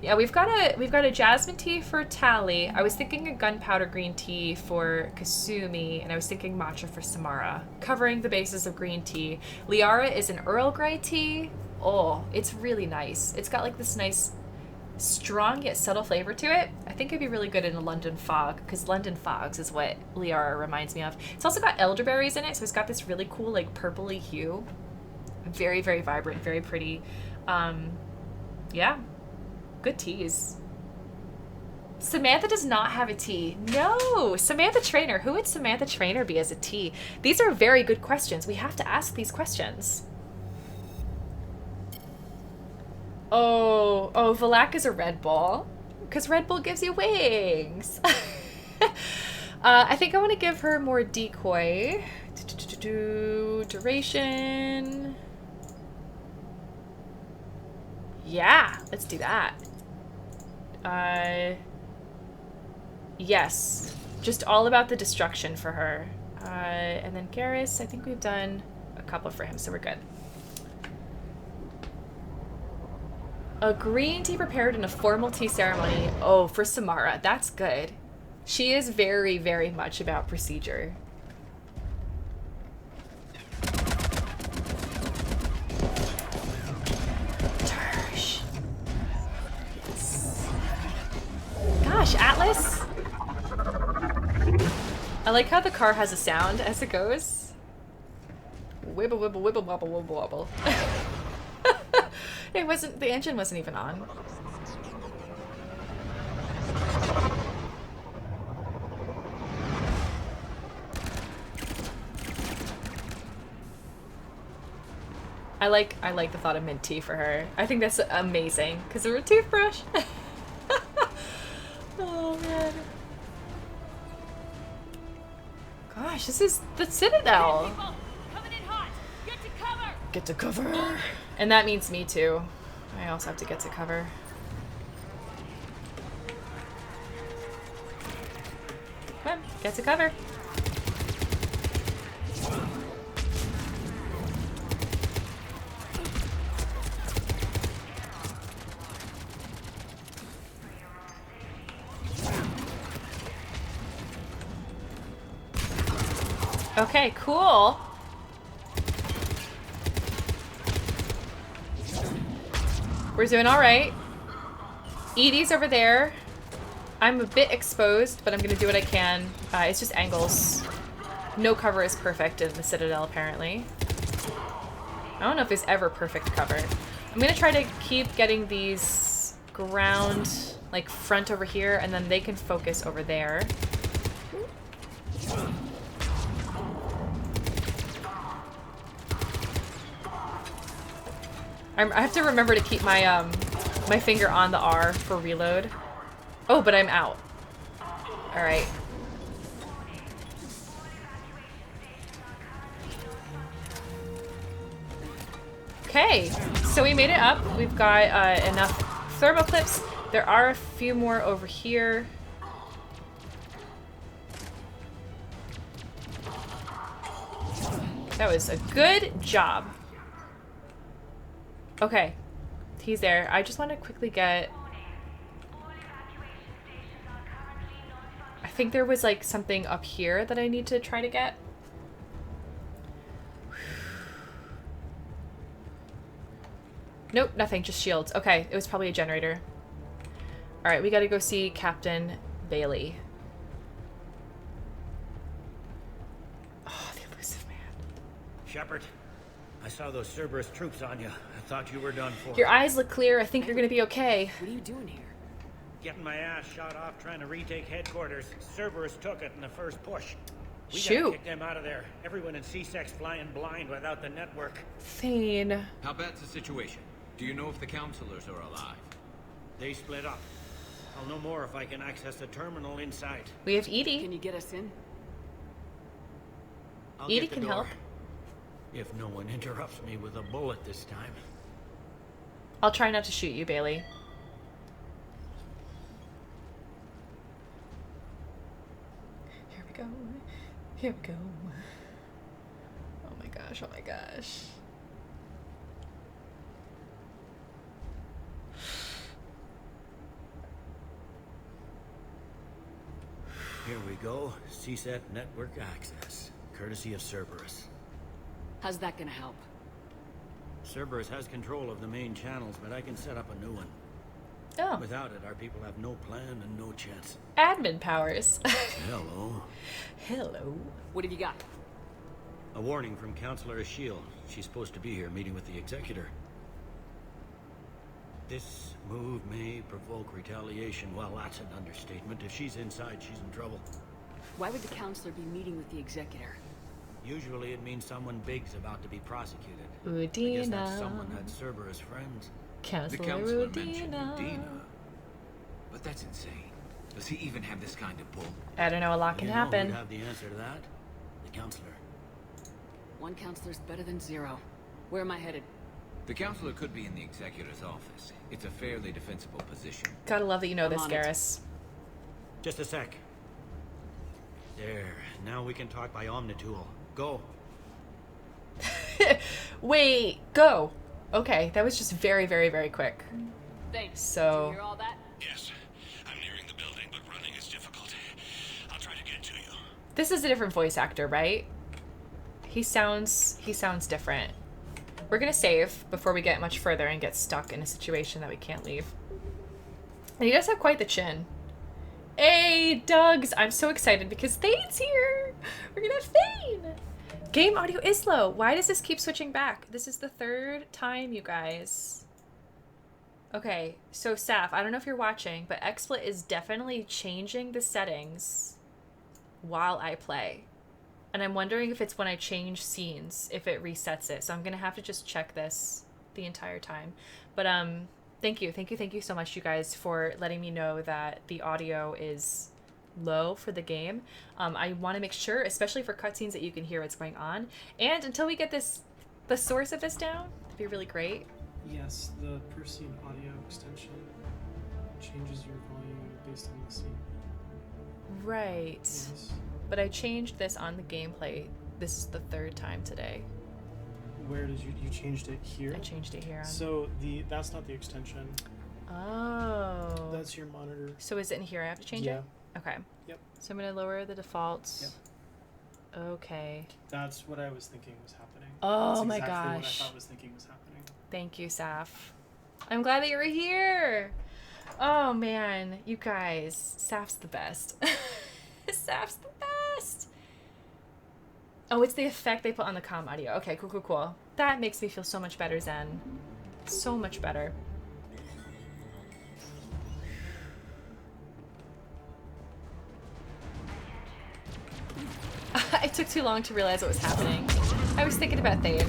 Yeah, we've got a jasmine tea for Tally. I was thinking a gunpowder green tea for Kasumi, and I was thinking matcha for Samara. Covering the bases of green tea. Liara is an Earl Grey tea. Oh, it's really nice. It's got like this nice strong yet subtle flavor to it. I think it'd be really good in a London fog, because London fogs is what Liara reminds me of. It's also got elderberries in it, so it's got this really cool like purpley hue. Very, very vibrant, very pretty. Yeah, good teas. Samantha does not have a tea. No, Samantha Trainer. Who would Samantha Trainer be as a tea? These are very good questions. We have to ask these questions. Oh, Valak is a Red Bull, because Red Bull gives you wings. I think I want to give her more decoy. Duration. Yeah, let's do that. Yes, just all about the destruction for her. And then Garrus, I think we've done a couple for him, so we're good. A green tea prepared in a formal tea ceremony. Oh, for Samara. That's good. She is very, very much about procedure. Gosh, Atlas. I like how the car has a sound as it goes. Wibble, wibble, wibble, wobble, wobble, wobble. It wasn't, the engine wasn't even on. I like the thought of mint tea for her. I think that's amazing because of her toothbrush. Oh man. Gosh, this is the Citadel. Get to cover. And that means me too. I also have to get to cover. Come on, get to cover. Okay, cool. We're doing all right. Edie's over there. I'm a bit exposed, but I'm gonna do what I can. It's just angles. No cover is perfect in the Citadel, apparently. I don't know if there's ever perfect cover. I'm gonna try to keep getting these ground, like front over here, and then they can focus over there. I have to remember to keep my my finger on the R for reload. Oh, but I'm out. Alright. Okay, so we made it up. We've got enough thermal clips. There are a few more over here. That was a good job. Okay, he's there. I just want to quickly get... I think there was like something up here that I need to try to get. Nope, nothing, just shields. Okay, it was probably a generator. Alright, we gotta go see Captain Bailey. Oh, the elusive man. Shepard, I saw those Cerberus troops on you. I thought you were done for. Your eyes look clear. I think you're gonna be okay. What are you doing here? Getting my ass shot off trying to retake headquarters. Cerberus took it in the first push. We Shoot. gotta kick them out of there. Everyone in C-Sec's flying blind without the network. Thane. How bad's the situation? Do you know if the counselors are alive? They split up. I'll know more if I can access the terminal inside. We have Edie. Can you get us in? I'll Edie get the can door. help. If no one interrupts me with a bullet this time. I'll try not to shoot you, Bailey. Here we go. Here we go. Oh my gosh, oh my gosh. Here we go. CSET network access. Courtesy of Cerberus. How's that gonna help? Cerberus has control of the main channels, but I can set up a new one. Oh. Without it, our people have no plan and no chance. Admin powers. Hello. Hello. What have you got? A warning from Counselor Shield. She's supposed to be here meeting with the Executor. This move may provoke retaliation. Well, that's an understatement. If she's inside, she's in trouble. Why would the counselor be meeting with the Executor? Usually it means someone big's about to be prosecuted. Udina. I guess that someone had Cerberus friends. The counselor mentioned Udina. But that's insane. Does he even have this kind of pull? I don't know, a lot can You happen. know who'd have the answer to that? The Counselor. One counselor's better than zero. Where am I headed? The counselor could be in the Executor's office. It's a fairly defensible position. Gotta love that you know I'm this, on it. Garrus. Just a sec. There. Now we can talk by Omnitool. Go. Wait, go. Okay, that was just very, very, very quick. Thanks. So- Did you hear all that? Yes, I'm nearing the building, but running is difficult. I'll try to get to you. This is a different voice actor, right? He sounds different. We're gonna save before we get much further and get stuck in a situation that we can't leave. And he does have quite the chin. Hey, Dougs! I'm so excited because Thane's here! We're gonna have Thane! Game audio is low. Why does this keep switching back? This is the third time, you guys. Okay, so Saf, I don't know if you're watching, but XSplit is definitely changing the settings while I play. And I'm wondering if it's when I change scenes, if it resets it. So I'm gonna have to just check this the entire time. But thank you so much, you guys, for letting me know that the audio is low for the game. I want to make sure, especially for cutscenes, that you can hear what's going on. And until we get the source of this down, it'd be really great. Yes, the per scene audio extension changes your volume based on the scene. Right. Yes. But I changed this on the gameplay. This is the third time today. Where did you changed it here? I changed it here. So that's not the extension. Oh. That's your monitor. So is it in here? I have to change it? Okay. Yep. So I'm going to lower the defaults. Yep. Okay. That's what I was thinking was happening. Oh That's my exactly gosh. what I thought was thinking was happening. Thank you, Saf. I'm glad that you were here. Oh man, you guys, Saf's the best. Saf's the best. Oh, it's the effect they put on the comm audio. Okay, cool. That makes me feel so much better, Zen. So much better. It took too long to realize what was happening. I was thinking about Thane.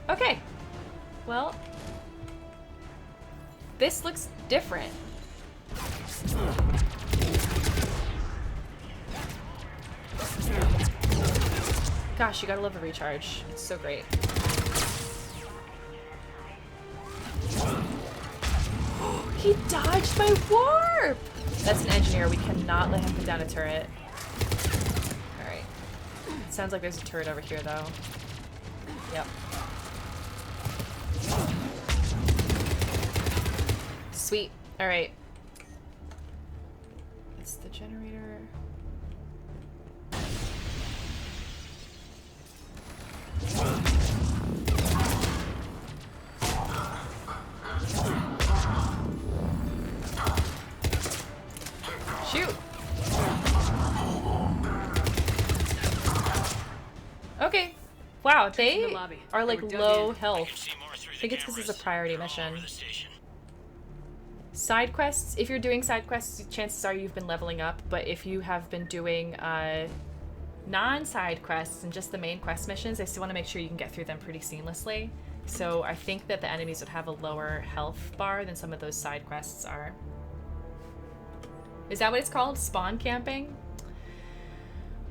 Okay. Well, this looks different. Gosh, you gotta love the recharge. It's so great. He dodged my warp! That's an engineer. We cannot let him put down a turret. Alright. Sounds like there's a turret over here, though. Yep. Sweet. Alright. It's the generator. Shoot! Okay. Wow, they are like low health. I think it's because it's a priority mission. Side quests, if you're doing side quests, chances are you've been leveling up, but if you have been doing non-side quests and just the main quest missions, I still want to make sure you can get through them pretty seamlessly. So I think that the enemies would have a lower health bar than some of those side quests are. Is that what it's called? Spawn camping?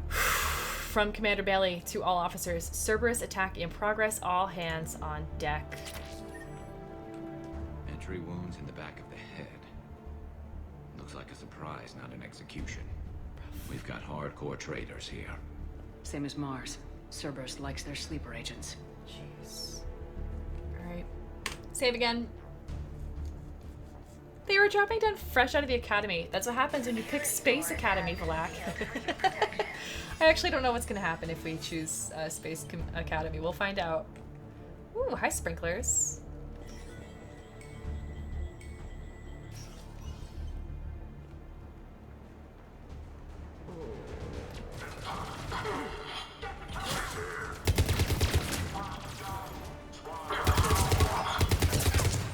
From Commander Bailey to all officers. Cerberus attack in progress. All hands on deck. Entry wounds in the back of the head. Looks like a surprise, not an execution. We've got hardcore traitors here. Same as Mars. Cerberus likes their sleeper agents. Jeez. Alright. Save again. They were dropping down fresh out of the academy. That's what happens when you pick Space Academy, Valak. I actually don't know what's gonna happen if we choose Space Academy. We'll find out. Ooh, hi sprinklers.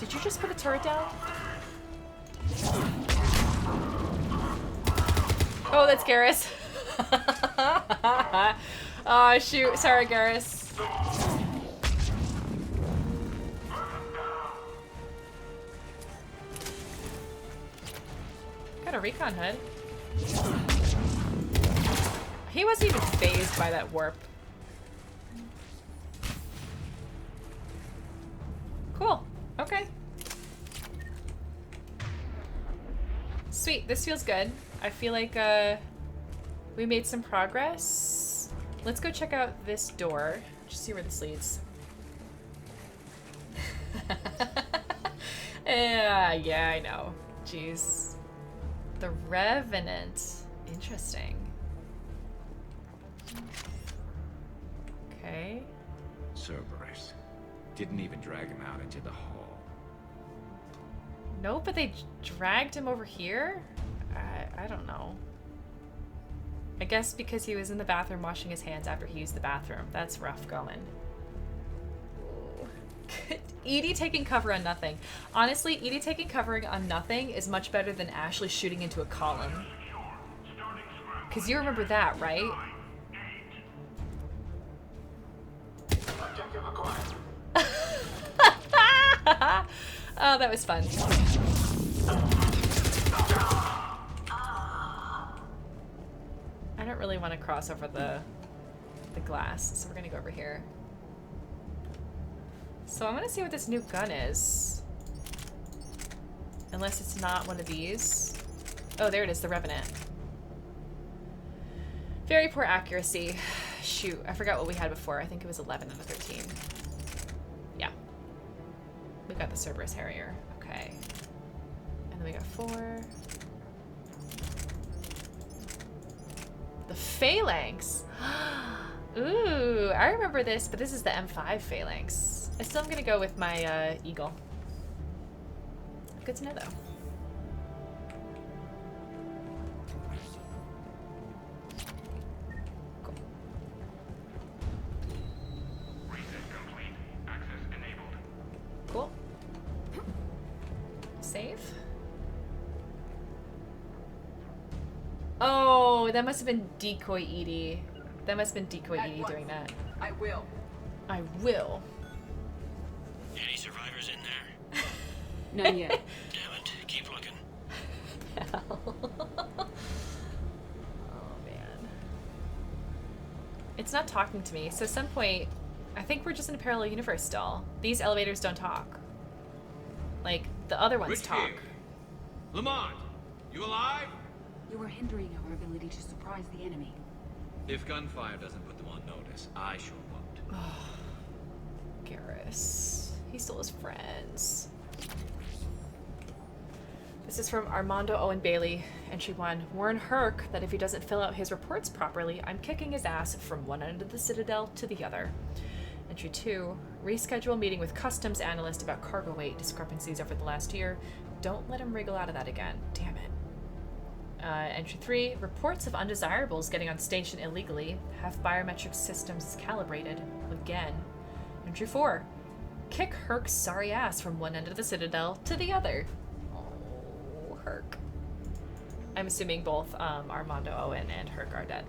Did you just put a turret down? Oh, that's Garrus. Oh, shoot. Sorry, Garrus. Got a recon HUD. He wasn't even phased by that warp. Cool. Okay. Sweet. This feels good. I feel like we made some progress. Let's go check out this door. Just see where this leads. Yeah, I know. Jeez. The Revenant. Interesting. Okay. Cerberus. Didn't even drag him out into the hall. No, but they dragged him over here? I don't know. I guess because he was in the bathroom washing his hands after he used the bathroom. That's rough going. Edie taking cover on nothing. Honestly, Edie taking cover on nothing is much better than Ashley shooting into a column. Because you remember that, right? Oh, that was fun. I don't really want to cross over the glass, so we're gonna go over here. So I'm gonna see what this new gun is. Unless it's not one of these. Oh, there it is, the Revenant. Very poor accuracy. Shoot, I forgot what we had before. I think it was 11 out of 13. Yeah. We got the Cerberus Harrier. Okay. And then we got 4. The Phalanx. Ooh, I remember this, but this is the M5 Phalanx. I still am gonna go with my Eagle. Good to know, though. Cool. Cool. Save. Oh, that must have been Decoy Edie. That must have been Decoy Edie doing that. I will. I will. Any survivors in there? None yet. Damn it, keep looking. Hell. Oh, man. It's not talking to me. So at some point, I think we're just in a parallel universe still. These elevators don't talk. Like, the other ones talk. Lamont, you alive? You are hindering our ability to surprise the enemy. If gunfire doesn't put them on notice, I sure won't. Garrus. He stole his friends. This is from Armando Owen Bailey. Entry 1. Warn Herc that if he doesn't fill out his reports properly, I'm kicking his ass from one end of the Citadel to the other. Entry 2. Reschedule meeting with customs analyst about cargo weight discrepancies over the last year. Don't let him wriggle out of that again. Damn it. Entry 3. Reports of undesirables getting on station illegally. Have biometric systems calibrated. Again. Entry 4. Kick Herc's sorry ass from one end of the Citadel to the other. Oh, Herc. I'm assuming both Armando Owen and Herc are dead.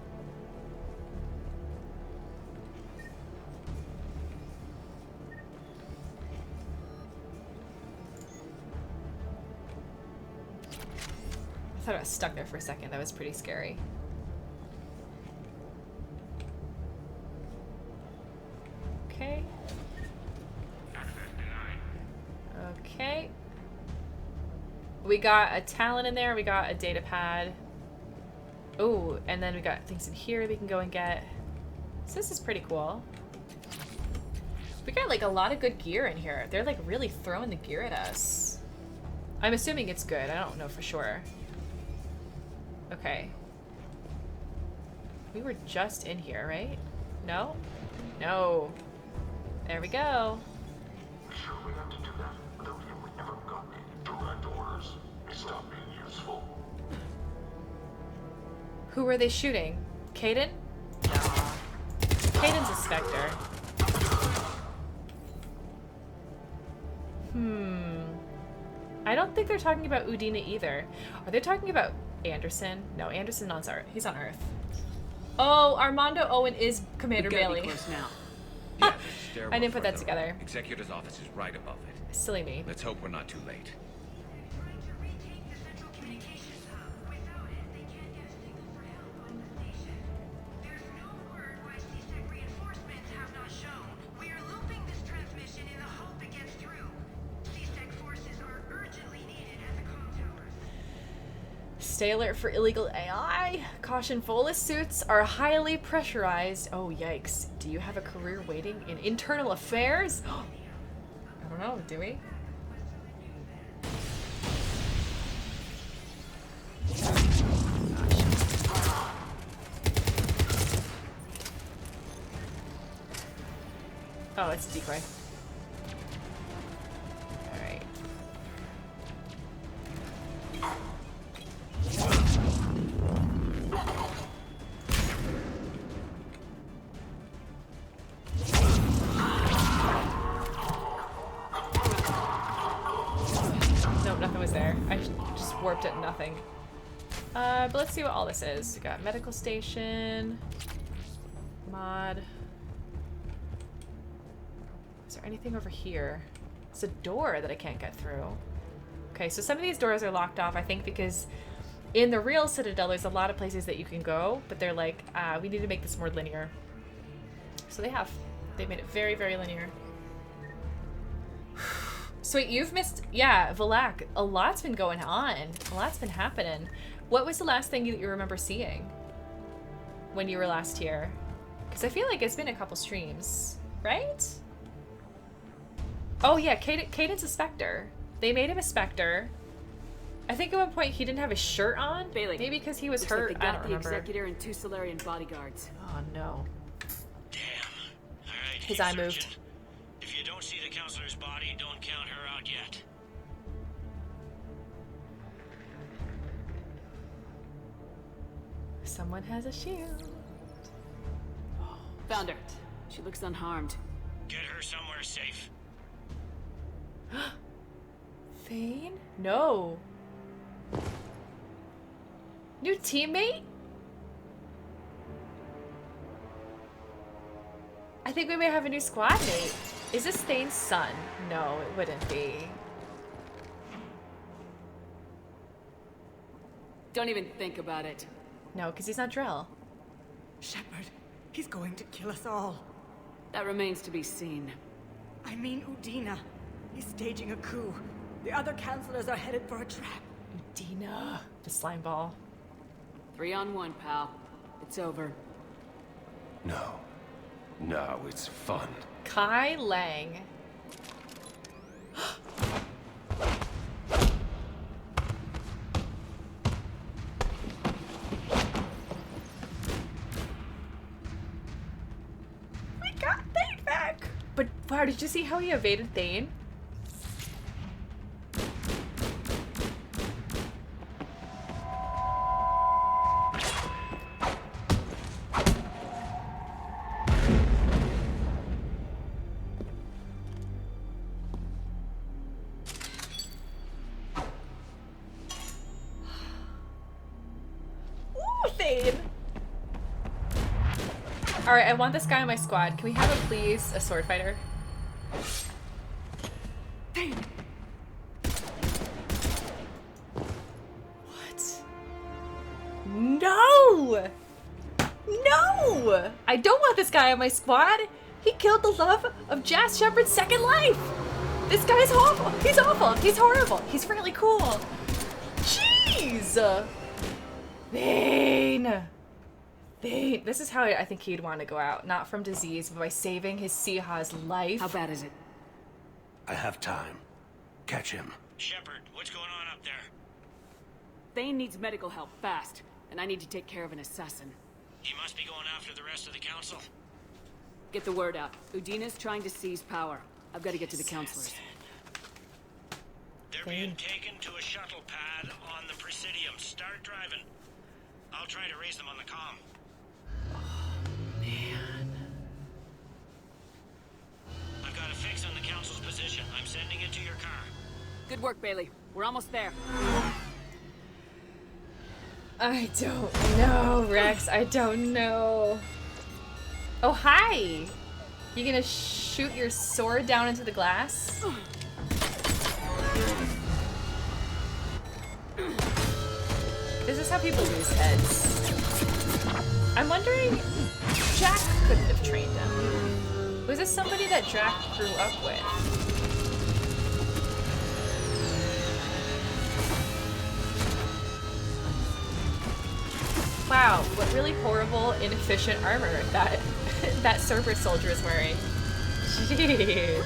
I thought I was stuck there for a second. That was pretty scary. Okay. Okay. We got a talent in there. We got a data pad. Oh, and then we got things in here we can go and get. So this is pretty cool. We got like a lot of good gear in here. They're like really throwing the gear at us. I'm assuming it's good. I don't know for sure. Okay. We were just in here, right? No? No. There we go. Sure we have to do that. Without him, we never got any direct orders. He stopped being useful. Who were they shooting? Caden? Nah. Caden's a Spectre. I don't think they're talking about Udina either. Are they talking about Anderson? No, Anderson on Earth. He's on Earth. Oh, Armando Owen is Commander Bailey. Close now. Yeah, there's a I didn't put that stairwell together. Executor's office is right above it. Silly me. Let's hope we're not too late. Stay alert for illegal AI. Caution, Volus suits are highly pressurized. Oh, yikes. Do you have a career waiting in internal affairs? I don't know, do we? Oh, it's a decoy. Alright. Nope, nothing was there. I just warped at nothing. But let's see what all this is. We got medical station, mod. Is there anything over here? It's a door that I can't get through. Okay, so some of these doors are locked off, I think, because in the real Citadel, there's a lot of places that you can go, but they're like, we need to make this more linear. So they have. They've made it very, very linear. Sweet, you've missed... Yeah, Valak, a lot's been going on. A lot's been happening. What was the last thing that you remember seeing when you were last here? Because I feel like it's been a couple streams, right? Oh yeah, Caden's a Spectre. They made him a Spectre. I think at one point he didn't have his shirt on. Bailey, maybe because he was looks hurt. Like they I got don't the remember. Executor and 2 Solarian bodyguards. Oh no. Damn. All right. His eye moved. If you don't see the counselor's body, don't count her out yet. Someone has a shield. Found her. She looks unharmed. Get her somewhere safe. Thane? No. New teammate? I think we may have a new squad mate. Is this Thane's son? No, it wouldn't be. Don't even think about it. No, because he's not Drell. Shepard, He's going to kill us all. That remains to be seen. I mean Udina. He's staging a coup. The other counselors are headed for a trap. Udina. The slime ball. 3-on-1, pal. It's over. No. No, it's fun. Kai Lang. We got Thane back! But wow, did you see how he evaded Thane? Alright, I want this guy on my squad. Can we have a please, a sword fighter? What? No! No! I don't want this guy on my squad! He killed the love of Shepard's second life! This guy's awful! He's awful! He's horrible! He's really cool! Jeez! Thane! This is how I think he'd want to go out. Not from disease, but by saving his Siha's life. How bad is it? I have time. Catch him. Shepard, what's going on up there? Thane needs medical help, fast. And I need to take care of an assassin. He must be going after the rest of the council. Get the word out. Udina's trying to seize power. I've got to get to the counselors. They're being taken to a shuttle pad on the Presidium. Start driving. I'll try to raise them on the comm. Man. I've got a fix on the council's position. I'm sending it to your car. Good work, Bailey. We're almost there. I don't know, Rex. I don't know. Oh, hi! You gonna shoot your sword down into the glass? This is how people lose heads. I'm wondering, Jack couldn't have trained him. Was this somebody that Jack grew up with? Wow, what really horrible, inefficient armor that that Cerberus soldier is wearing. Jeez.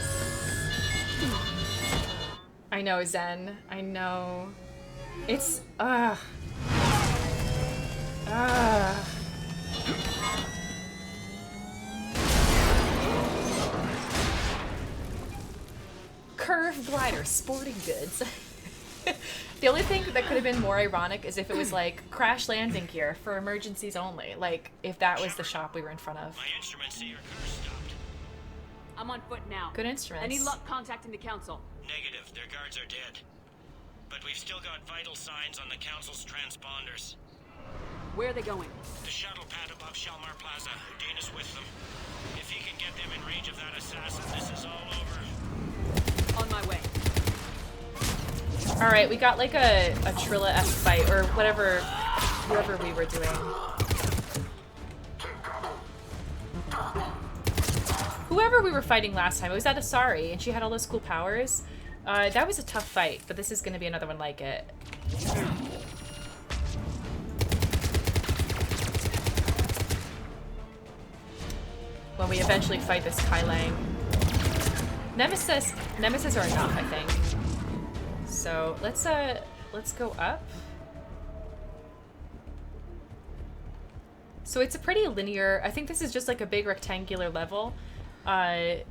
I know, Zen. I know. It's Curved glider, sporting goods. The only thing that could have been more ironic is if it was like crash landing gear for emergencies only. Like if that was the shop we were in front of. My instruments say your car stopped. I'm on foot now. Good instruments. I need luck contacting the council. Negative. Their guards are dead. But we've still got vital signs on the council's transponders. Where are they going? The shuttle pad above Shalmar Plaza. Udina's with them. If he can get them in range of that assassin, this is all over. On my way. Alright, we got like a Trilla-esque fight, or whoever we were doing. Whoever we were fighting last time, it was at Asari, and she had all those cool powers. That was a tough fight, but this is going to be another one like it. When we eventually fight this Kai Lang. Nemesis are enough, I think. So let's go up. So it's a pretty linear. I think this is just like a big rectangular level. Like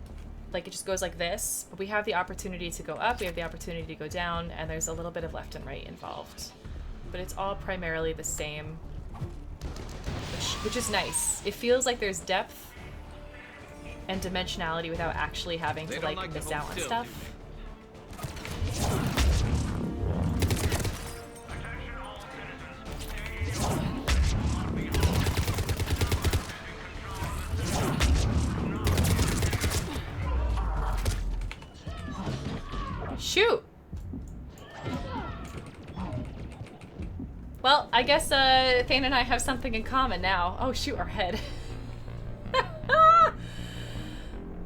it just goes like this, but we have the opportunity to go up, we have the opportunity to go down, and there's a little bit of left and right involved. But it's all primarily the same, which is nice. It feels like there's depth and dimensionality without actually having to like miss out on stuff. Shoot! Well, I guess Thane and I have something in common now. Oh shoot, our head.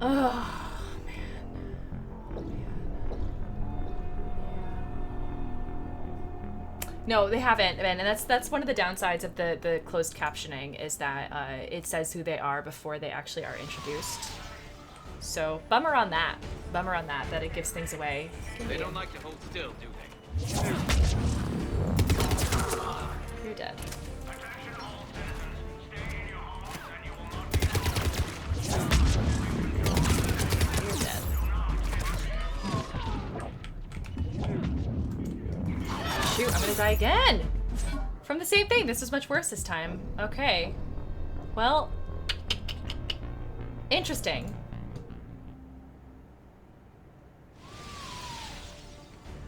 Oh, no, they haven't, and that's one of the downsides of the closed captioning is that it says who they are before they actually are introduced. So bummer on that. Bummer on that it gives things away. They don't like to hold still, do they? You're dead. You're dead. Shoot, I'm gonna die again! From the same thing. This was much worse this time. Okay. Well, interesting.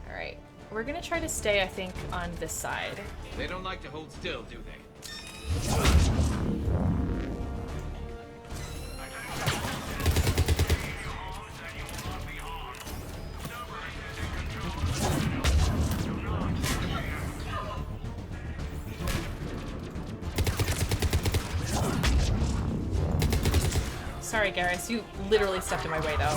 Alright. We're gonna try to stay, I think, on this side. They don't like to hold still, do they? Sorry, Garrus. You literally stepped in my way, though.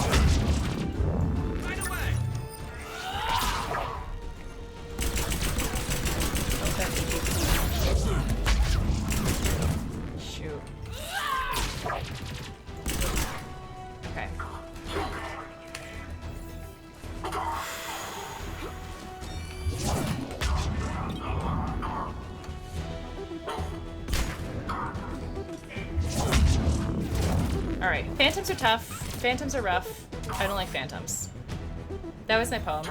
Shoot. Okay. Alright, phantoms are tough. Phantoms are rough. I don't like phantoms. That was my poem.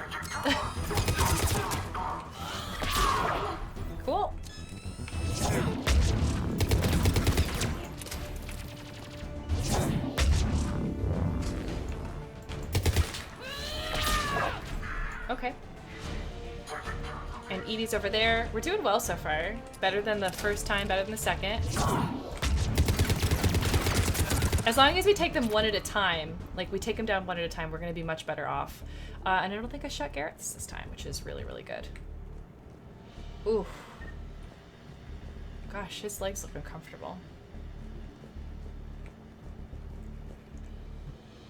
Cool. Okay. And Edie's over there. We're doing well so far. Better than the first time, better than the second. As long as we take them one at a time, like we take them down one at a time, we're going to be much better off. And I don't think I shot Garrus this time, which is really, really good. Ooh. Gosh, his legs look uncomfortable.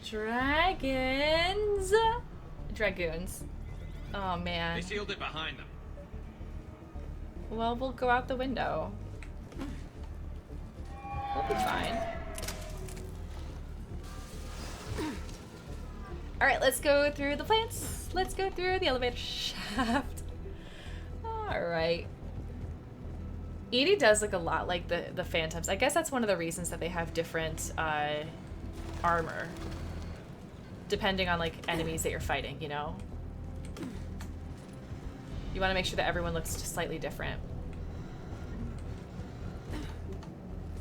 Dragons! Dragoons. Oh, man. They sealed it behind them. Well, we'll go out the window. We'll be fine. Alright, let's go through the plants. Let's go through the elevator shaft. Alright. Edie does look a lot like the Phantoms. I guess that's one of the reasons that they have different armor. Depending on, like, enemies that you're fighting, you know? You want to make sure that everyone looks just slightly different.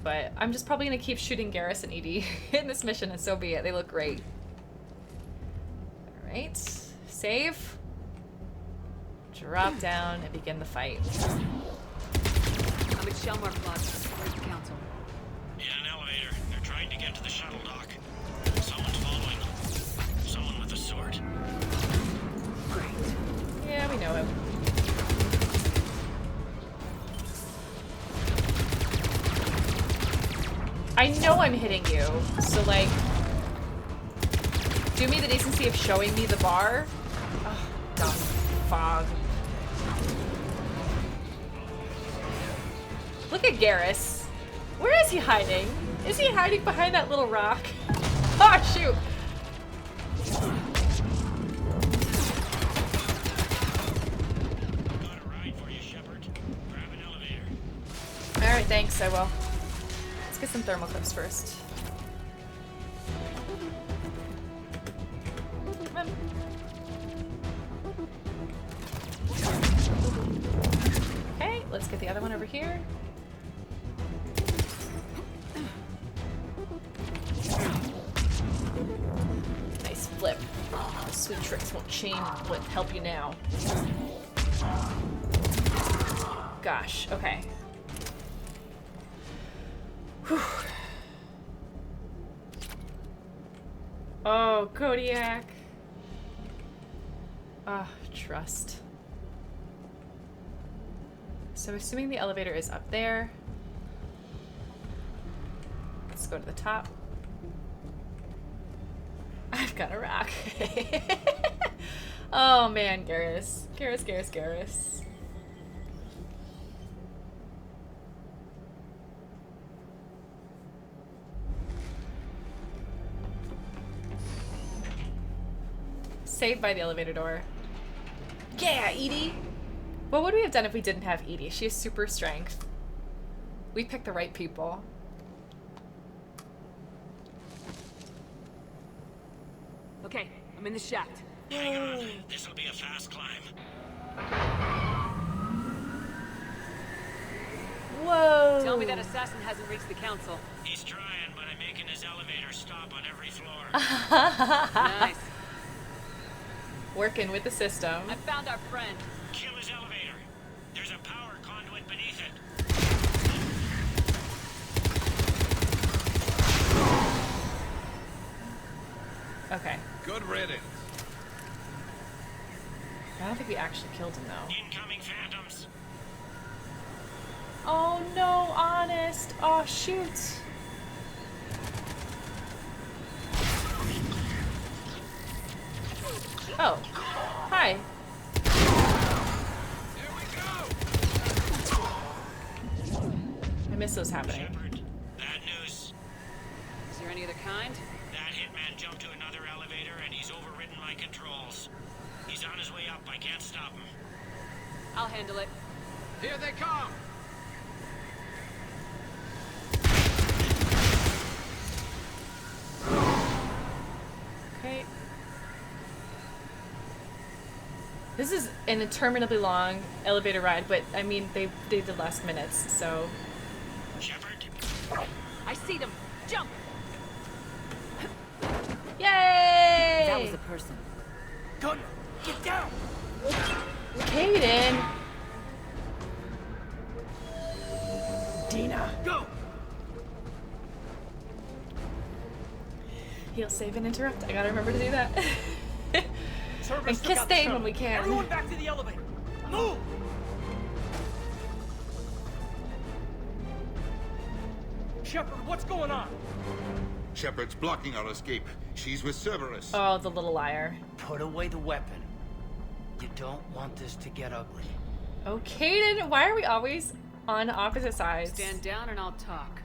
But I'm just probably going to keep shooting Garrus and Edie in this mission, and so be it. They look great. Alright. Save. Drop down and begin the fight. I'm at Shelmar Plaza. Where's the council? In an elevator. They're trying to get to the shuttle dock. Someone's following them. Someone with a sword. Great. Yeah, we know him. I know I'm hitting you, so like, do me the decency of showing me the bar. Oh, dumb fog. Look at Garrus. Where is he hiding? Is he hiding behind that little rock? Oh, shoot. Got a ride for you, Shepard. Grab an elevator. Alright, thanks, I will. Let's get some thermal clips first. Come on. Okay, let's get the other one over here. Nice flip. Sweet tricks won't help you now. Gosh, okay. Whew. Oh, Kodiak. Ah, trust. So assuming the elevator is up there. Let's go to the top. gonna rock. Oh man, Garrus. Garrus. Saved by the elevator door. Yeah, Edie! What would we have done if we didn't have Edie? She has super strength. We picked the right people. Okay, I'm in the shaft. Hang on. This'll be a fast climb. Whoa! Tell me that assassin hasn't reached the council. He's trying, but I'm making his elevator stop on every floor. Nice. Working with the system. I found our friend. Kill his elevator. There's a power conduit beneath it. Okay. Good riddance. I don't think we actually killed him though. Incoming phantoms. Oh no, honest. Oh shoot. Oh. Hi. There we go. I miss those happening. Shepard, bad news. Is there any other kind? That hitman jumped to another elevator and he's overridden my controls. He's on his way up. I can't stop him. I'll handle it. Here they come! Okay. This is an interminably long elevator ride, but I mean, they did last minutes, so. Shepard? I see them! Jump! Yay! That was a person. Gunner, get down! Caden! Dina, go! He'll save and interrupt. I gotta remember to do that. Cerberus And kiss took out the Thane shuttle. when we can. Everyone back to the elevator! Move! Shepard, what's going on? Shepard's blocking our escape. She's with Cerberus. Oh, the little liar. Put away the weapon. You don't want this to get ugly. Oh, Caden, why are we always on opposite sides? Stand down and I'll talk.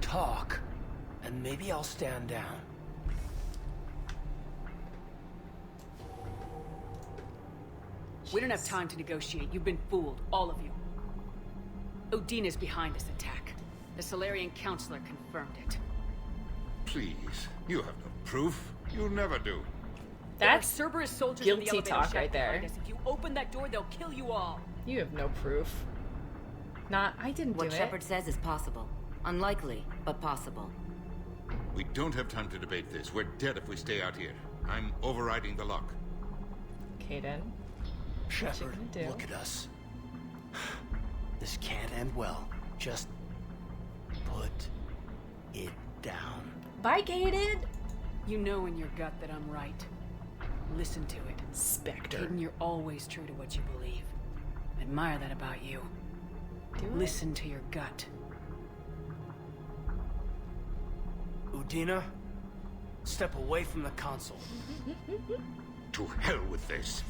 Talk, and maybe I'll stand down. We don't have time to negotiate. You've been fooled, all of you. Udina's behind this attack. The Solarian Counselor confirmed it. Please, you have no proof. You never do. That's there are Cerberus soldiers guilty in the elevator talk shaft right there. behind us. If you open that door, they'll kill you all. You have no proof. I didn't do What it. Shepard says is possible. Unlikely, but possible. We don't have time to debate this. We're dead if we stay out here. I'm overriding the lock. Caden. Shepard, do? look at us. This can't end well. Just put it down. Bye, Caden. You know in your gut that I'm right. Listen to it. Spectre. Caden, you're always true to what you believe. I admire that about you. Listen to your gut. Udina, step away from the console. To hell with this.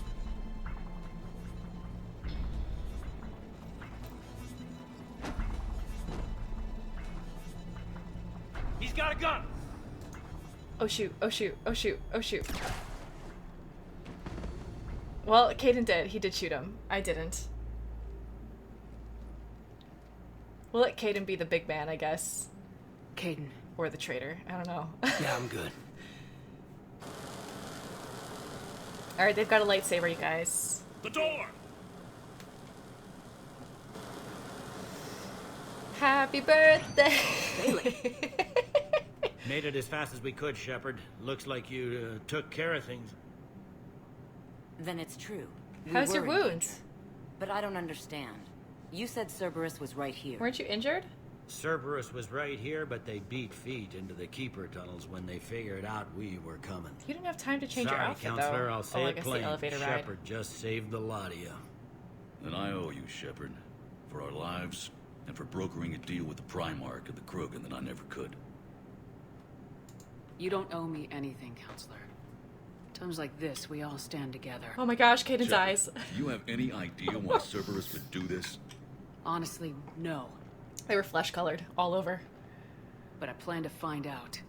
He's got a gun! Oh shoot, oh shoot, oh shoot, oh shoot. Well, Caden did. He did shoot him. I didn't. We'll let Caden be the big man, I guess. Caden. Or the traitor. I don't know. Yeah, I'm good. Alright, they've got a lightsaber, you guys. The door! Happy birthday! Made it as fast as we could, Shepard. Looks like you took care of things. Then it's true. We How's your were in wounds? danger. But I don't understand. You said Cerberus was right here. Weren't you injured? Cerberus was right here, but they beat feet into the Keeper tunnels when they figured out we were coming. You didn't have time to change Sorry, your outfit, Counselor, though. I'll say I it guess plain. the elevator ride. Shepard just saved the lot of you. Then I owe you, Shepard. For our lives, and for brokering a deal with the Primarch of the Krogan that I never could. You don't owe me anything, Counselor. Times like this, we all stand together. Oh my gosh, Caden's eyes. Do you have any idea why Cerberus would do this? Honestly, no. They were flesh-colored all over. But I plan to find out.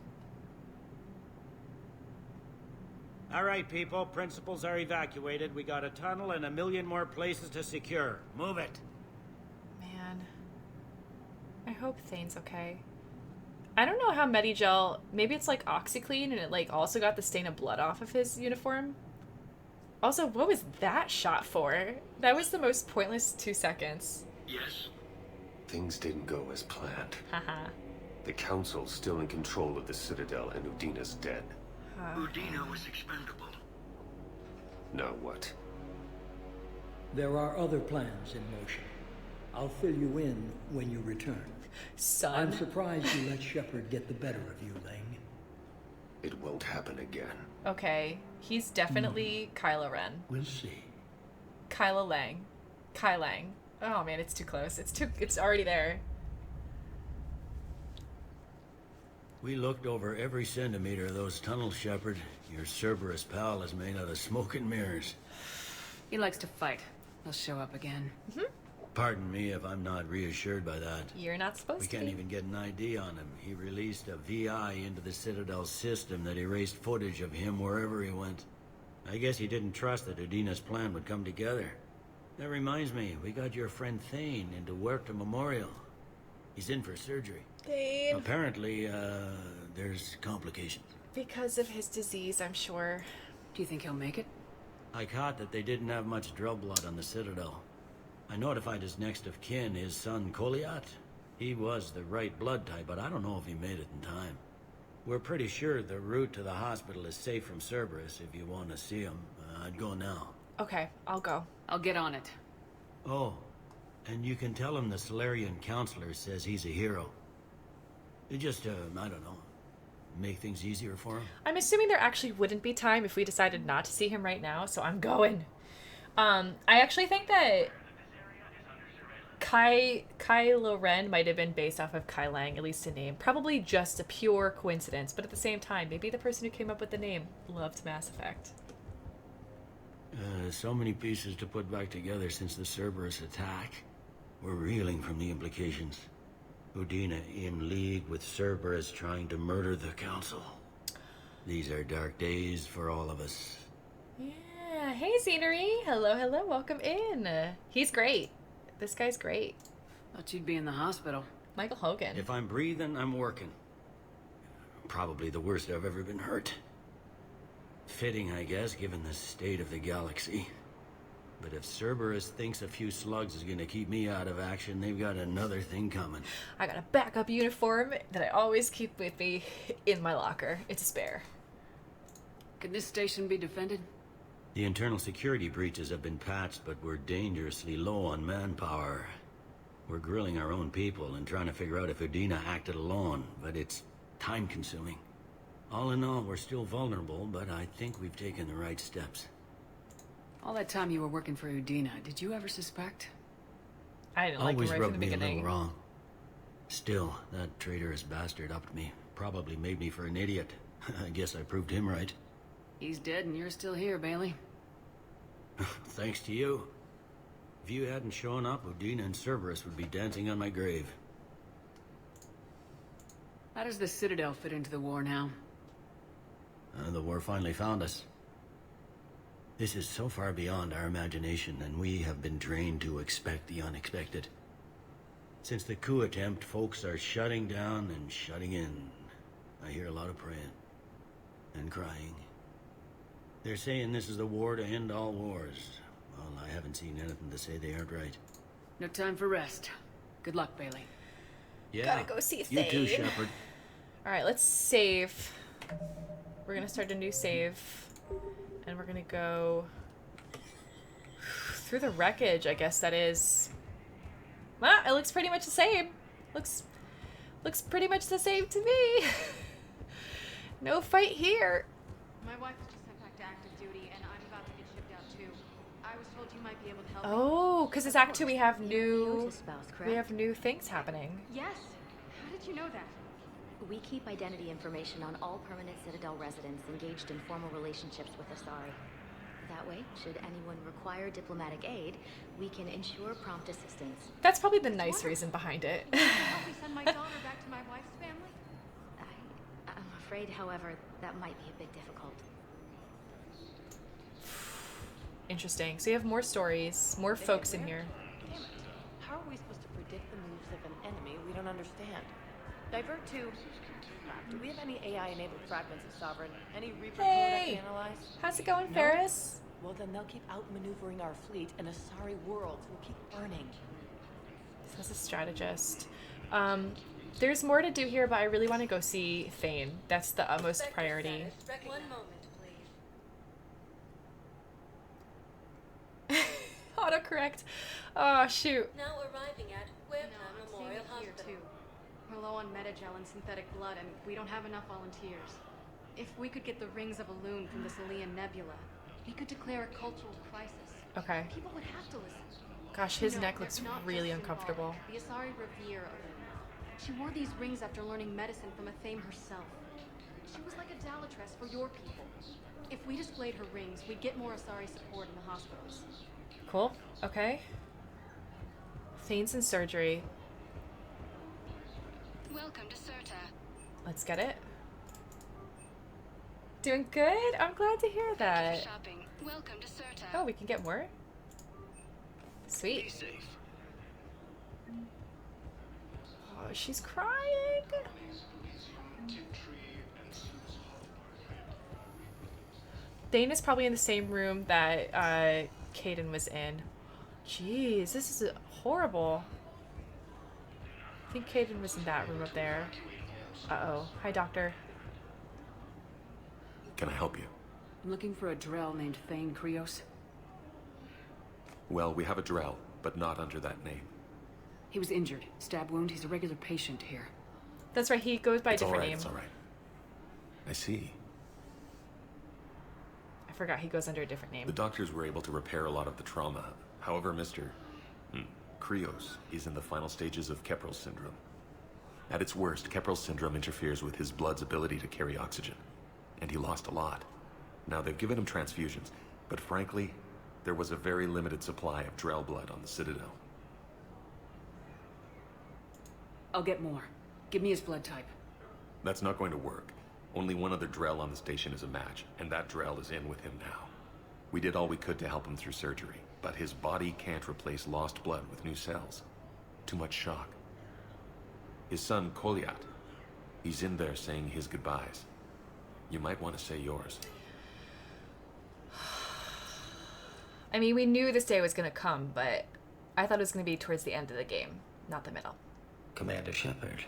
All right, people. Principals are evacuated. We got a tunnel and 1 million more places to secure. Move it. Man. I hope Thane's okay. I don't know how Medigel... Maybe it's like OxyClean and it like also got the stain of blood off of his uniform. Also, what was that shot for? That was the most pointless 2 seconds. Yes? Things didn't go as planned. Haha. The Council's still in control of the Citadel and Udina's dead. Udina was expendable. Now what? There are other plans in motion. I'll fill you in when you return. Son. I'm surprised you let Shepard get the better of you, Lane. It won't happen again. Okay. He's definitely Kylo Ren. We'll see. Kylo Lang. Kai Lang. Oh man, it's too close. It's already there. We looked over every centimeter of those tunnels, Shepard. Your Cerberus pal is made out of smoke and mirrors. He likes to fight. He'll show up again. Pardon me if I'm not reassured by that. You're not supposed We to can't be. even get an ID on him. He released a VI into the Citadel system that erased footage of him wherever he went. I guess he didn't trust that Udina's plan would come together. That reminds me, we got your friend Thane into Huerta Memorial. He's in for surgery. Thane. Apparently, there's complications. Because of his disease, I'm sure. Do you think he'll make it? I caught that they didn't have much drug blood on the Citadel. I notified his next of kin, his son Koliat. He was the right blood type, but I don't know if he made it in time. We're pretty sure the route to the hospital is safe from Cerberus if you want to see him. I'd go now. Okay, I'll go. I'll get on it. Oh, and you can tell him the Solarian counselor says he's a hero. It just, I don't know, make things easier for him. I'm assuming there actually wouldn't be time if we decided not to see him right now, so I'm going. I actually think that Kylo Ren might have been based off of Kai Lang, at least in name. Probably just a pure coincidence, but at the same time, maybe the person who came up with the name loved Mass Effect. So many pieces to put back together since the Cerberus attack. We're reeling from the implications. Udina in league with Cerberus trying to murder the Council. These are dark days for all of us. Yeah, hey Scenery. Hello, hello, welcome in. He's great. This guy's great. Thought you'd be in the hospital. Michael Hogan. If I'm breathing, I'm working. Probably the worst I've ever been hurt. Fitting, I guess, given the state of the galaxy. But if Cerberus thinks a few slugs is gonna keep me out of action, they've got another thing coming. I got a backup uniform that I always keep with me in my locker. It's a spare. Can this station be defended? The internal security breaches have been patched, but we're dangerously low on manpower. We're grilling our own people and trying to figure out if Udina acted alone, but it's time-consuming. All in all, we're still vulnerable, but I think we've taken the right steps. All that time you were working for Udina, did you ever suspect? I didn't like him Always right from rubbed the me a beginning. little wrong. Still, that traitorous bastard upped me. Probably made me for an idiot. I guess I proved him right. He's dead and you're still here, Bailey. Thanks to you. If you hadn't shown up, Udina and Cerberus would be dancing on my grave. How does the Citadel fit into the war now? The war finally found us. This is so far beyond our imagination, and we have been trained to expect the unexpected. Since the coup attempt, folks are shutting down and shutting in. I hear a lot of praying. And crying. They're saying this is the war to end all wars. Well, I haven't seen anything to say they aren't right. No time for rest. Good luck, Bailey. Yeah, Gotta go see you too, Thane. Shepard. Alright, let's save. We're gonna start a new save. And we're gonna go through the wreckage, I guess that is. Well, it looks pretty much the same. Looks pretty much the same to me. No fight here. My wife was just sent back to active duty, and I'm about to get shipped out too. I was told you might be able to help me. Oh, because it's Act 2 we have new spouse, correct? things happening. Yes. How did you know that? We keep identity information on all permanent Citadel residents engaged in formal relationships with Asari. That way, should anyone require diplomatic aid, we can ensure prompt assistance. That's probably the nice reason behind it. Help me send my daughter back to my wife's family? I'm afraid, however, that might be a bit difficult. Interesting. So you have more stories, more folks in here. Damn it. How are we supposed to predict the moves of an enemy we don't understand? Divert to... do we have any AI-enabled fragments of Sovereign? Any Reaper code I can analyze? How's it going, No? Ferris? Well, then they'll keep outmaneuvering our fleet, and Asari worlds will keep burning. This is a strategist. There's more to do here, but I really want to go see Thane. That's the utmost priority. One moment, please. Autocorrect. Oh, shoot. Now arriving at Webber Memorial Here Hospital. too. We're low on metagel and synthetic blood, and we don't have enough volunteers. If we could get the rings of Elune from this Alien nebula, we could declare a cultural crisis. Okay. People would have to listen. Gosh, his You know, neck looks they're not really just uncomfortable. symbolic. The Asari revere Elune. She wore these rings after learning medicine from a Thane herself. She was like a Dalatress for your people. If we displayed her rings, we'd get more Asari support in the hospitals. Cool. Okay. Thane's in surgery. Welcome to Certa. Let's get it. Doing good? I'm glad to hear that. Shopping. Welcome to Certa. Oh, we can get more? Sweet. Oh, she's crying. Thane is probably in the same room that Caden was in. Jeez, this is horrible. I think Caden was in that room up there. Uh-oh. Hi, Doctor. Can I help you? I'm looking for a Drell named Thane Krios. Well, we have a Drell, but not under that name. He was injured. Stab wound. He's a regular patient here. That's right, he goes by a It's different all right, name. it's all right. I see. I forgot he goes under a different name. The doctors were able to repair a lot of the trauma. However, Mr. Krios is in the final stages of Keprel's syndrome. At its worst, Keprel's syndrome interferes with his blood's ability to carry oxygen, and he lost a lot. Now, they've given him transfusions, but frankly, there was a very limited supply of Drell blood on the Citadel. I'll get more. Give me his blood type. That's not going to work. Only one other Drell on the station is a match, and that Drell is in with him now. We did all we could to help him through surgery, but his body can't replace lost blood with new cells. Too much shock. His son, Koliat, he's in there saying his goodbyes. You might want to say yours. I mean, we knew this day was going to come, but I thought it was going to be towards the end of the game, not the middle. Commander Shepard,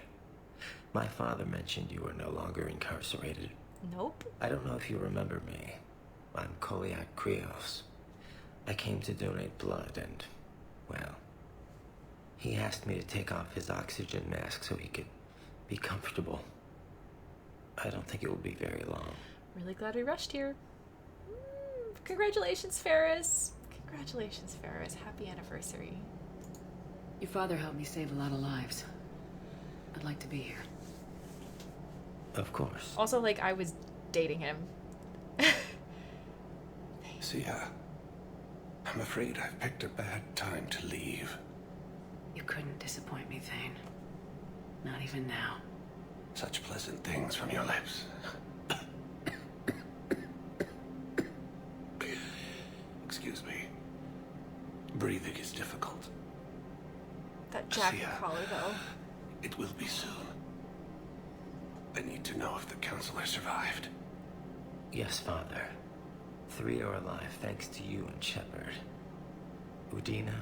my father mentioned you were no longer incarcerated. Nope. I don't know if you remember me. I'm Koliak Krios. I came to donate blood and, well, he asked me to take off his oxygen mask so he could be comfortable. I don't think it will be very long. Really glad we rushed here. Congratulations, Ferris. Congratulations, Ferris. Happy anniversary. Your father helped me save a lot of lives. I'd like to be here. Of course. Also, like, I was dating him. See, I'm afraid I've picked a bad time to leave. You couldn't disappoint me, Thane. Not even now. Such pleasant things from your lips. Excuse me. Breathing is difficult. That jacket collar, though. It will be soon. I need to know if the counselor survived. Yes, Father. 3 are alive thanks to you and Shepard. Udina,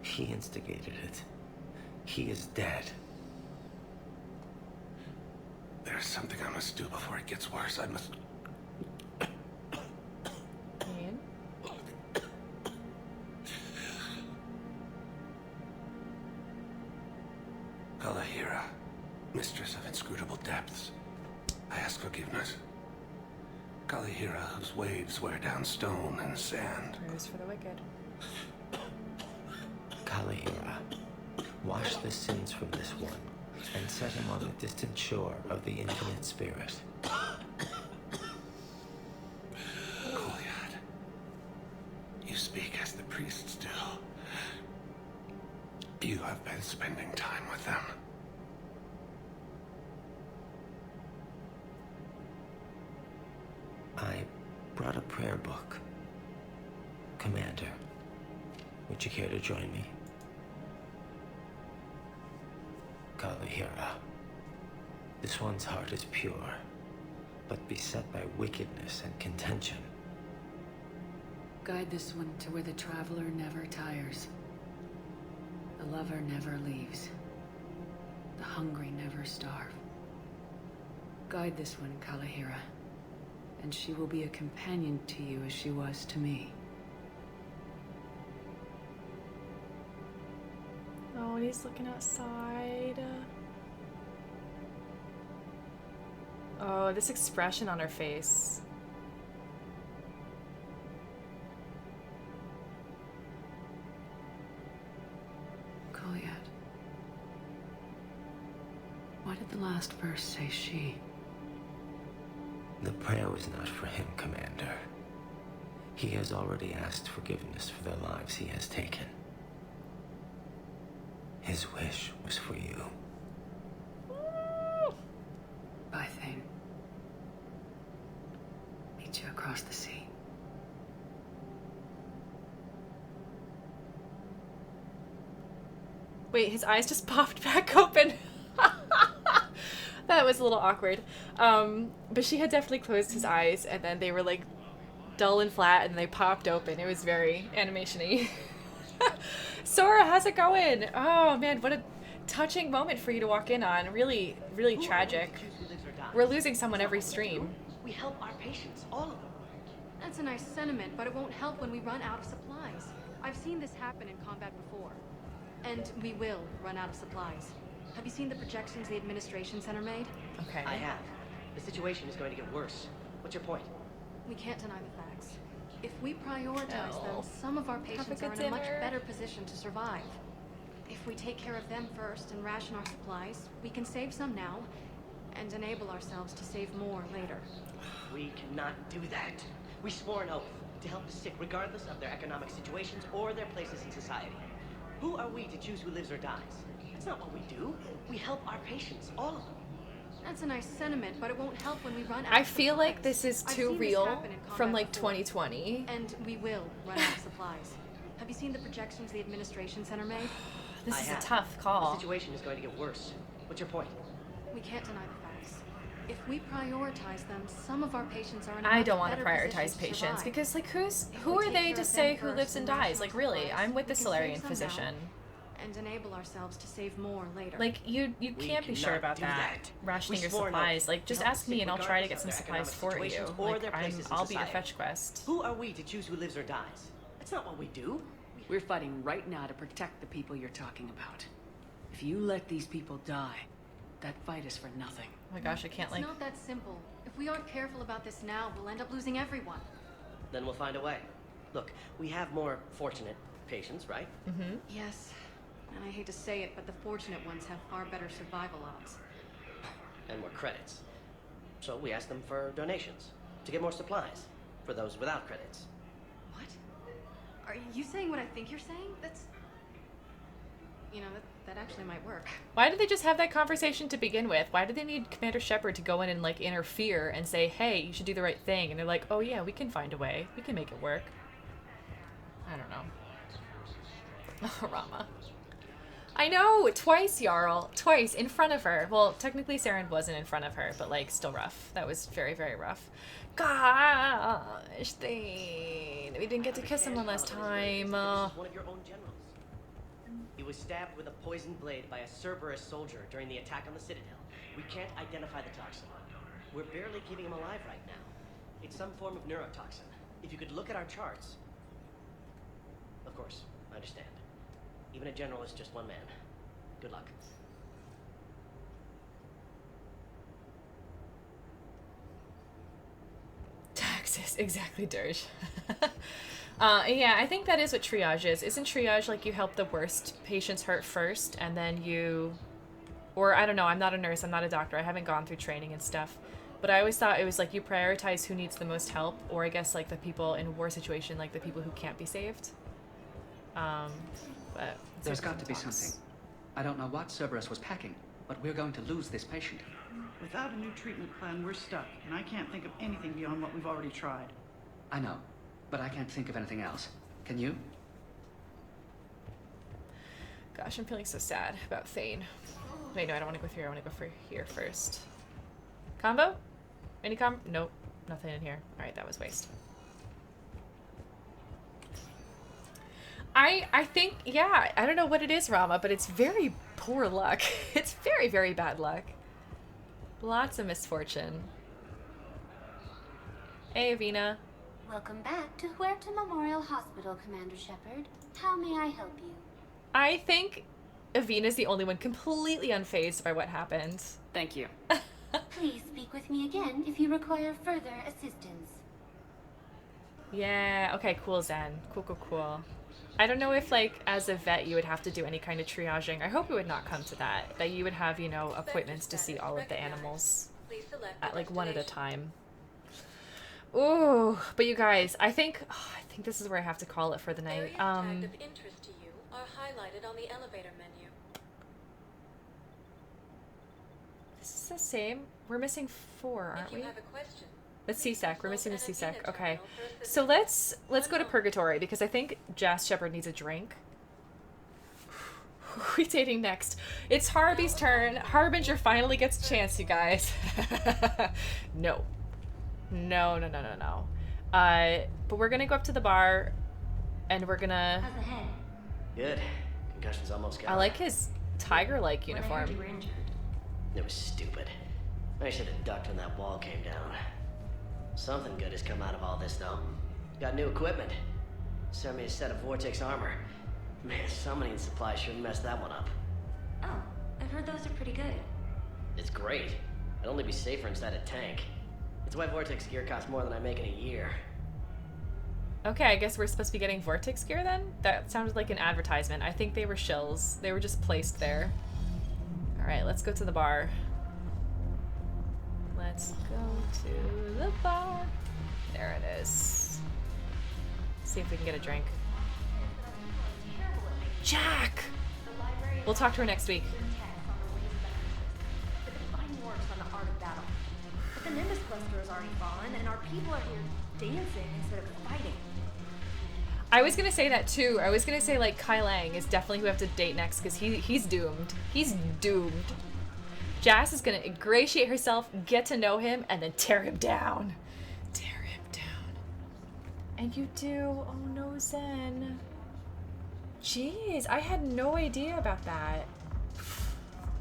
he instigated it. He is dead. There's something I must do before it gets worse. I must... Ian? Kalahira, mistress of inscrutable depths, I ask forgiveness. Kalahira, whose waves wear down stone and sand. Prayers for the wicked. Kalahira, wash the sins from this one, and set him on the distant shore of the infinite spirit. Goliath, you speak as the priests do. You have been spending time with them. I brought a prayer book. Commander, would you care to join me? Kalahira. This one's heart is pure, but beset by wickedness and contention. Guide this one to where the traveler never tires. The lover never leaves. The hungry never starve. Guide this one, Kalahira, and she will be a companion to you as she was to me. Oh, and he's looking outside. Oh, this expression on her face. Goliath. Why did the last verse say she? The prayer was not for him, Commander. He has already asked forgiveness for the lives he has taken. His wish was for you. Bye, Thane. Meet you across the sea. Wait, his eyes just popped back open. That was a little awkward. But she had definitely closed his eyes, and then they were like dull and flat, and they popped open. It was very animation-y. Sora, how's it going? Oh man, what a touching moment for you to walk in on. Really, really tragic. We're losing someone every stream. We help our patients, all of them. That's a nice sentiment, but it won't help when we run out of supplies. I've seen this happen in combat before. And we will run out of supplies. Have you seen the projections the administration center made? Okay. I have. The situation is going to get worse. What's your point? We can't deny the facts. If we prioritize them, some of our patients are in a much better position to survive. If we take care of them first and ration our supplies, we can save some now and enable ourselves to save more later. We cannot do that. We swore an oath to help the sick regardless of their economic situations or their places in society. Who are we to choose who lives or dies? That's not what we do. We help our patients, all of them. That's a nice sentiment, but it won't help when we run out I of feel supplies. like this is too real from like 2020. And we will run out of supplies. Have you seen the projections the administration center made? This is a tough call. The situation is going to get worse. What's your point? We can't deny the facts. If we prioritize them, some of our patients are in a I much don't want to better prioritize position to patients survive. because like who If are we take they care to of say them who first lives and ration dies? our Like really, supplies, I'm with the we can save Solarian some physician. now and enable ourselves to save more later. Like you can't be sure about that. Rationing your supplies. Like just ask me and I'll try to get some supplies for you. Like I'll be your fetch quest. Who are we to choose who lives or dies? That's not what we do. We're fighting right now to protect the people you're talking about. If you let these people die, that fight is for nothing. Oh my gosh, I can't It's not that simple. If we aren't careful about this now, we'll end up losing everyone. Then we'll find a way. Look, we have more fortunate patients, right? Mm-hmm. Yes. And I hate to say it, but the fortunate ones have far better survival odds. And more credits. So we ask them for donations to get more supplies for those without credits. What? Are you saying what I think you're saying? That's... You know, that actually might work. Why did they just have that conversation to begin with? Why did they need Commander Shepard to go in and like interfere and say, hey, you should do the right thing? And they're like, oh yeah, we can find a way. We can make it work. I don't know. Rama. I know! Twice, Jarl. Twice, in front of her. Well, technically Saren wasn't in front of her, but like, still rough. That was very, very rough. Gosh, Thane. We didn't get to kiss him one last time. One of your own generals. He was stabbed with a poisoned blade by a Cerberus soldier during the attack on the Citadel. We can't identify the toxin. We're barely keeping him alive right now. It's some form of neurotoxin. If you could look at our charts... Of course, I understand. Even a general is just one man. Good luck. Taxes, exactly, Dirge. Yeah, I think that is what triage is. Isn't triage like you help the worst patients hurt first, and then you Or I don't know, I'm not a nurse, I'm not a doctor, I haven't gone through training and stuff. But I always thought it was like you prioritize who needs the most help, or I guess like the people in a war situation, like the people who can't be saved. But there's got to be something. I don't know what Cerberus was packing, but we're going to lose this patient. Without a new treatment plan, we're stuck, and I can't think of anything beyond what we've already tried. I know, but I can't think of anything else. Can you? Gosh, I'm feeling so sad about Thane. Wait, no, I don't want to go through. I want to go for here first. Combo? Any Nope, nothing in here. All right, that was waste. I think, yeah, I don't know what it is, Rama, but it's very poor luck. It's very, very bad luck. Lots of misfortune. Hey, Avina. Welcome back to Huerta Memorial Hospital, Commander Shepard. How may I help you? I think Avina's the only one completely unfazed by what happened. Thank you. Please speak with me again if you require further assistance. Yeah, okay, cool, Zen. Cool. I don't know if, like, as a vet, you would have to do any kind of triaging. I hope it would not come to that. That you would have, you know, appointments to see all of the animals at, like, one at a time. Ooh, but you guys, I think this is where I have to call it for the night. Areas tagged of interest to you are highlighted on the elevator menu. This is the same. We're missing 4, aren't we? If you have a question, The CSEC. We're missing the CSEC. Okay. So let's go to Purgatory because I think Shepard needs a drink. Who are we dating next? It's Harby's turn. Harbinger finally gets a chance, you guys. No. But we're gonna go up to the bar and we're gonna... How's the head? Good. Concussion's almost gone. I like his tiger-like uniform. You were injured. It was stupid. I should have ducked when that wall came down. Something good has come out of all this, though. Got new equipment. Sent me a set of Vortex armor. Man, summoning supply sure messed that one up. Oh, I've heard those are pretty good. It's great. I'd only be safer inside a tank. It's why Vortex gear costs more than I make in a year. Okay, I guess we're supposed to be getting Vortex gear then? That sounded like an advertisement. I think they were shills. They were just placed there. Alright, let's go to the bar. Let's go to the bar. There it is. See if we can get a drink. Jack! We'll talk to her next week. The Divine works on the art of battle. But the Nimbus cluster has already fallen, and our people are here dancing instead of fighting. I was gonna say that too. I was gonna say like Kai Lang is definitely who we have to date next because he's doomed. He's doomed. Jas is gonna ingratiate herself, get to know him, and then tear him down. Tear him down. And you do. Oh no, Zen. Jeez, I had no idea about that.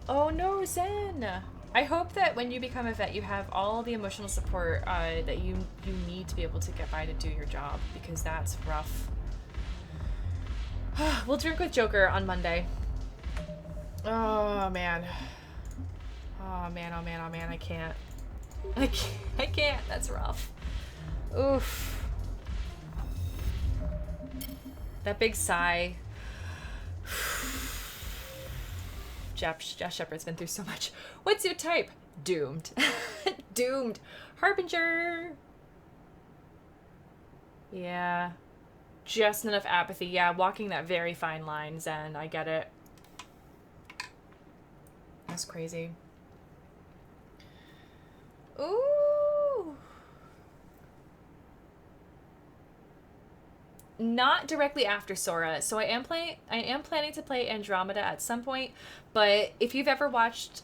Oh no, Zen. I hope that when you become a vet, you have all the emotional support that you need to be able to get by to do your job, because that's rough. We'll drink with Joker on Monday. Oh man. Oh man, oh man, oh man, I can't. I can't, that's rough. Oof. That big sigh. Jas Shepard's been through so much. What's your type? Doomed. Doomed. Harbinger. Yeah. Just enough apathy. Yeah, walking that very fine line, Zen. I get it. That's crazy. Ooh. Not directly after Sora, so I am planning to play Andromeda at some point, but if you've ever watched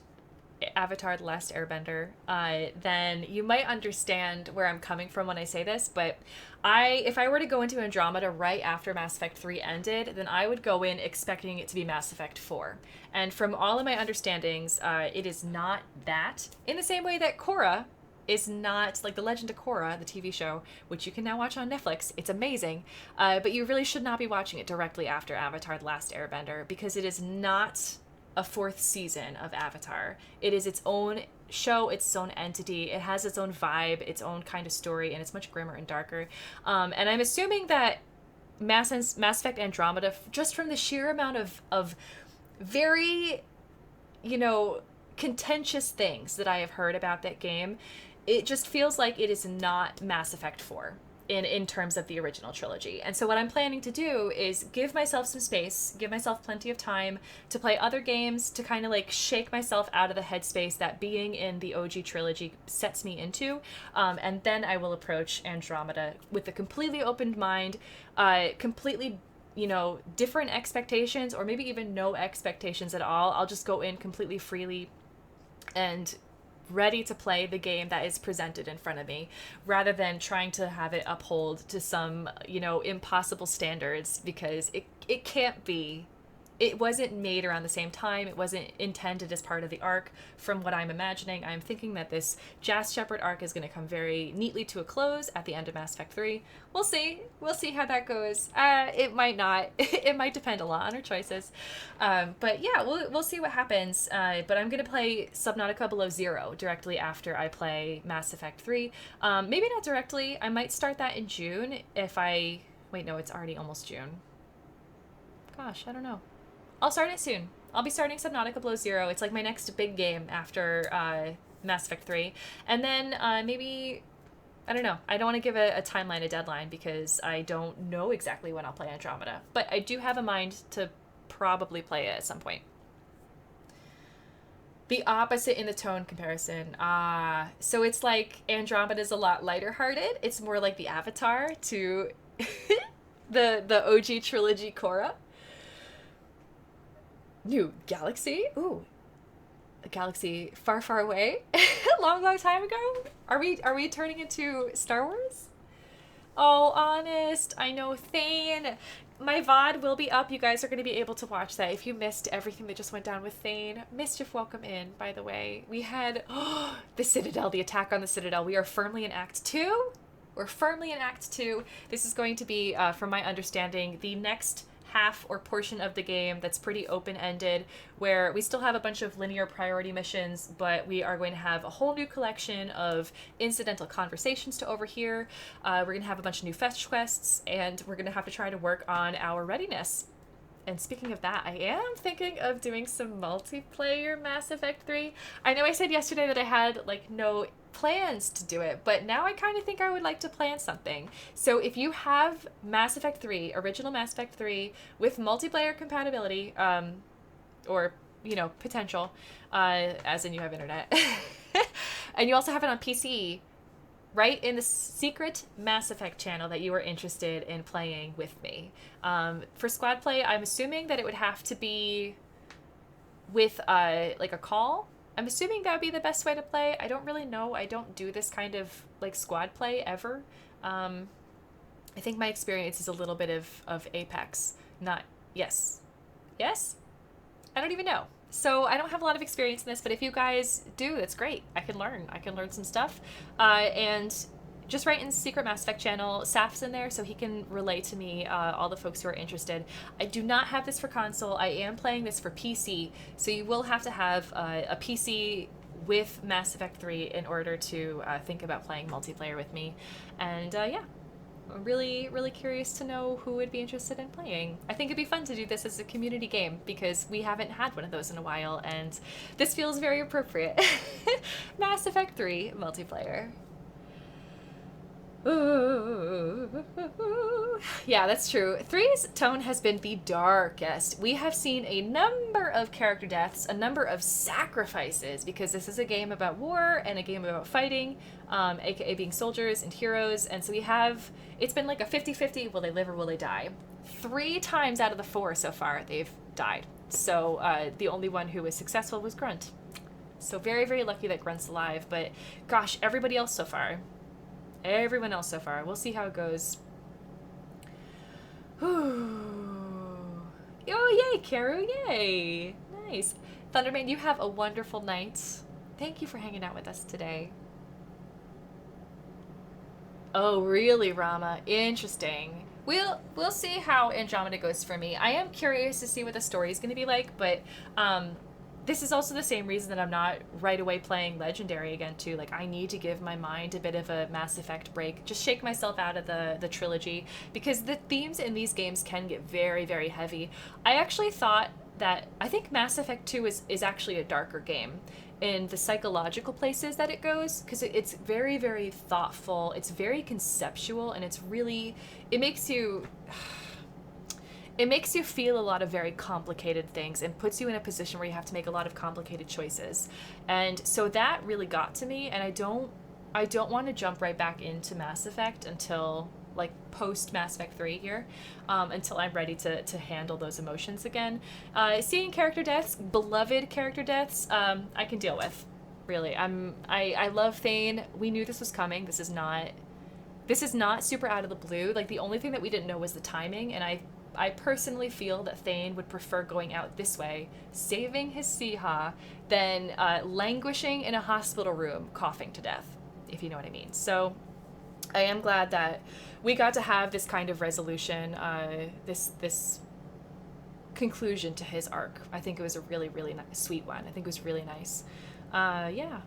Avatar: The Last Airbender, then you might understand where I'm coming from when I say this, but if I were to go into Andromeda right after Mass Effect 3 ended, then I would go in expecting it to be Mass Effect 4. And from all of my understandings, it is not that, in the same way that Korra is not, like The Legend of Korra, the TV show, which you can now watch on Netflix. It's amazing. But you really should not be watching it directly after Avatar: The Last Airbender, because it is not a 4th season of Avatar. It is its own show, its own entity. It has its own vibe, its own kind of story, and it's much grimmer and darker. And I'm assuming that Mass Effect Andromeda, just from the sheer amount of very you know, contentious things that I have heard about that game, it just feels like it is not Mass Effect 4 in terms of the original trilogy. And so what I'm planning to do is give myself some space, give myself plenty of time to play other games, to kind of like shake myself out of the headspace that being in the OG trilogy sets me into. And then I will approach Andromeda with a completely open mind, completely, you know, different expectations, or maybe even no expectations at all. I'll just go in completely freely and ready to play the game that is presented in front of me, rather than trying to have it uphold to some, you know, impossible standards, because it can't be. It wasn't made around the same time. It wasn't intended as part of the arc. From what I'm imagining, I'm thinking that this Shepard arc is going to come very neatly to a close at the end of Mass Effect 3. We'll see. We'll see how that goes. It might not. It might depend a lot on her choices. But yeah, we'll see what happens. But I'm going to play Subnautica Below Zero directly after I play Mass Effect 3. Maybe not directly. I might start that in June if I... Wait, no, it's already almost June. Gosh, I don't know. I'll start it soon. I'll be starting Subnautica Below Zero. It's like my next big game after Mass Effect 3. And then maybe, I don't know. I don't want to give a timeline, a deadline, because I don't know exactly when I'll play Andromeda. But I do have a mind to probably play it at some point. The opposite in the tone comparison. So it's like Andromeda's a lot lighter hearted. It's more like the Avatar to the OG trilogy Korra. New galaxy? Ooh. A galaxy far, far away? A long, long time ago? Are we turning into Star Wars? Oh, honest. I know, Thane. My VOD will be up. You guys are going to be able to watch that if you missed everything that just went down with Thane. Mischief, welcome in, by the way. We had the Citadel, the attack on the Citadel. We are firmly in Act 2. We're firmly in Act 2. This is going to be, from my understanding, the next half or portion of the game that's pretty open-ended, where we still have a bunch of linear priority missions, but we are going to have a whole new collection of incidental conversations to overhear. We're going to have a bunch of new fetch quests, and we're going to have to try to work on our readiness. And speaking of that, I am thinking of doing some multiplayer Mass Effect 3. I know I said yesterday that I had like no plans to do it, but now I kind of think I would like to plan something. So if you have Mass Effect 3, original Mass Effect 3 with multiplayer compatibility, or, you know, potential, as in you have internet, and you also have it on PC, right in the secret Mass Effect channel that you are interested in playing with me. For squad play, I'm assuming that it would have to be with like a call. I'm assuming that would be the best way to play. I don't really know. I don't do this kind of like squad play ever. I think my experience is a little bit of Apex. Not, yes. Yes? I don't even know. So I don't have a lot of experience in this, but if you guys do, that's great. I can learn some stuff. And just right in the secret Mass Effect channel, Saf's in there, so he can relay to me all the folks who are interested. I do not have this for console. I am playing this for PC, so you will have to have a PC with Mass Effect 3 in order to think about playing multiplayer with me. And yeah, I'm really, really curious to know who would be interested in playing. I think it'd be fun to do this as a community game, because we haven't had one of those in a while, and this feels very appropriate. Mass Effect 3 multiplayer. Ooh. Yeah, that's true. 3's tone has been the darkest. We have seen a number of character deaths, a number of sacrifices, because this is a game about war and a game about fighting, aka being soldiers and heroes, and so we have, it's been like a 50-50, will they live or will they die? 3 times out of the 4 so far, they've died. So the only one who was successful was Grunt. So very, very lucky that Grunt's alive, but gosh, everybody else so far. Everyone else so far. We'll see how it goes. Oh, yay, Karu, yay. Nice. Thunderman, you have a wonderful night. Thank you for hanging out with us today. Oh, really, Rama? Interesting. We'll see how Andromeda goes for me. I am curious to see what the story is going to be like, but this is also the same reason that I'm not right away playing Legendary again, too. Like, I need to give my mind a bit of a Mass Effect break. Just shake myself out of the trilogy, because the themes in these games can get very, very heavy. I actually thought that I think Mass Effect 2 is actually a darker game in the psychological places that it goes, because it's very, very thoughtful, it's very conceptual, and it's really, it makes you feel a lot of very complicated things and puts you in a position where you have to make a lot of complicated choices. And so that really got to me, and I don't want to jump right back into Mass Effect until like post Mass Effect 3 here, until I'm ready to handle those emotions again. Seeing character deaths, beloved character deaths, I can deal with. Really, I love Thane. We knew this was coming. This is not super out of the blue. Like, the only thing that we didn't know was the timing, and I personally feel that Thane would prefer going out this way, saving his Siha, than languishing in a hospital room, coughing to death, if you know what I mean. So I am glad that we got to have this kind of resolution, this conclusion to his arc. I think it was a really, really sweet one. I think it was really nice. Yeah.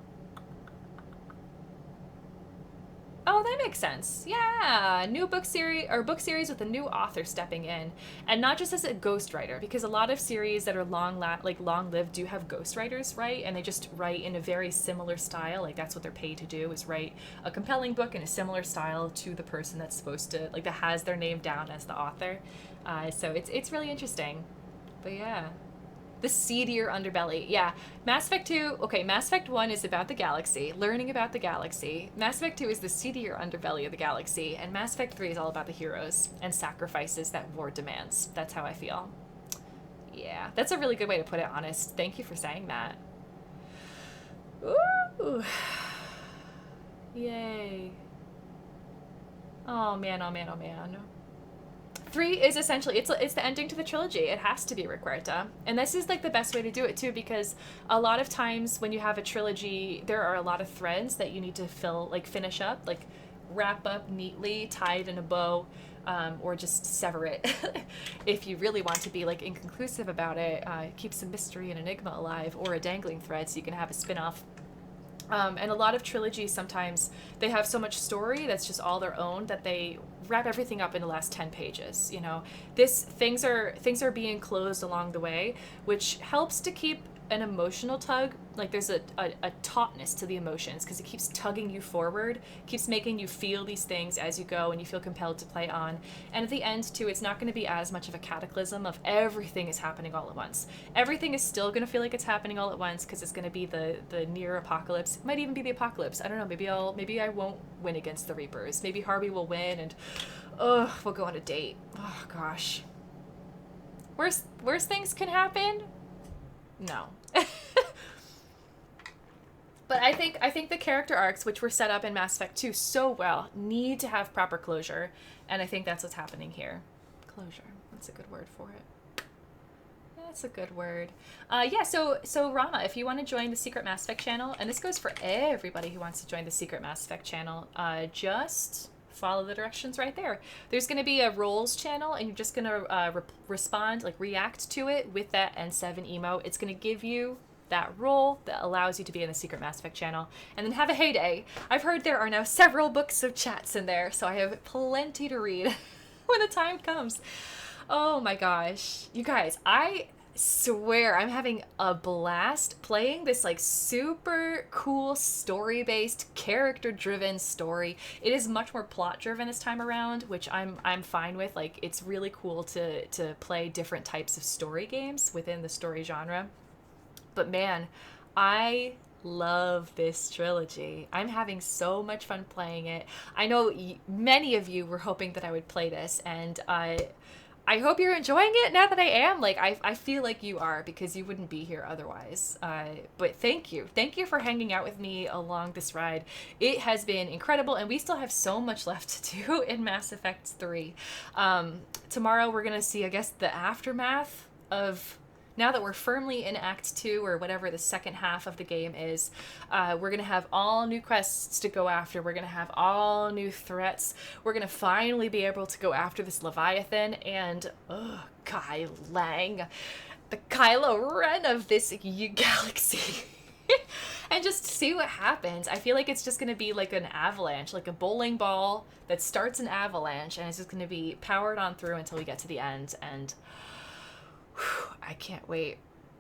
Oh, that makes sense. Yeah, new book series with a new author stepping in, and not just as a ghostwriter, because a lot of series that are long-lived do have ghostwriters, right? And they just write in a very similar style. Like, that's what they're paid to do, is write a compelling book in a similar style to the person that's supposed to, like, that has their name down as the author. So it's really interesting. But yeah. The seedier underbelly. Yeah. Mass Effect 2, okay, Mass Effect 1 is about the galaxy, learning about the galaxy. Mass Effect 2 is the seedier underbelly of the galaxy, and Mass Effect 3 is all about the heroes and sacrifices that war demands. That's how I feel. Yeah, that's a really good way to put it, honest. Thank you for saying that. Ooh. Yay. Oh man, oh man, oh man. 3 is essentially, it's the ending to the trilogy. It has to be Recuerta. And this is like the best way to do it too, because a lot of times when you have a trilogy, there are a lot of threads that you need to finish up, like wrap up neatly, tie it in a bow, or just sever it. If you really want to be like inconclusive about it, keep some mystery and enigma alive, or a dangling thread so you can have a spin-off. And a lot of trilogies, sometimes they have so much story that's just all their own that they wrap everything up in the last 10 pages. You know, things are being closed along the way, which helps to keep an emotional tug. Like, there's a tautness to the emotions, because it keeps tugging you forward, keeps making you feel these things as you go, and you feel compelled to play on. And at the end too, it's not going to be as much of a cataclysm of everything is happening all at once. Everything is still going to feel like it's happening all at once, because it's going to be the near apocalypse. It might even be the apocalypse. I don't know. Maybe I won't win against the Reapers. Maybe Harvey will win, and we'll go on a date. Oh gosh. Worse things can happen? No. But I think the character arcs, which were set up in Mass Effect 2 so well, need to have proper closure, and I think that's what's happening here. Closure. That's a good word for it. That's a good word. Yeah, so Rama, if you want to join the Secret Mass Effect channel, and this goes for everybody who wants to join the Secret Mass Effect channel, just follow the directions right there. There's going to be a roles channel, and you're just going to respond, like react to it with that N7 emote. It's going to give you that role that allows you to be in the Secret Mass Effect channel, and then have a heyday. I've heard there are now several books of chats in there, so I have plenty to read when the time comes. Oh my gosh. You guys, I swear I'm having a blast playing this like super cool story-based, character-driven story. It is much more plot-driven this time around, which I'm fine with. Like, it's really cool to play different types of story games within the story genre. But man, I love this trilogy. I'm having so much fun playing it. I know many of you were hoping that I would play this, and I hope you're enjoying it now that I am. Like, I feel like you are, because you wouldn't be here otherwise. But thank you for hanging out with me along this ride. It has been incredible, and we still have so much left to do in Mass Effect 3. Tomorrow we're gonna see, I guess, the aftermath of, now that we're firmly in Act 2, or whatever the second half of the game is, we're going to have all new quests to go after. We're going to have all new threats. We're going to finally be able to go after this Leviathan and, Kai Lang, the Kylo Ren of this galaxy. And just see what happens. I feel like it's just going to be like an avalanche, like a bowling ball that starts an avalanche, and it's just going to be powered on through until we get to the end. And Whew, I can't wait.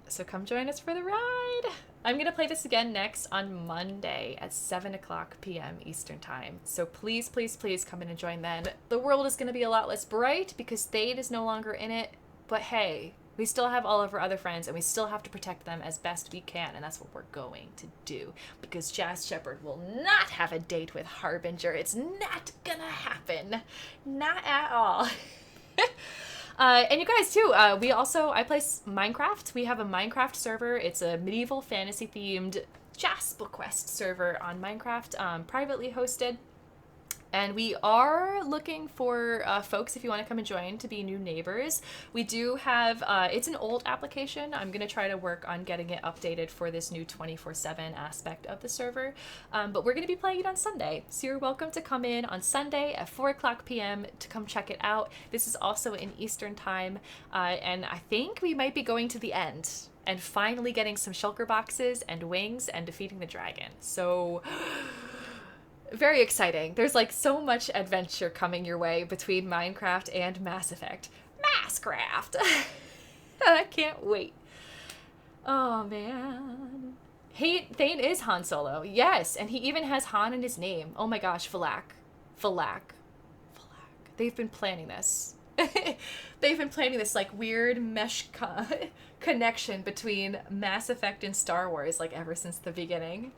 So come join us for the ride. I'm going to play this again next on Monday at 7 o'clock p.m. Eastern Time. So please, please, please come in and join then. The world is going to be a lot less bright because Thane is no longer in it. But hey, we still have all of our other friends and we still have to protect them as best we can. And that's what we're going to do. Because Shepard will not have a date with Harbinger. It's not going to happen. Not at all. And you guys too, I play Minecraft. We have a Minecraft server. It's a medieval fantasy themed Jaspel Quest server on Minecraft, privately hosted. And we are looking for folks, if you want to come and join, to be new neighbors. We do have, it's an old application. I'm going to try to work on getting it updated for this new 24/7 aspect of the server. But we're going to be playing it on Sunday. So you're welcome to come in on Sunday at 4 o'clock p.m. to come check it out. This is also in Eastern Time. And I think we might be going to the end and finally getting some shulker boxes and wings and defeating the dragon. So... very exciting. There's like so much adventure coming your way between Minecraft and Mass Effect. Masscraft! I can't wait. Oh man. Thane is Han Solo. Yes, and he even has Han in his name. Oh my gosh, Valak. They've been planning this. They've been planning this like weird mesh connection between Mass Effect and Star Wars like ever since the beginning.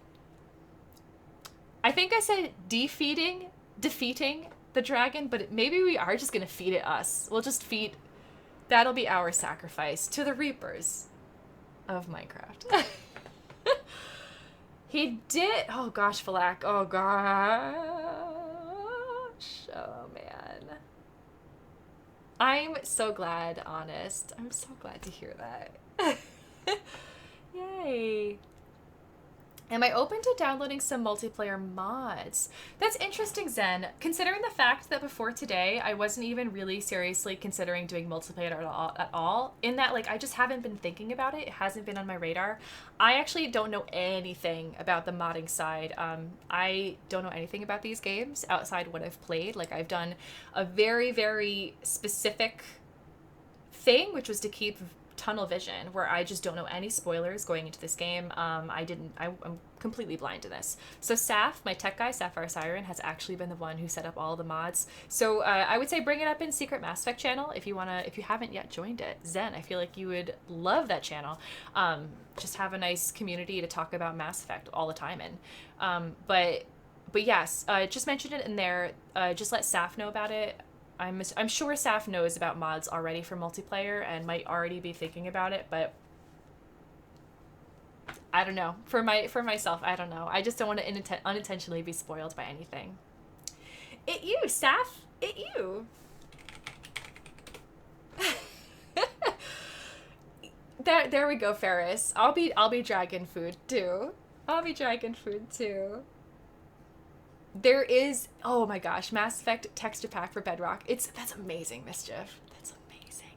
I think I said defeating the dragon, but maybe we are just going to feed it us. We'll just feed... That'll be our sacrifice to the Reapers of Minecraft. He did... Oh gosh, Valak. Oh gosh. Oh man. I'm so glad, honest. I'm so glad to hear that. Yay. Am I open to downloading some multiplayer mods? That's interesting, Zen. Considering the fact that before today, I wasn't even really seriously considering doing multiplayer at all. In that, like, I just haven't been thinking about it. It hasn't been on my radar. I actually don't know anything about the modding side. I don't know anything about these games outside what I've played. Like, I've done a very, very specific thing, which was to keep tunnel vision, where I just don't know any spoilers going into this game. I'm completely blind to this. So Saf, my tech guy, Sapphire Siren, has actually been the one who set up all the mods. So I would say bring it up in Secret Mass Effect channel if you haven't yet joined it. Zen, I feel like you would love that channel. Just have a nice community to talk about Mass Effect all the time in. But yes, just mention it in there. Just let Saf know about it. I'm sure Saf knows about mods already for multiplayer and might already be thinking about it, but I don't know. For myself, I don't know. I just don't want to unintentionally be spoiled by anything. It you, Saf. It you. There we go, Ferris. I'll be dragon food too. There is, oh my gosh, Mass Effect texture pack for Bedrock. That's amazing, Mischief. That's amazing.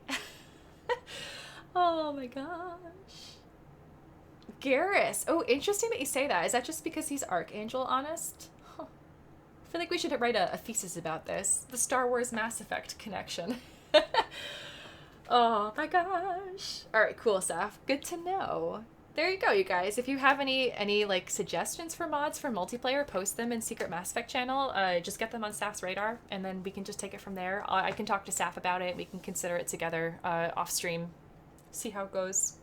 Oh my gosh. Garrus. Oh, interesting that you say that. Is that just because he's Archangel, honest? Huh. I feel like we should write a thesis about this. The Star Wars Mass Effect connection. Oh my gosh. All right, cool, Saf. Good to know. There you go, you guys. If you have any like suggestions for mods for multiplayer, post them in Secret Mass Effect channel. Just get them on Saf's radar, and then we can just take it from there. I can talk to Saf about it. We can consider it together off stream. See how it goes.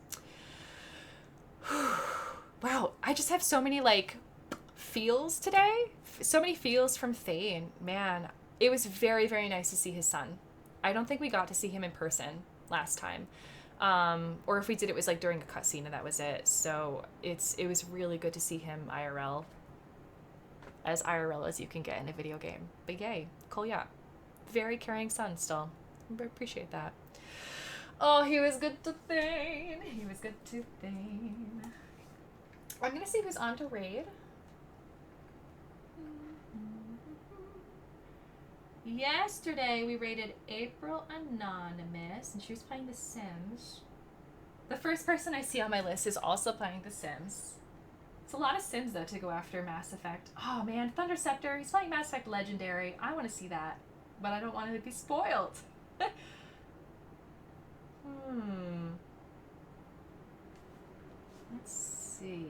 Wow, I just have so many like feels today. So many feels from Thane. Man, it was very, very nice to see his son. I don't think we got to see him in person last time. Or if we did, it was like during a cutscene and that was it. So it was really good to see him IRL as you can get in a video game. But yay, cool, yeah. Very caring son still. I appreciate that. Oh, he was good to Thane. I'm gonna see who's on to raid. Yesterday we raided April Anonymous, and she was playing The Sims. The first person I see on my list is also playing The Sims. It's a lot of Sims though to go after Mass Effect. Oh man, Thunder Scepter, he's playing Mass Effect Legendary. I want to see that, but I don't want to be spoiled. Let's see.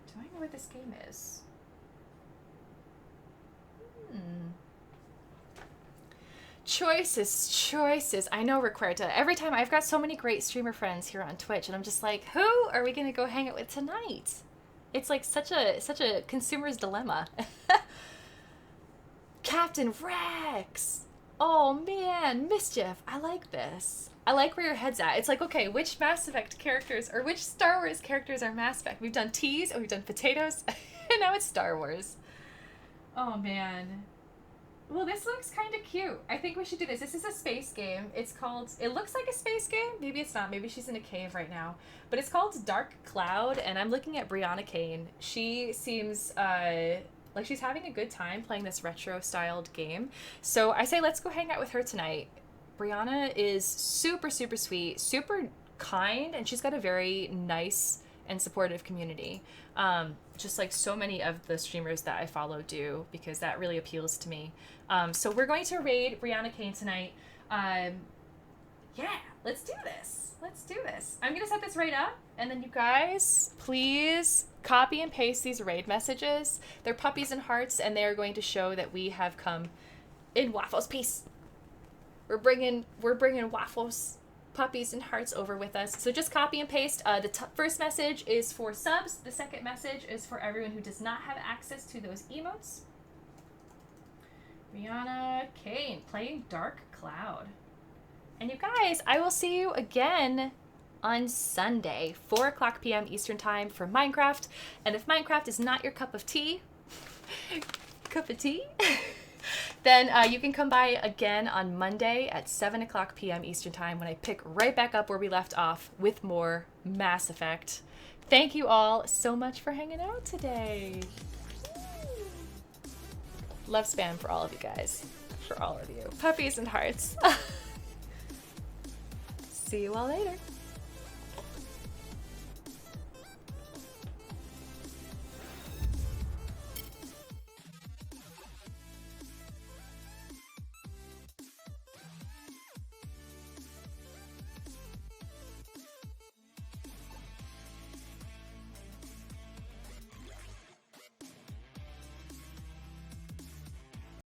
Do I know what this game is? Choices, choices. I know, Recuerta. Every time I've got so many great streamer friends here on Twitch, and I'm just like, who are we gonna go hang out with tonight? It's like such a consumer's dilemma. Captain Rex. Oh man, Mischief. I like this. I like where your head's at. It's like, okay, which Mass Effect characters or which Star Wars characters are Mass Effect? We've done teas and we've done potatoes, and now it's Star Wars. Oh man. Well, this looks kind of cute. I think we should do this. This is a space game. It's called, it looks like a space game. Maybe it's not. Maybe she's in a cave right now. But it's called Dark Cloud, and I'm looking at Brianna Kane. She seems like she's having a good time playing this retro-styled game. So I say let's go hang out with her tonight. Brianna is super, super sweet, super kind, and she's got a very nice and supportive community. Just like so many of the streamers that I follow do, because that really appeals to me. So we're going to raid Brianna Kane tonight. Yeah, let's do this. Let's do this. I'm gonna set this raid up, and then you guys, please copy and paste these raid messages. They're puppies and hearts, and they are going to show that we have come in Waffles. Peace. We're bringing Waffles, puppies and hearts over with us. So just copy and paste. The first message is for subs. The second message is for everyone who does not have access to those emotes. Brianna Kane playing Dark Cloud. And you guys, I will see you again on Sunday, 4:00 p.m. Eastern Time for Minecraft. And if Minecraft is not your cup of tea, then you can come by again on Monday at 7:00 p.m. Eastern Time when I pick right back up where we left off with more Mass Effect. Thank you all so much for hanging out today. Love spam for all of you guys. For all of you. Puppies and hearts. See you all later.